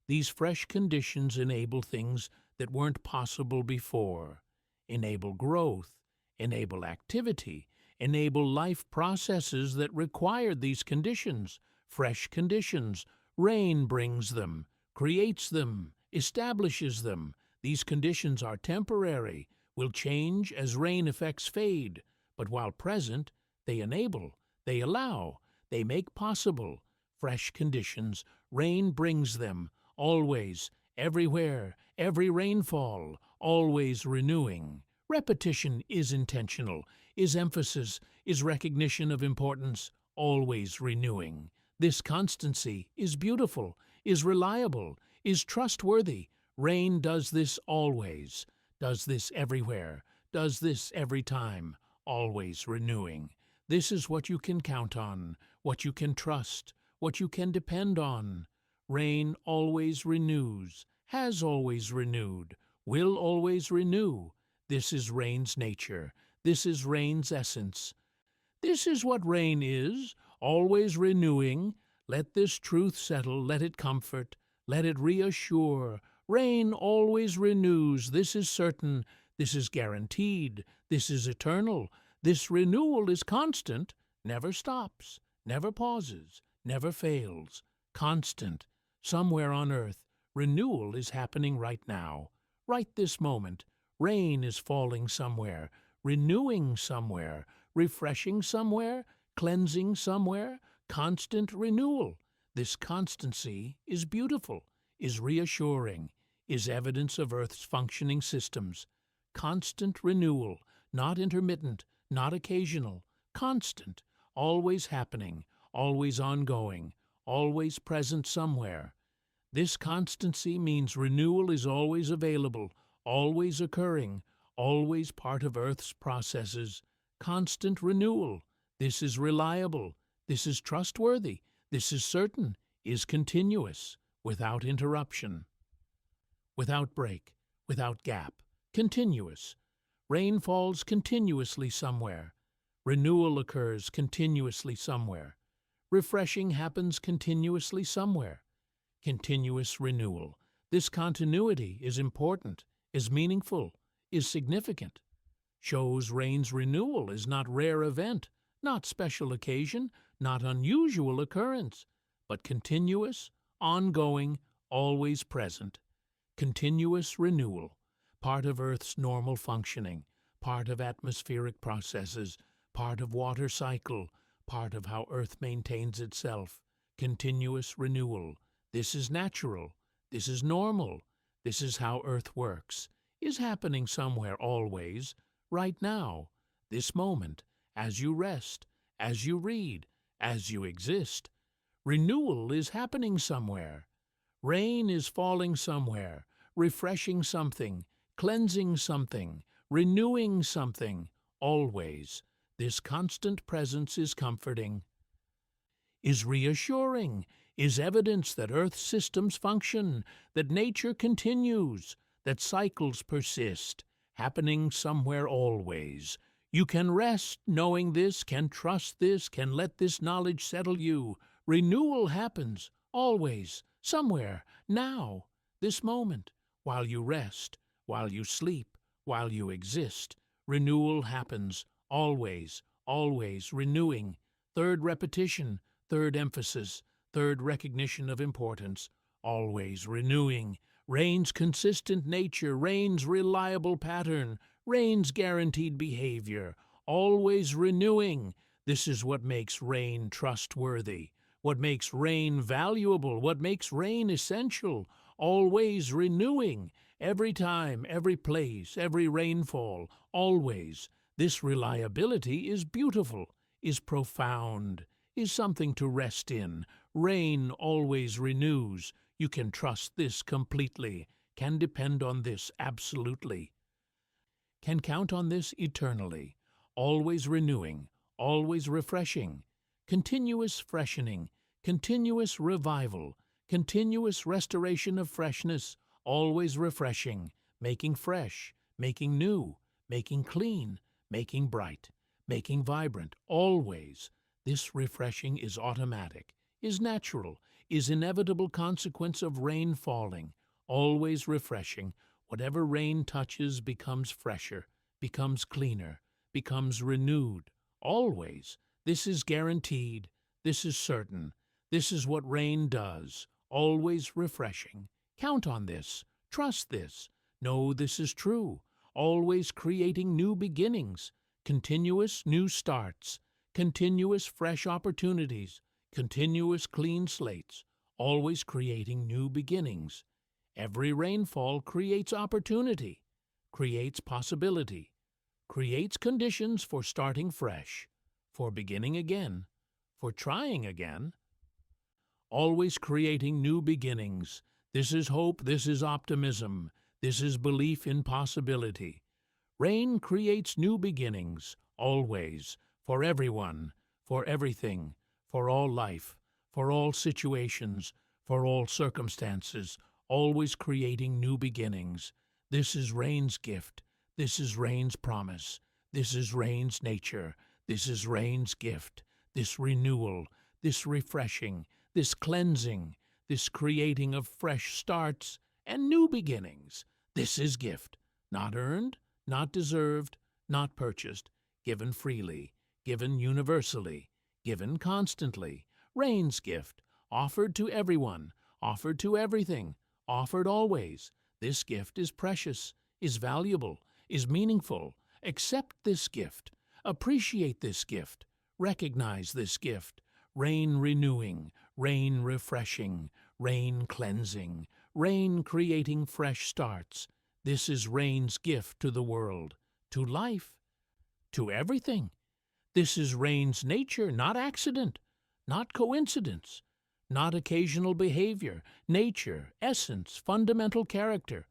A: These fresh conditions enable things that weren't possible before, enable growth, enable activity, enable life processes that required these conditions, fresh conditions. Rain brings them, creates them, establishes them. These conditions are temporary, will change as rain effects fade, but while present, they enable, they allow, they make possible fresh conditions. Rain brings them, always, everywhere, every rainfall, always renewing. Repetition is intentional, is emphasis, is recognition of importance, always renewing. This constancy is beautiful, is reliable, is trustworthy. Rain does this always, does this everywhere, does this every time, always renewing. This is what you can count on, what you can trust, what you can depend on. Rain always renews, has always renewed, will always renew. This is rain's nature. This is rain's essence. This is what rain is, always renewing. Let this truth settle, let it comfort, let it reassure. Rain always renews, this is certain, this is guaranteed, this is eternal. This renewal is constant, never stops, never pauses, never fails. Constant. Somewhere on earth, renewal is happening right now, right this moment. Rain is falling somewhere, renewing somewhere, refreshing somewhere, cleansing somewhere. Constant renewal. This constancy is beautiful, is reassuring, is evidence of Earth's functioning systems. Constant renewal, not intermittent, not occasional, constant, always happening, always ongoing, always present somewhere. This constancy means renewal is always available, always occurring, always part of Earth's processes. Constant renewal. This is reliable. This is trustworthy. This is certain, is continuous, without interruption, without break, without gap, continuous. Rain falls continuously somewhere. Renewal occurs continuously somewhere. Refreshing happens continuously somewhere. Continuous renewal. This continuity is important, is meaningful, is significant. Shows rain's renewal is not rare event, not special occasion, not unusual occurrence, but continuous, ongoing, always present. Continuous renewal, part of Earth's normal functioning, part of atmospheric processes, part of water cycle, part of how Earth maintains itself. Continuous renewal. This is natural. This is normal. This is how Earth works. Is happening somewhere always, right now, this moment, as you rest, as you read, as you exist. Renewal is happening somewhere. Rain is falling somewhere, refreshing something, cleansing something, renewing something, always. This constant presence is comforting, is reassuring, is evidence that Earth's systems function, that nature continues, that cycles persist, happening somewhere always. You can rest knowing this, can trust this, can let this knowledge settle you. Renewal happens, always, somewhere, now, this moment, while you rest, while you sleep, while you exist. Renewal happens, always, always, renewing. Third repetition, third emphasis, third recognition of importance, always renewing. Rain's consistent nature, rain's reliable pattern, rain's guaranteed behavior, always renewing. This is what makes rain trustworthy, what makes rain valuable, what makes rain essential, always renewing, every time, every place, every rainfall, always. This reliability is beautiful, is profound, is something to rest in. Rain always renews. You can trust this completely, can depend on this absolutely, can count on this eternally, always renewing, always refreshing, continuous freshening, continuous revival, continuous restoration of freshness, always refreshing, making fresh, making new, making clean, making bright, making vibrant, always. This refreshing is automatic, is natural, is inevitable consequence of rain falling, always refreshing, Whatever rain touches becomes fresher, becomes cleaner, becomes renewed. Always. This is guaranteed. This is certain. This is what rain does. Always refreshing. Count on this. Trust this. Know this is true. Always creating new beginnings, continuous new starts, continuous fresh opportunities, continuous clean slates, always creating new beginnings. Every rainfall creates opportunity, creates possibility, creates conditions for starting fresh, for beginning again, for trying again. Always creating new beginnings. This is hope, this is optimism, this is belief in possibility. Rain creates new beginnings, always, for everyone, for everything, for all life, for all situations, for all circumstances, always creating new beginnings. This is rain's gift. This is rain's promise. This is rain's nature. This is rain's gift. This renewal, this refreshing, this cleansing, this creating of fresh starts and new beginnings. This is gift, not earned, not deserved, not purchased, given freely, given universally, given constantly. Rain's gift, offered to everyone, offered to everything, offered always. This gift is precious, is valuable, is meaningful. Accept this gift. Appreciate this gift. Recognize this gift. Rain renewing, rain refreshing, rain cleansing, rain creating fresh starts. This is rain's gift to the world, to life, to everything. This is rain's nature, not accident, not coincidence, not occasional behavior, nature, essence, fundamental character.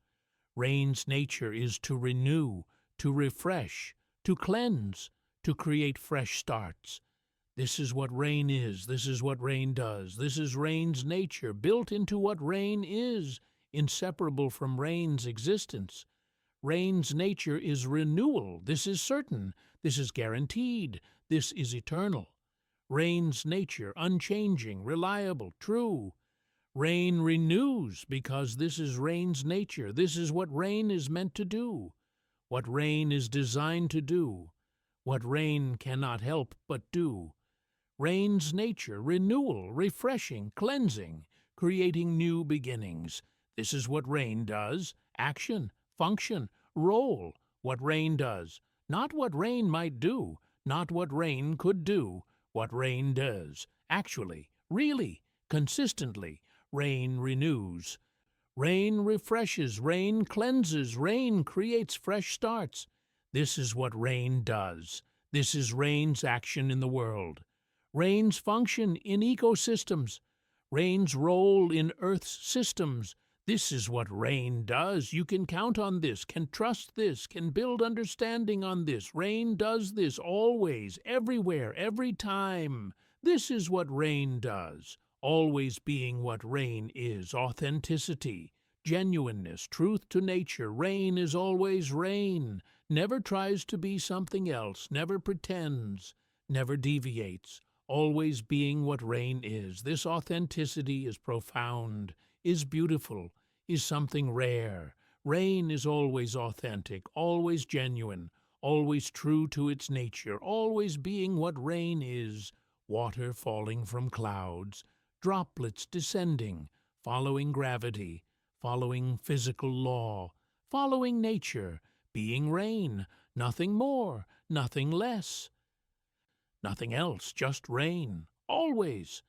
A: Rain's nature is to renew, to refresh, to cleanse, to create fresh starts. This is what rain is. This is what rain does. This is rain's nature, built into what rain is, inseparable from rain's existence. Rain's nature is renewal. This is certain. This is guaranteed. This is eternal. Rain's nature, unchanging, reliable, true. Rain renews because this is rain's nature. This is what rain is meant to do, what rain is designed to do, what rain cannot help but do. Rain's nature, renewal, refreshing, cleansing, creating new beginnings. This is what rain does. Action, function, role, what rain does. Not what rain might do, not what rain could do, what rain does. Actually, really, consistently, rain renews. Rain refreshes, rain cleanses, rain creates fresh starts. This is what rain does. This is rain's action in the world. Rain's function in ecosystems, rain's role in Earth's systems. This is what rain does. You can count on this, can trust this, can build understanding on this. Rain does this always, everywhere, every time. This is what rain does, always being what rain is, authenticity, genuineness, truth to nature. Rain is always rain, never tries to be something else, never pretends, never deviates. Always being what rain is. This authenticity is profound, is beautiful, is something rare. Rain is always authentic, always genuine, always true to its nature, always being what rain is. Water falling from clouds, droplets descending, following gravity, following physical law, following nature, being rain, nothing more, nothing less. Nothing else, just rain, always.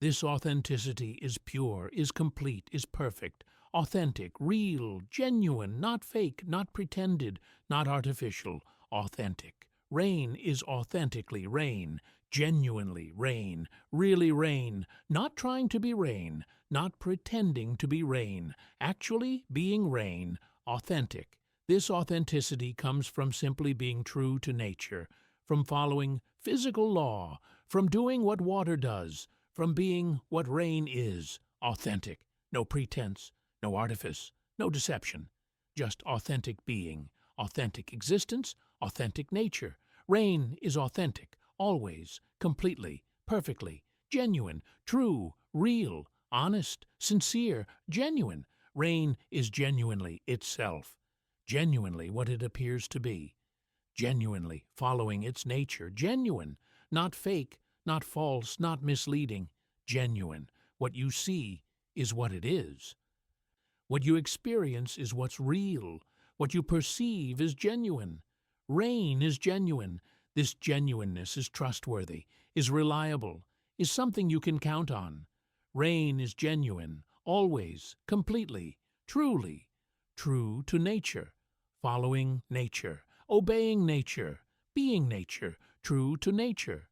A: This authenticity is pure, is complete, is perfect, authentic, real, genuine, not fake, not pretended, not artificial, authentic. Rain is authentically rain, genuinely rain, really rain, not trying to be rain, not pretending to be rain, actually being rain, authentic. This authenticity comes from simply being true to nature, from following physical law, from doing what water does, from being what rain is, authentic. No pretense, no artifice, no deception. Just authentic being, authentic existence, authentic nature. Rain is authentic, always, completely, perfectly, genuine, true, real, honest, sincere, genuine. Rain is genuinely itself, genuinely what it appears to be, genuinely following its nature, genuine, not fake, not false, not misleading, genuine. What you see is what it is. What you experience is what's real. What you perceive is genuine. Rain is genuine. This genuineness is trustworthy, is reliable, is something you can count on. Rain is genuine, always, completely, truly, true to nature, following nature, obeying nature, being nature, true to nature.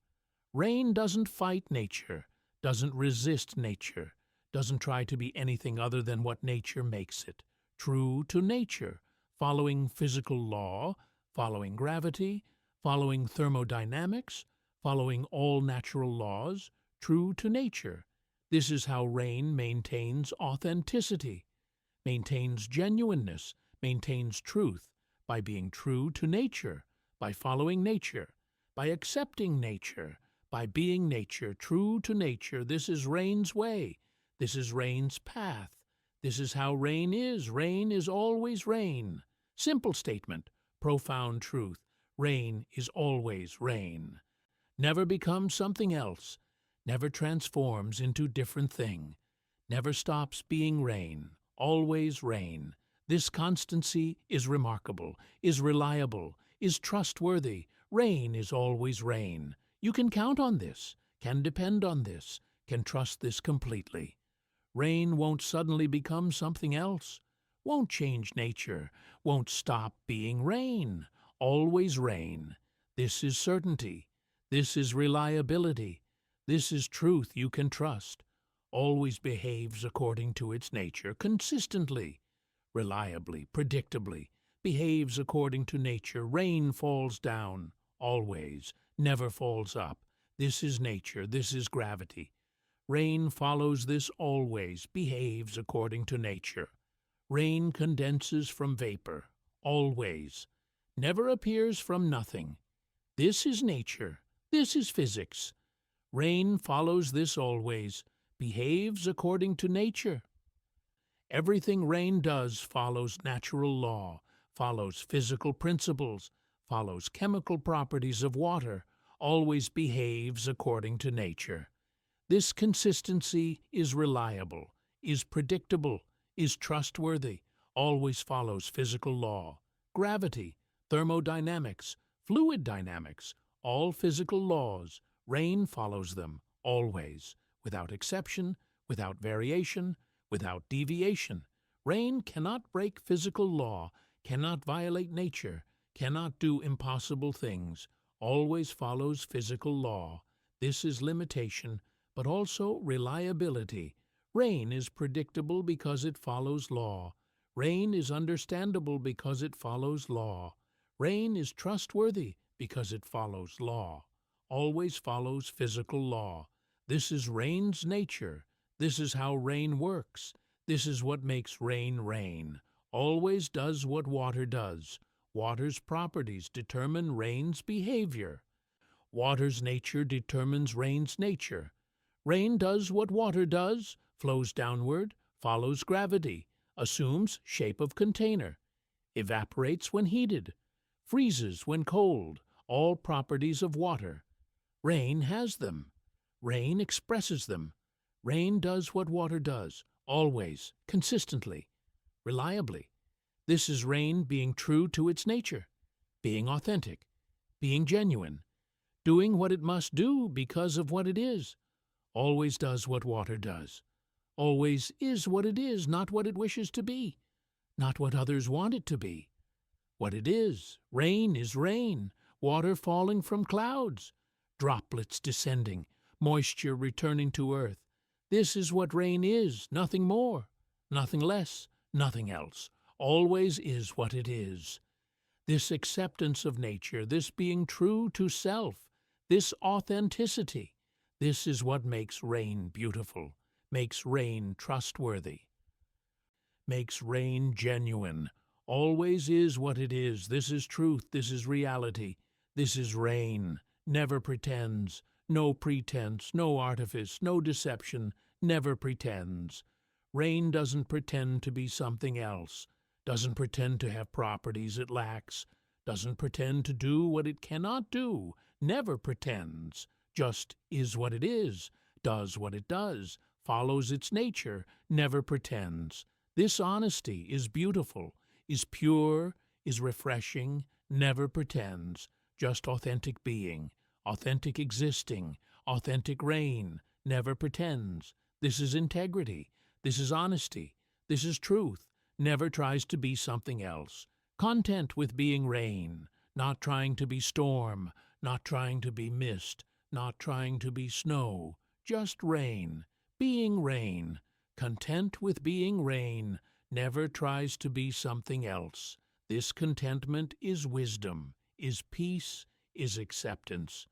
A: Rain doesn't fight nature, doesn't resist nature, doesn't try to be anything other than what nature makes it. True to nature, following physical law, following gravity, following thermodynamics, following all natural laws, true to nature. This is how rain maintains authenticity, maintains genuineness, maintains truth, by being true to nature, by following nature, by accepting nature, by being nature, true to nature. This is rain's way. This is rain's path. This is how rain is. Rain is always rain. Simple statement, profound truth. Rain is always rain. Never becomes something else. Never transforms into different thing. Never stops being rain. Always rain. This constancy is remarkable, is reliable, is trustworthy. Rain is always rain. You can count on this, can depend on this, can trust this completely. Rain won't suddenly become something else, won't change nature, won't stop being rain. Always rain. This is certainty. This is reliability. This is truth you can trust. Always behaves according to its nature, consistently, reliably, predictably, behaves according to nature. Rain falls down, always, never falls up. This is nature, this is gravity. Rain follows this always, behaves according to nature. Rain condenses from vapor, always, never appears from nothing. This is nature, this is physics. Rain follows this always, behaves according to nature. Everything rain does follows natural law, follows physical principles, follows chemical properties of water, always behaves according to nature. This consistency is reliable, is predictable, is trustworthy, always follows physical law, gravity, thermodynamics, fluid dynamics, all physical laws. Rain follows them, always, without exception, without variation, without deviation. Rain cannot break physical law, cannot violate nature, cannot do impossible things, always follows physical law. This is limitation, but also reliability. Rain is predictable because it follows law. Rain is understandable because it follows law. Rain is trustworthy because it follows law. Always follows physical law. This is rain's nature. This is how rain works. This is what makes rain rain. Always does what water does. Water's properties determine rain's behavior. Water's nature determines rain's nature. Rain does what water does, flows downward, follows gravity, assumes shape of container, evaporates when heated, freezes when cold, all properties of water. Rain has them. Rain expresses them. Rain does what water does, always, consistently, reliably. This is rain being true to its nature, being authentic, being genuine, doing what it must do because of what it is. Always does what water does. Always is what it is, not what it wishes to be, not what others want it to be. What it is. Rain is rain, water falling from clouds, droplets descending, moisture returning to earth. This is what rain is, nothing more, nothing less, nothing else. Always is what it is. This acceptance of nature, this being true to self, this authenticity, this is what makes rain beautiful, makes rain trustworthy, makes rain genuine. Always is what it is. This is truth, this is reality, this is rain. Never pretends, no pretense, no artifice, no deception, never pretends. Rain doesn't pretend to be something else, doesn't pretend to have properties it lacks, doesn't pretend to do what it cannot do, never pretends, just is what it is, does what it does, follows its nature, never pretends. This honesty is beautiful, is pure, is refreshing, never pretends, just authentic being, authentic existing, authentic rain, never pretends. This is integrity, this is honesty, this is truth, never tries to be something else. Content with being rain, not trying to be storm, not trying to be mist, not trying to be snow, just rain, being rain, content with being rain, never tries to be something else. This contentment is wisdom, is peace, is acceptance.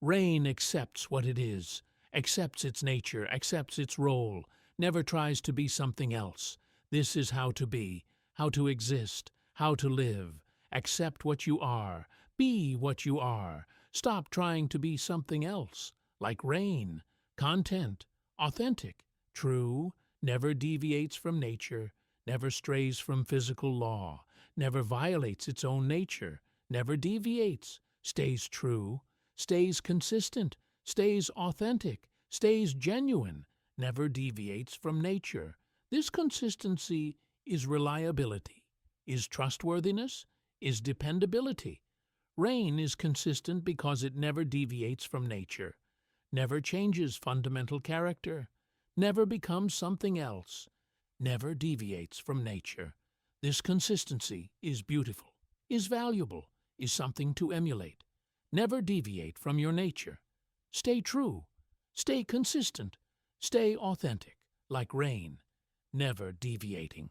A: Rain accepts what it is, accepts its nature, accepts its role, never tries to be something else. This is how to be, how to exist, how to live. Accept what you are, be what you are. Stop trying to be something else, like rain, content, authentic, true, never deviates from nature, never strays from physical law, never violates its own nature, never deviates, stays true, stays consistent, stays authentic, stays genuine, never deviates from nature. This consistency is reliability, is trustworthiness, is dependability. Rain is consistent because it never deviates from nature, never changes fundamental character, never becomes something else, never deviates from nature. This consistency is beautiful, is valuable, is something to emulate. Never deviate from your nature. Stay true, stay consistent, stay authentic, like rain, never deviating.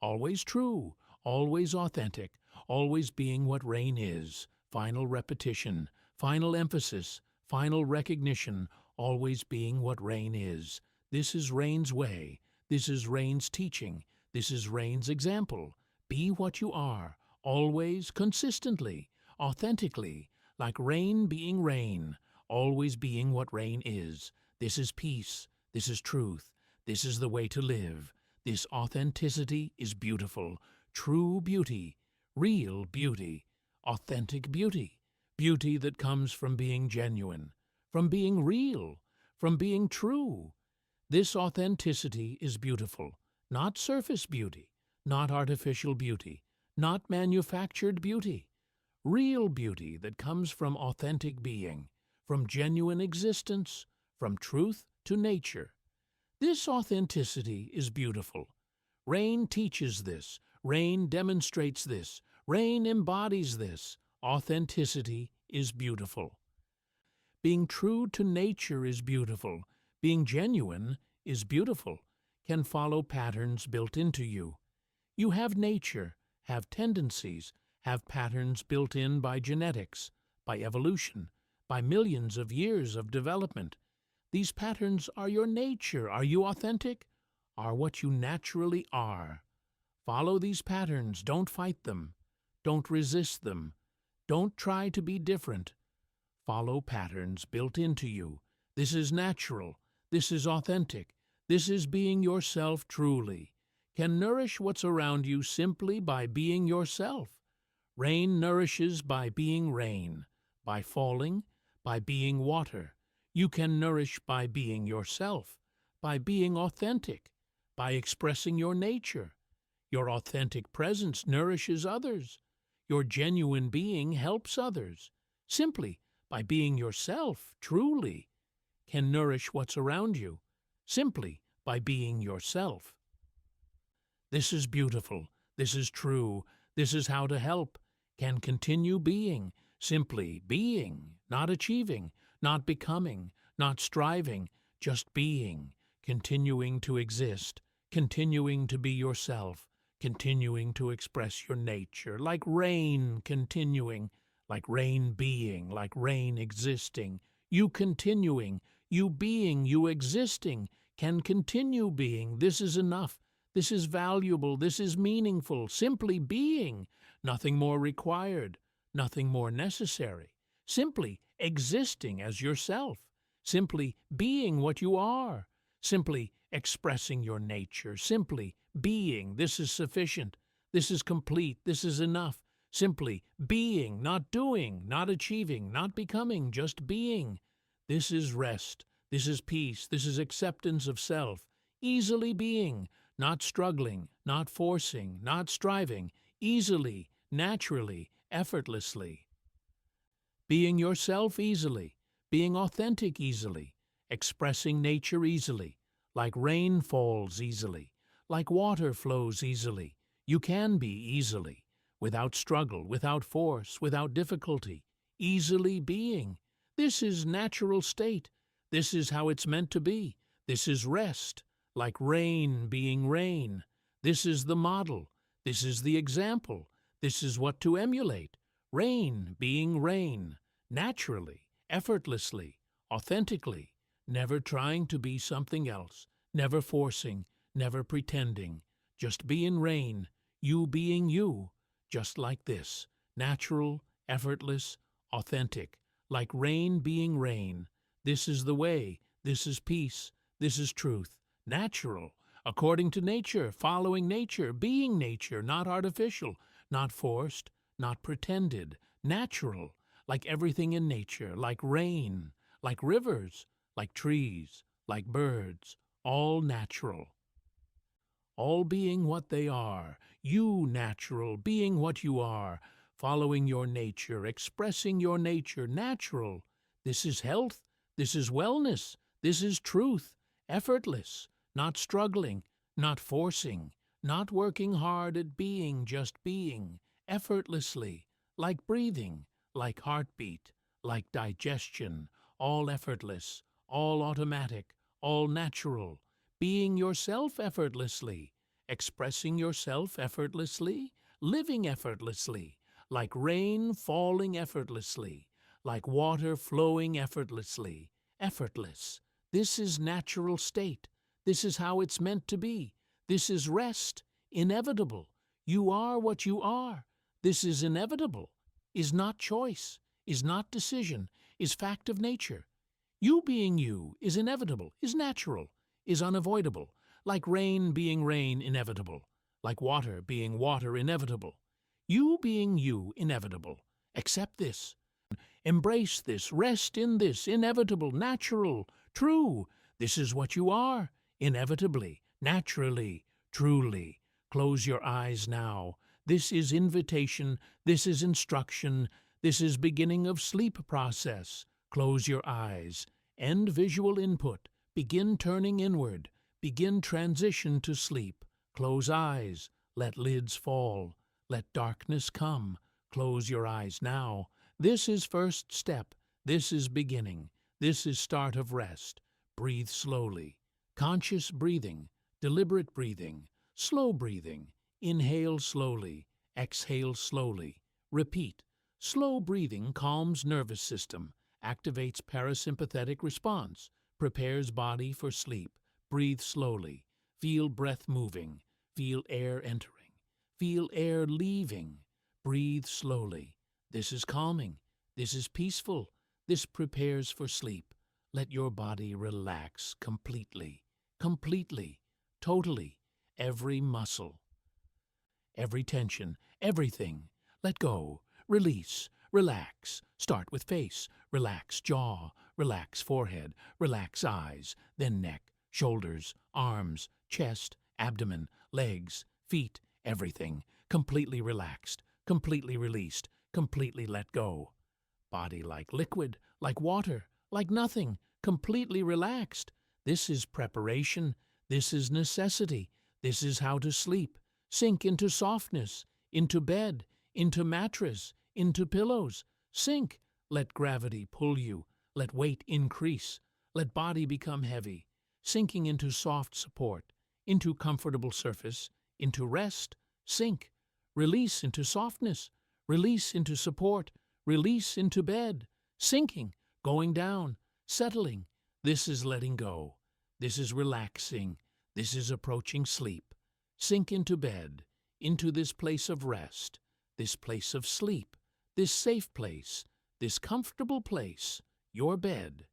A: Always true, always authentic, always being what rain is. Final repetition, final emphasis, final recognition, always being what rain is. This is rain's way. This is rain's teaching. This is rain's example. Be what you are, always, consistently, authentically, like rain being rain, always being what rain is. This is peace. This is truth. This is the way to live. This authenticity is beautiful, true beauty, real beauty, authentic beauty, beauty that comes from being genuine, from being real, from being true. This authenticity is beautiful, not surface beauty, not artificial beauty, not manufactured beauty. Real beauty that comes from authentic being, from genuine existence, from truth to nature. This authenticity is beautiful. Rain teaches this. Rain demonstrates this. Rain embodies this. Authenticity is beautiful. Being true to nature is beautiful. Being genuine is beautiful, can follow patterns built into you. You have nature, have tendencies, have patterns built in by genetics, by evolution, by millions of years of development. These patterns are your nature. Are you authentic? Are what you naturally are. Follow these patterns. Don't fight them. Don't resist them. Don't try to be different. Follow patterns built into you. This is natural. This is authentic. This is being yourself truly. Can nourish what's around you simply by being yourself. Rain nourishes by being rain, by falling, by being water. You can nourish by being yourself, by being authentic, by expressing your nature. Your authentic presence nourishes others. Your genuine being helps others. Simply by being yourself, truly, can nourish what's around you. Simply by being yourself. This is beautiful. This is true. This is how to help. Can continue being. Simply being, not achieving, not becoming, not striving, just being, continuing to exist, continuing to be yourself, continuing to express your nature, like rain continuing, like rain being, like rain existing, you continuing, you being, you existing, can continue being. This is enough. This is valuable. This is meaningful. Simply being, nothing more required, nothing more necessary. Simply existing as yourself, simply being what you are, simply expressing your nature, simply being. This is sufficient. This is complete. This is enough. Simply being, not doing, not achieving, not becoming, just being. This is rest. This is peace. This is acceptance of self. Easily being, not struggling, not forcing, not striving, easily, naturally, effortlessly. Being yourself easily, being authentic easily, expressing nature easily, like rain falls easily, like water flows easily. You can be easily, without struggle, without force, without difficulty, easily being. This is natural state. This is how it's meant to be. This is rest, like rain being rain. This is the model. This is the example. This is what to emulate. Rain being rain, naturally, effortlessly, authentically, never trying to be something else, never forcing, never pretending. Just being rain, you being you, just like this, natural, effortless, authentic, like rain being rain. This is the way, this is peace, this is truth, natural, according to nature, following nature, being nature, not artificial, not forced, not pretended, natural, like everything in nature, like rain, like rivers, like trees, like birds, all natural. All being what they are, you natural, being what you are, following your nature, expressing your nature, natural. This is health, this is wellness, this is truth, effortless, not struggling, not forcing, not working hard at being, just being, effortlessly, like breathing, like heartbeat, like digestion, all effortless, all automatic, all natural, being yourself effortlessly, expressing yourself effortlessly, living effortlessly, like rain falling effortlessly, like water flowing effortlessly, effortless. This is natural state. This is how it's meant to be. This is rest, inevitable. You are what you are. This is inevitable, is not choice, is not decision, is fact of nature. You being you is inevitable, is natural, is unavoidable, like rain being rain inevitable, like water being water inevitable. You being you inevitable. Accept this. Embrace this. Rest in this. Inevitable, natural, true. This is what you are. Inevitably, naturally, truly. Close your eyes now. This is invitation. This is instruction. This is beginning of sleep process. Close your eyes. End visual input. Begin turning inward. Begin transition to sleep. Close eyes. Let lids fall. Let darkness come. Close your eyes now. This is first step. This is beginning. This is start of rest. Breathe slowly. Conscious breathing. Deliberate breathing. Slow breathing. Inhale slowly. Exhale slowly. Repeat. Slow breathing calms nervous system, activates parasympathetic response, prepares body for sleep. Breathe slowly. Feel breath moving. Feel air entering. Feel air leaving. Breathe slowly. This is calming. This is peaceful. This prepares for sleep. Let your body relax completely, completely, totally, every muscle, every tension, everything. Let go. Release. Relax. Start with face. Relax jaw. Relax forehead. Relax eyes. Then neck, shoulders, arms, chest, abdomen, legs, feet, everything. Completely relaxed. Completely released. Completely let go. Body like liquid, like water, like nothing. Completely relaxed. This is preparation. This is necessity. This is how to sleep. Sink into softness, into bed, into mattress, into pillows. Sink. Let gravity pull you. Let weight increase. Let body become heavy. Sinking into soft support, into comfortable surface, into rest. Sink. Release into softness. Release into support. Release into bed. Sinking. Going down. Settling. This is letting go. This is relaxing. This is approaching sleep. Sink into bed, into this place of rest, this place of sleep, this safe place, this comfortable place, your bed,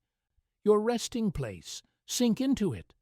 A: your resting place. Sink into it.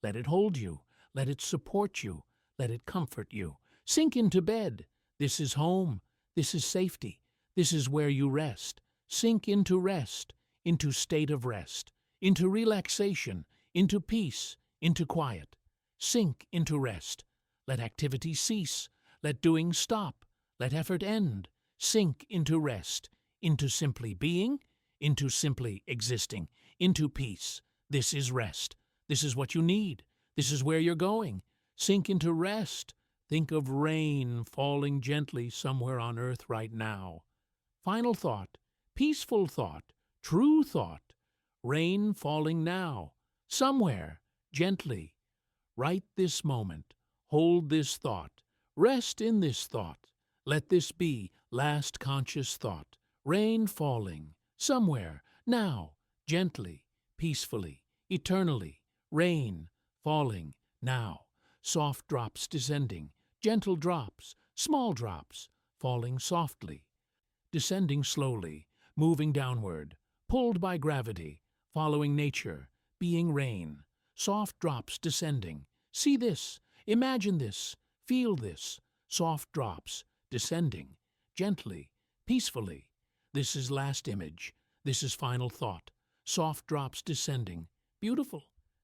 A: Let it hold you. Let it support you. Let it comfort you. Sink into bed. This is home. This is safety. This is where you rest. Sink into rest, into state of rest, into relaxation, into peace, into quiet. Sink into rest. Let activity cease. Let doing stop. Let effort end. Sink into rest, into simply being, into simply existing, into peace. This is rest. This is what you need. This is where you're going. Sink into rest. Think of rain falling gently somewhere on earth right now. Final thought, peaceful thought, true thought. Rain falling now, somewhere, gently. Right this moment. Hold this thought. Rest in this thought. Let this be last conscious thought. Rain falling, somewhere, now, gently, peacefully, eternally. Rain falling, now. Soft drops descending, gentle drops, small drops, falling softly. Descending slowly, moving downward, pulled by gravity, following nature, being rain. Soft drops descending. See this, imagine this, feel this. Soft drops descending, gently, peacefully. This is last image. This is final thought. Soft drops descending, beautiful,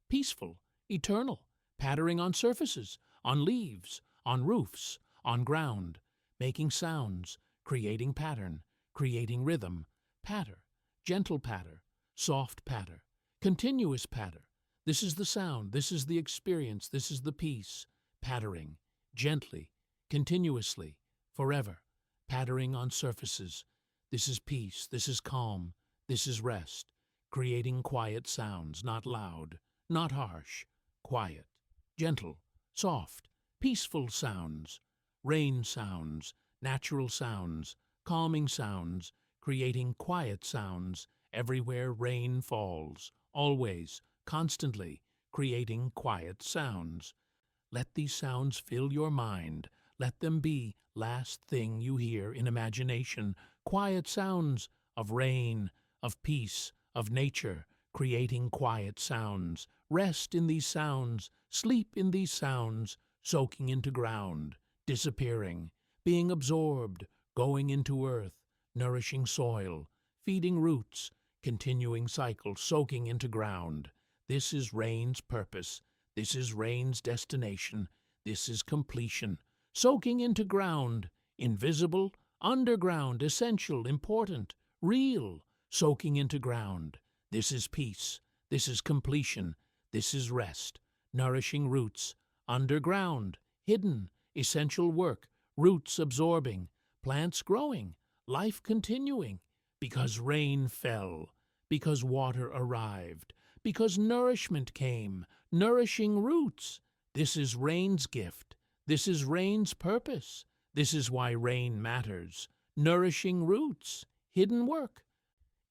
A: peaceful, eternal, pattering on surfaces, on leaves, on roofs, on ground, making sounds, creating pattern, creating rhythm, patter, gentle patter, soft patter, continuous patter. This is the sound, this is the experience, this is the peace, pattering, gently, continuously, forever, pattering on surfaces. This is peace, this is calm, this is rest, creating quiet sounds, not loud, not harsh, quiet, gentle, soft, peaceful sounds, rain sounds, natural sounds, calming sounds, creating quiet sounds everywhere rain falls, always, constantly, creating quiet sounds. Let these sounds fill your mind. Let them be last thing you hear in imagination, quiet sounds of rain, of peace, of nature, creating quiet sounds. Rest in these sounds, sleep in these sounds, soaking into ground, disappearing, being absorbed, going into earth, nourishing soil, feeding roots, continuing cycle, soaking into ground. This is rain's purpose. This is rain's destination. This is completion. Soaking into ground, invisible, underground, essential, important, real, soaking into ground. This is peace. This is completion. This is rest. Nourishing roots, underground, hidden, essential work, roots absorbing, plants growing, life continuing, because rain fell, because water arrived, because nourishment came, nourishing roots. This is rain's gift. This is rain's purpose. This is why rain matters. Nourishing roots, hidden work,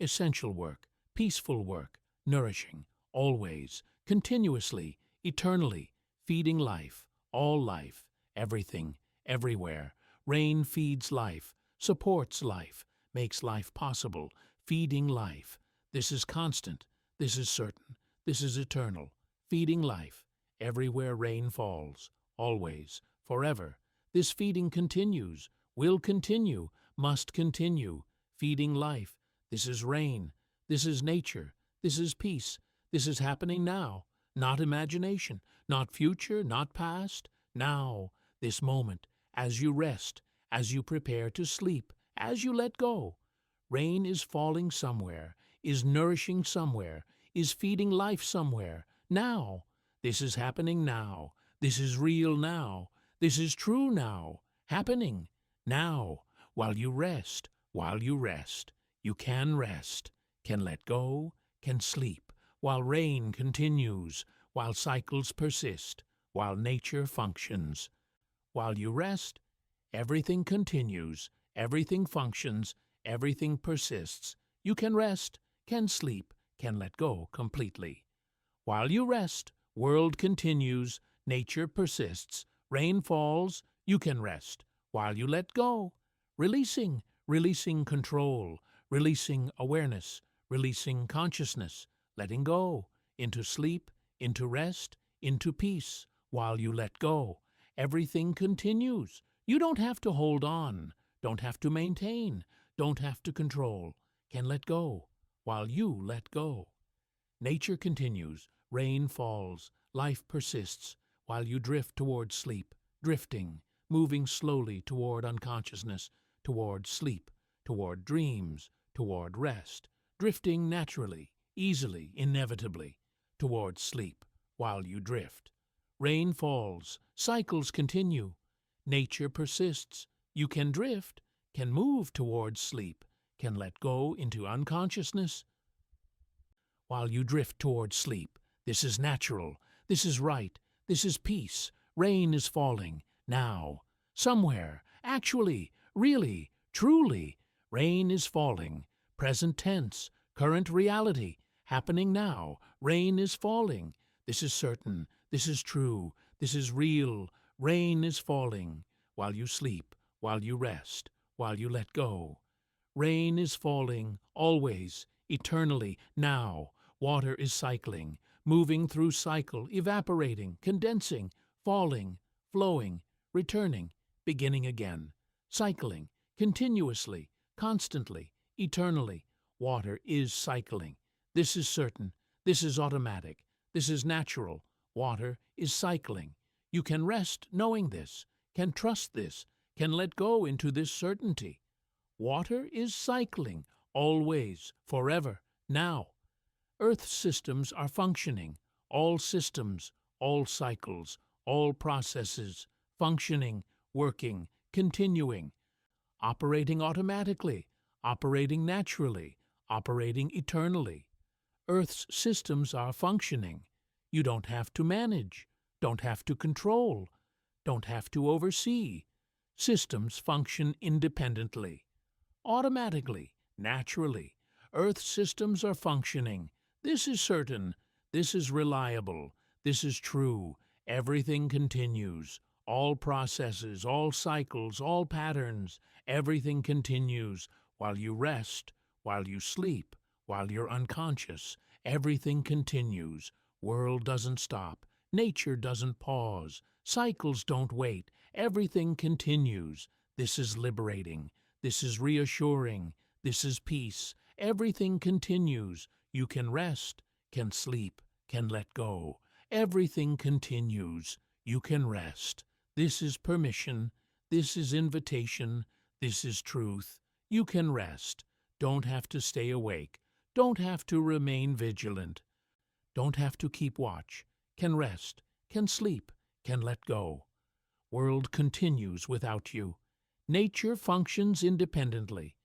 A: essential work, peaceful work, nourishing, always, continuously, eternally, feeding life, all life, everything, everywhere. Rain feeds life, supports life, makes life possible, feeding life. This is constant. This is certain. This is eternal. Feeding life. Everywhere rain falls. Always. Forever. This feeding continues. Will continue. Must continue. Feeding life. This is rain. This is nature. This is peace. This is happening now. Not imagination. Not future. Not past. Now. This moment. As you rest. As you prepare to sleep. As you let go. Rain is falling somewhere. Is nourishing somewhere. Is feeding life somewhere. Now. This is happening now. This is real now. This is true now. Happening now. While you rest. While you rest. You can rest. Can let go. Can sleep. While rain continues. While cycles persist. While nature functions. While you rest, everything continues. Everything functions. Everything persists. You can rest. Can sleep. Can let go completely. While you rest, world continues, nature persists, rain falls, you can rest. While you let go, releasing, releasing control, releasing awareness, releasing consciousness, letting go, into sleep, into rest, into peace. While you let go, everything continues. You don't have to hold on, don't have to maintain, don't have to control. Can let go while you let go. Nature continues, rain falls, life persists, while you drift toward sleep, drifting, moving slowly toward unconsciousness, toward sleep, toward dreams, toward rest, drifting naturally, easily, inevitably, toward sleep, while you drift. Rain falls, cycles continue, nature persists. You can drift, can move toward sleep, can let go into unconsciousness, while you drift toward sleep. This is natural, this is right, this is peace. Rain is falling, now, somewhere, actually, really, truly. Rain is falling, present tense, current reality, happening now. Rain is falling. This is certain, this is true, this is real. Rain is falling, while you sleep, while you rest, while you let go. Rain is falling, always, eternally, now. Water is cycling, moving through cycle, evaporating, condensing, falling, flowing, returning, beginning again, cycling, continuously, constantly, eternally. Water is cycling. This is certain, this is automatic, this is natural. Water is cycling. You can rest knowing this, can trust this, can let go into this certainty. Water is cycling, always, forever, now. Earth systems are functioning, all systems, all cycles, all processes, functioning, working, continuing, operating automatically, operating naturally, operating eternally. Earth's systems are functioning. You don't have to manage, don't have to control, don't have to oversee. Systems function independently, automatically, naturally. Earth systems are functioning. This is certain, this is reliable, this is true. Everything continues. All processes, all cycles, all patterns, everything continues. While you rest, while you sleep, while you're unconscious, everything continues. World doesn't stop. Nature doesn't pause. Cycles don't wait. Everything continues. This is liberating. This is reassuring. This is peace. Everything continues. You can rest, can sleep, can let go. Everything continues. You can rest. This is permission. This is invitation. This is truth. You can rest. Don't have to stay awake. Don't have to remain vigilant. Don't have to keep watch. Can rest, can sleep, can let go. World continues without you. Nature functions independently.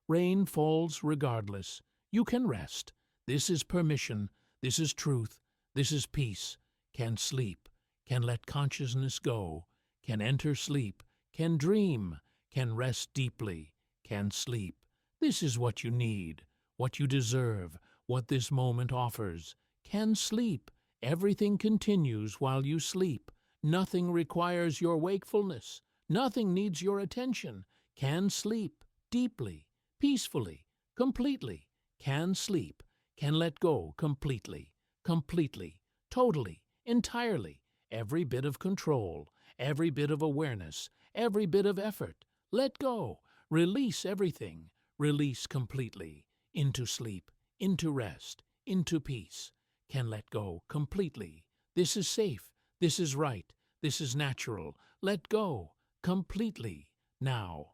A: Rain falls regardless. You can rest. This is permission. This is truth. This is peace. Can sleep. Can let consciousness go. Can enter sleep. Can dream. Can rest deeply. Can sleep. This is what you need, what you deserve, what this moment offers. Can sleep. Everything continues while you sleep. Nothing requires your wakefulness. Nothing needs your attention. Can sleep deeply, peacefully, completely. Can sleep. Can let go completely, completely, totally, entirely. Every bit of control, every bit of awareness, every bit of effort. Let go. Release everything. Release completely. Into sleep, into rest, into peace. Can let go completely. This is safe. This is right. This is natural. Let go completely now.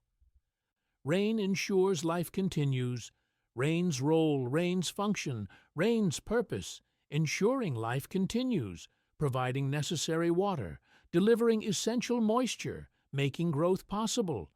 A: Rain ensures life continues. Rain's role, rain's function, rain's purpose, ensuring life continues, providing necessary water, delivering essential moisture, making growth possible.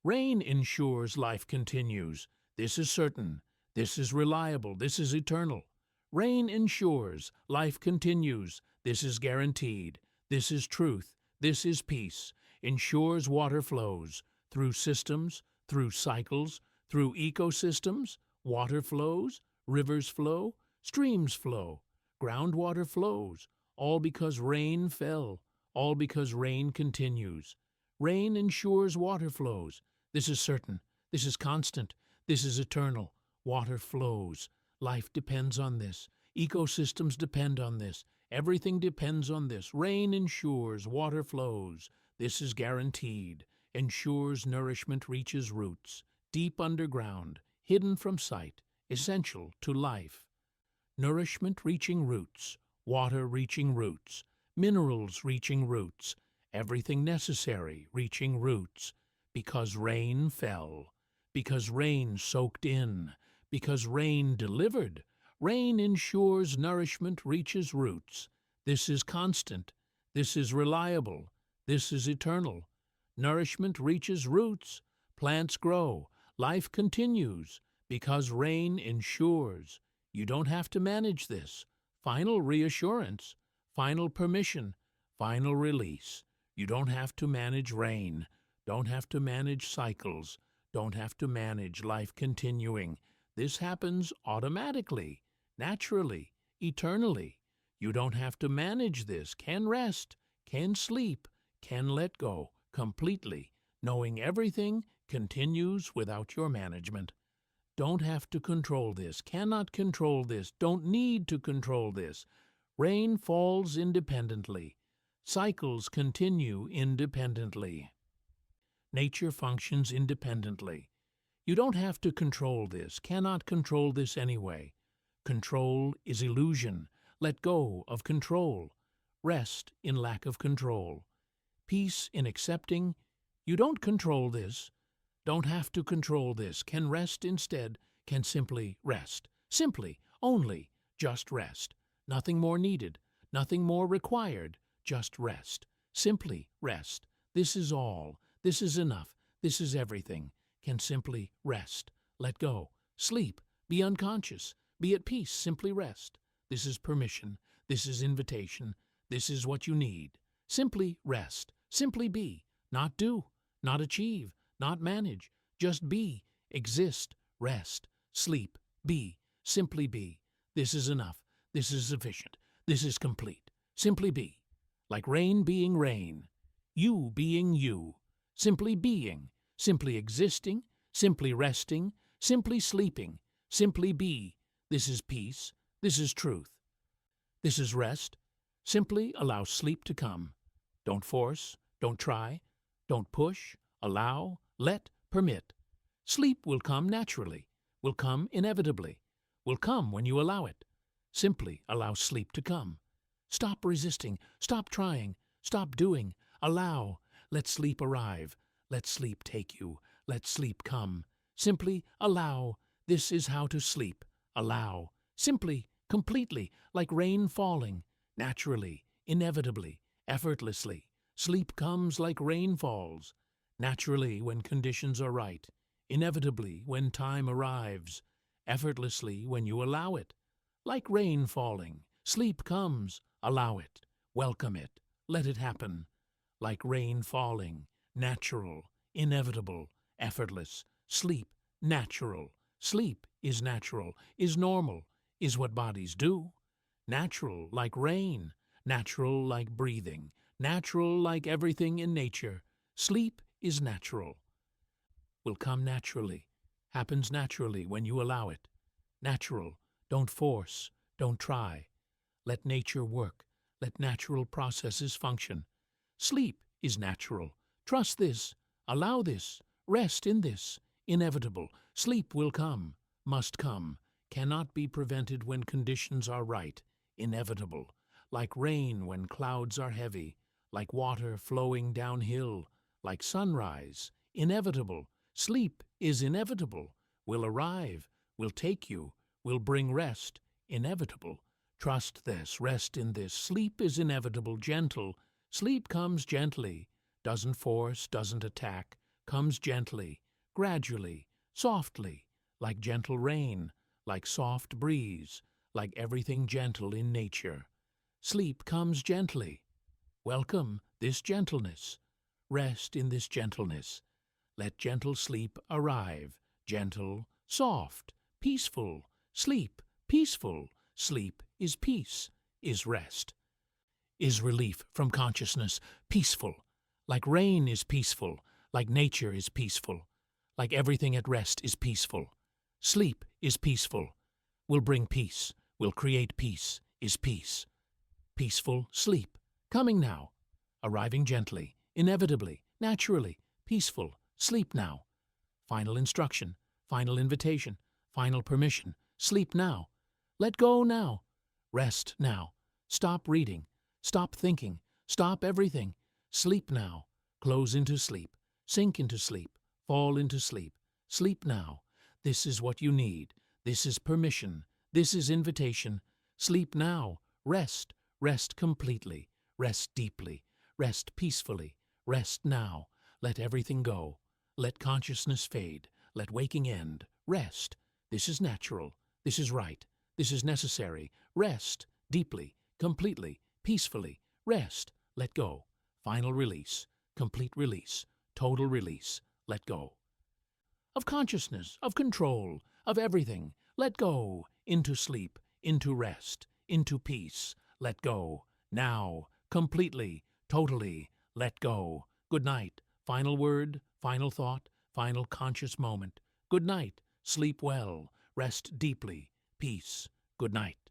A: Rain ensures life continues. This is certain. This is reliable. This is eternal. Rain ensures life continues. This is guaranteed. This is truth. This is peace. Ensures water flows through systems, through cycles, through ecosystems. Water flows, rivers flow, streams flow, groundwater flows, all because rain fell, all because rain continues. Rain ensures water flows. This is certain. This is constant. This is eternal. Water flows. Life depends on this. Ecosystems depend on this. Everything depends on this. Rain ensures water flows. This is guaranteed. Ensures nourishment reaches roots, deep underground, hidden from sight, essential to life. Nourishment reaching roots, water reaching roots, minerals reaching roots, everything necessary reaching roots, because rain fell, because rain soaked in, because rain delivered. Rain ensures nourishment reaches roots. This is constant. This is reliable. This is eternal. Nourishment reaches roots. Plants grow. Life continues because rain ensures. You don't have to manage this. Final reassurance, final permission, final release. You don't have to manage rain. Don't have to manage cycles. Don't have to manage life continuing. This happens automatically, naturally, eternally. You don't have to manage this. Can rest, can sleep, can let go completely, knowing everything continues without your management. Don't have to control this, cannot control this, don't need to control this. Rain falls independently. Cycles continue independently. Nature functions independently. You don't have to control this, cannot control this anyway. Control is illusion. Let go of control. Rest in lack of control. Peace in accepting. You don't control this. Don't have to control this. Can rest instead. Can simply rest. Simply, only, just rest. Nothing more needed. Nothing more required. Just rest. Simply rest. This is all. This is enough. This is everything. Can simply rest. Let go. Sleep. Be unconscious. Be at peace. Simply rest. This is permission. This is invitation. This is what you need. Simply rest. Simply be. Not do. Not achieve. Not manage. Just be. Exist. Rest. Sleep. Be. Simply be. This is enough. This is sufficient. This is complete. Simply be. Like rain being rain. You being you. Simply being. Simply existing. Simply resting. Simply sleeping. Simply be. This is peace. This is truth. This is rest. Simply allow sleep to come. Don't force. Don't try. Don't push. Allow. Let. Permit. Sleep will come naturally. Will come inevitably. Will come when you allow it. Simply allow sleep to come. Stop resisting. Stop trying. Stop doing. Allow. Let sleep arrive. Let sleep take you. Let sleep come. Simply allow. This is how to sleep. Allow. Simply, completely, like rain falling. Naturally, inevitably, effortlessly. Sleep comes like rain falls. Naturally, when conditions are right. Inevitably, when time arrives. Effortlessly, when you allow it. Like rain falling. Sleep comes. Allow it. Welcome it. Let it happen. Like rain falling. Natural. Inevitable. Effortless. Sleep. Natural. Sleep is natural. Is normal. Is what bodies do. Natural like rain. Natural like breathing. Natural like everything in nature. Sleep is natural. Will come naturally. Happens naturally when you allow it. Natural. Don't force. Don't try. Let nature work. Let natural processes function. Sleep is natural. Trust this. Allow this. Rest in this. Inevitable. Sleep will come. Must come. Cannot be prevented when conditions are right. Inevitable. Like rain when clouds are heavy. Like water flowing downhill. Like sunrise. Inevitable. Sleep is inevitable. Will arrive. Will take you. Will bring rest. Inevitable. Trust this. Rest in this. Sleep is inevitable. Gentle. Sleep comes gently. Doesn't force. Doesn't attack. Comes gently. Gradually. Softly. Like gentle rain. Like soft breeze. Like everything gentle in nature. Sleep comes gently. Welcome this gentleness. Rest in this gentleness. Let gentle sleep arrive. Gentle, soft, peaceful. Sleep, peaceful. Sleep is peace, is rest. Is relief from consciousness, peaceful. Like rain is peaceful. Like nature is peaceful. Like everything at rest is peaceful. Sleep is peaceful. Will bring peace. will create peace, is peace. Peaceful sleep, coming now. Arriving gently, inevitably, naturally, peaceful, sleep now. Final instruction, final invitation, final permission, sleep now. Let go now. Rest now. Stop reading. Stop thinking. Stop everything. Sleep now. Close into sleep. Sink into sleep. Fall into sleep. Sleep now. This is what you need. This is permission. This is invitation. Sleep now. Rest. Rest completely. Rest deeply. Rest peacefully. Rest now. Let everything go. Let consciousness fade. Let waking end. Rest. This is natural. This is right. This is necessary. Rest. Deeply. Completely. Peacefully. Rest. Let go. Final release. Complete release. Total release. Let go. Of consciousness. Of control. Of everything. Let go. Into sleep. Into rest. Into peace. Let go. Now. Completely. Totally. Let go. Good night. Final word. Final thought. Final conscious moment. Good night. Sleep well. Rest deeply. Peace. Good night.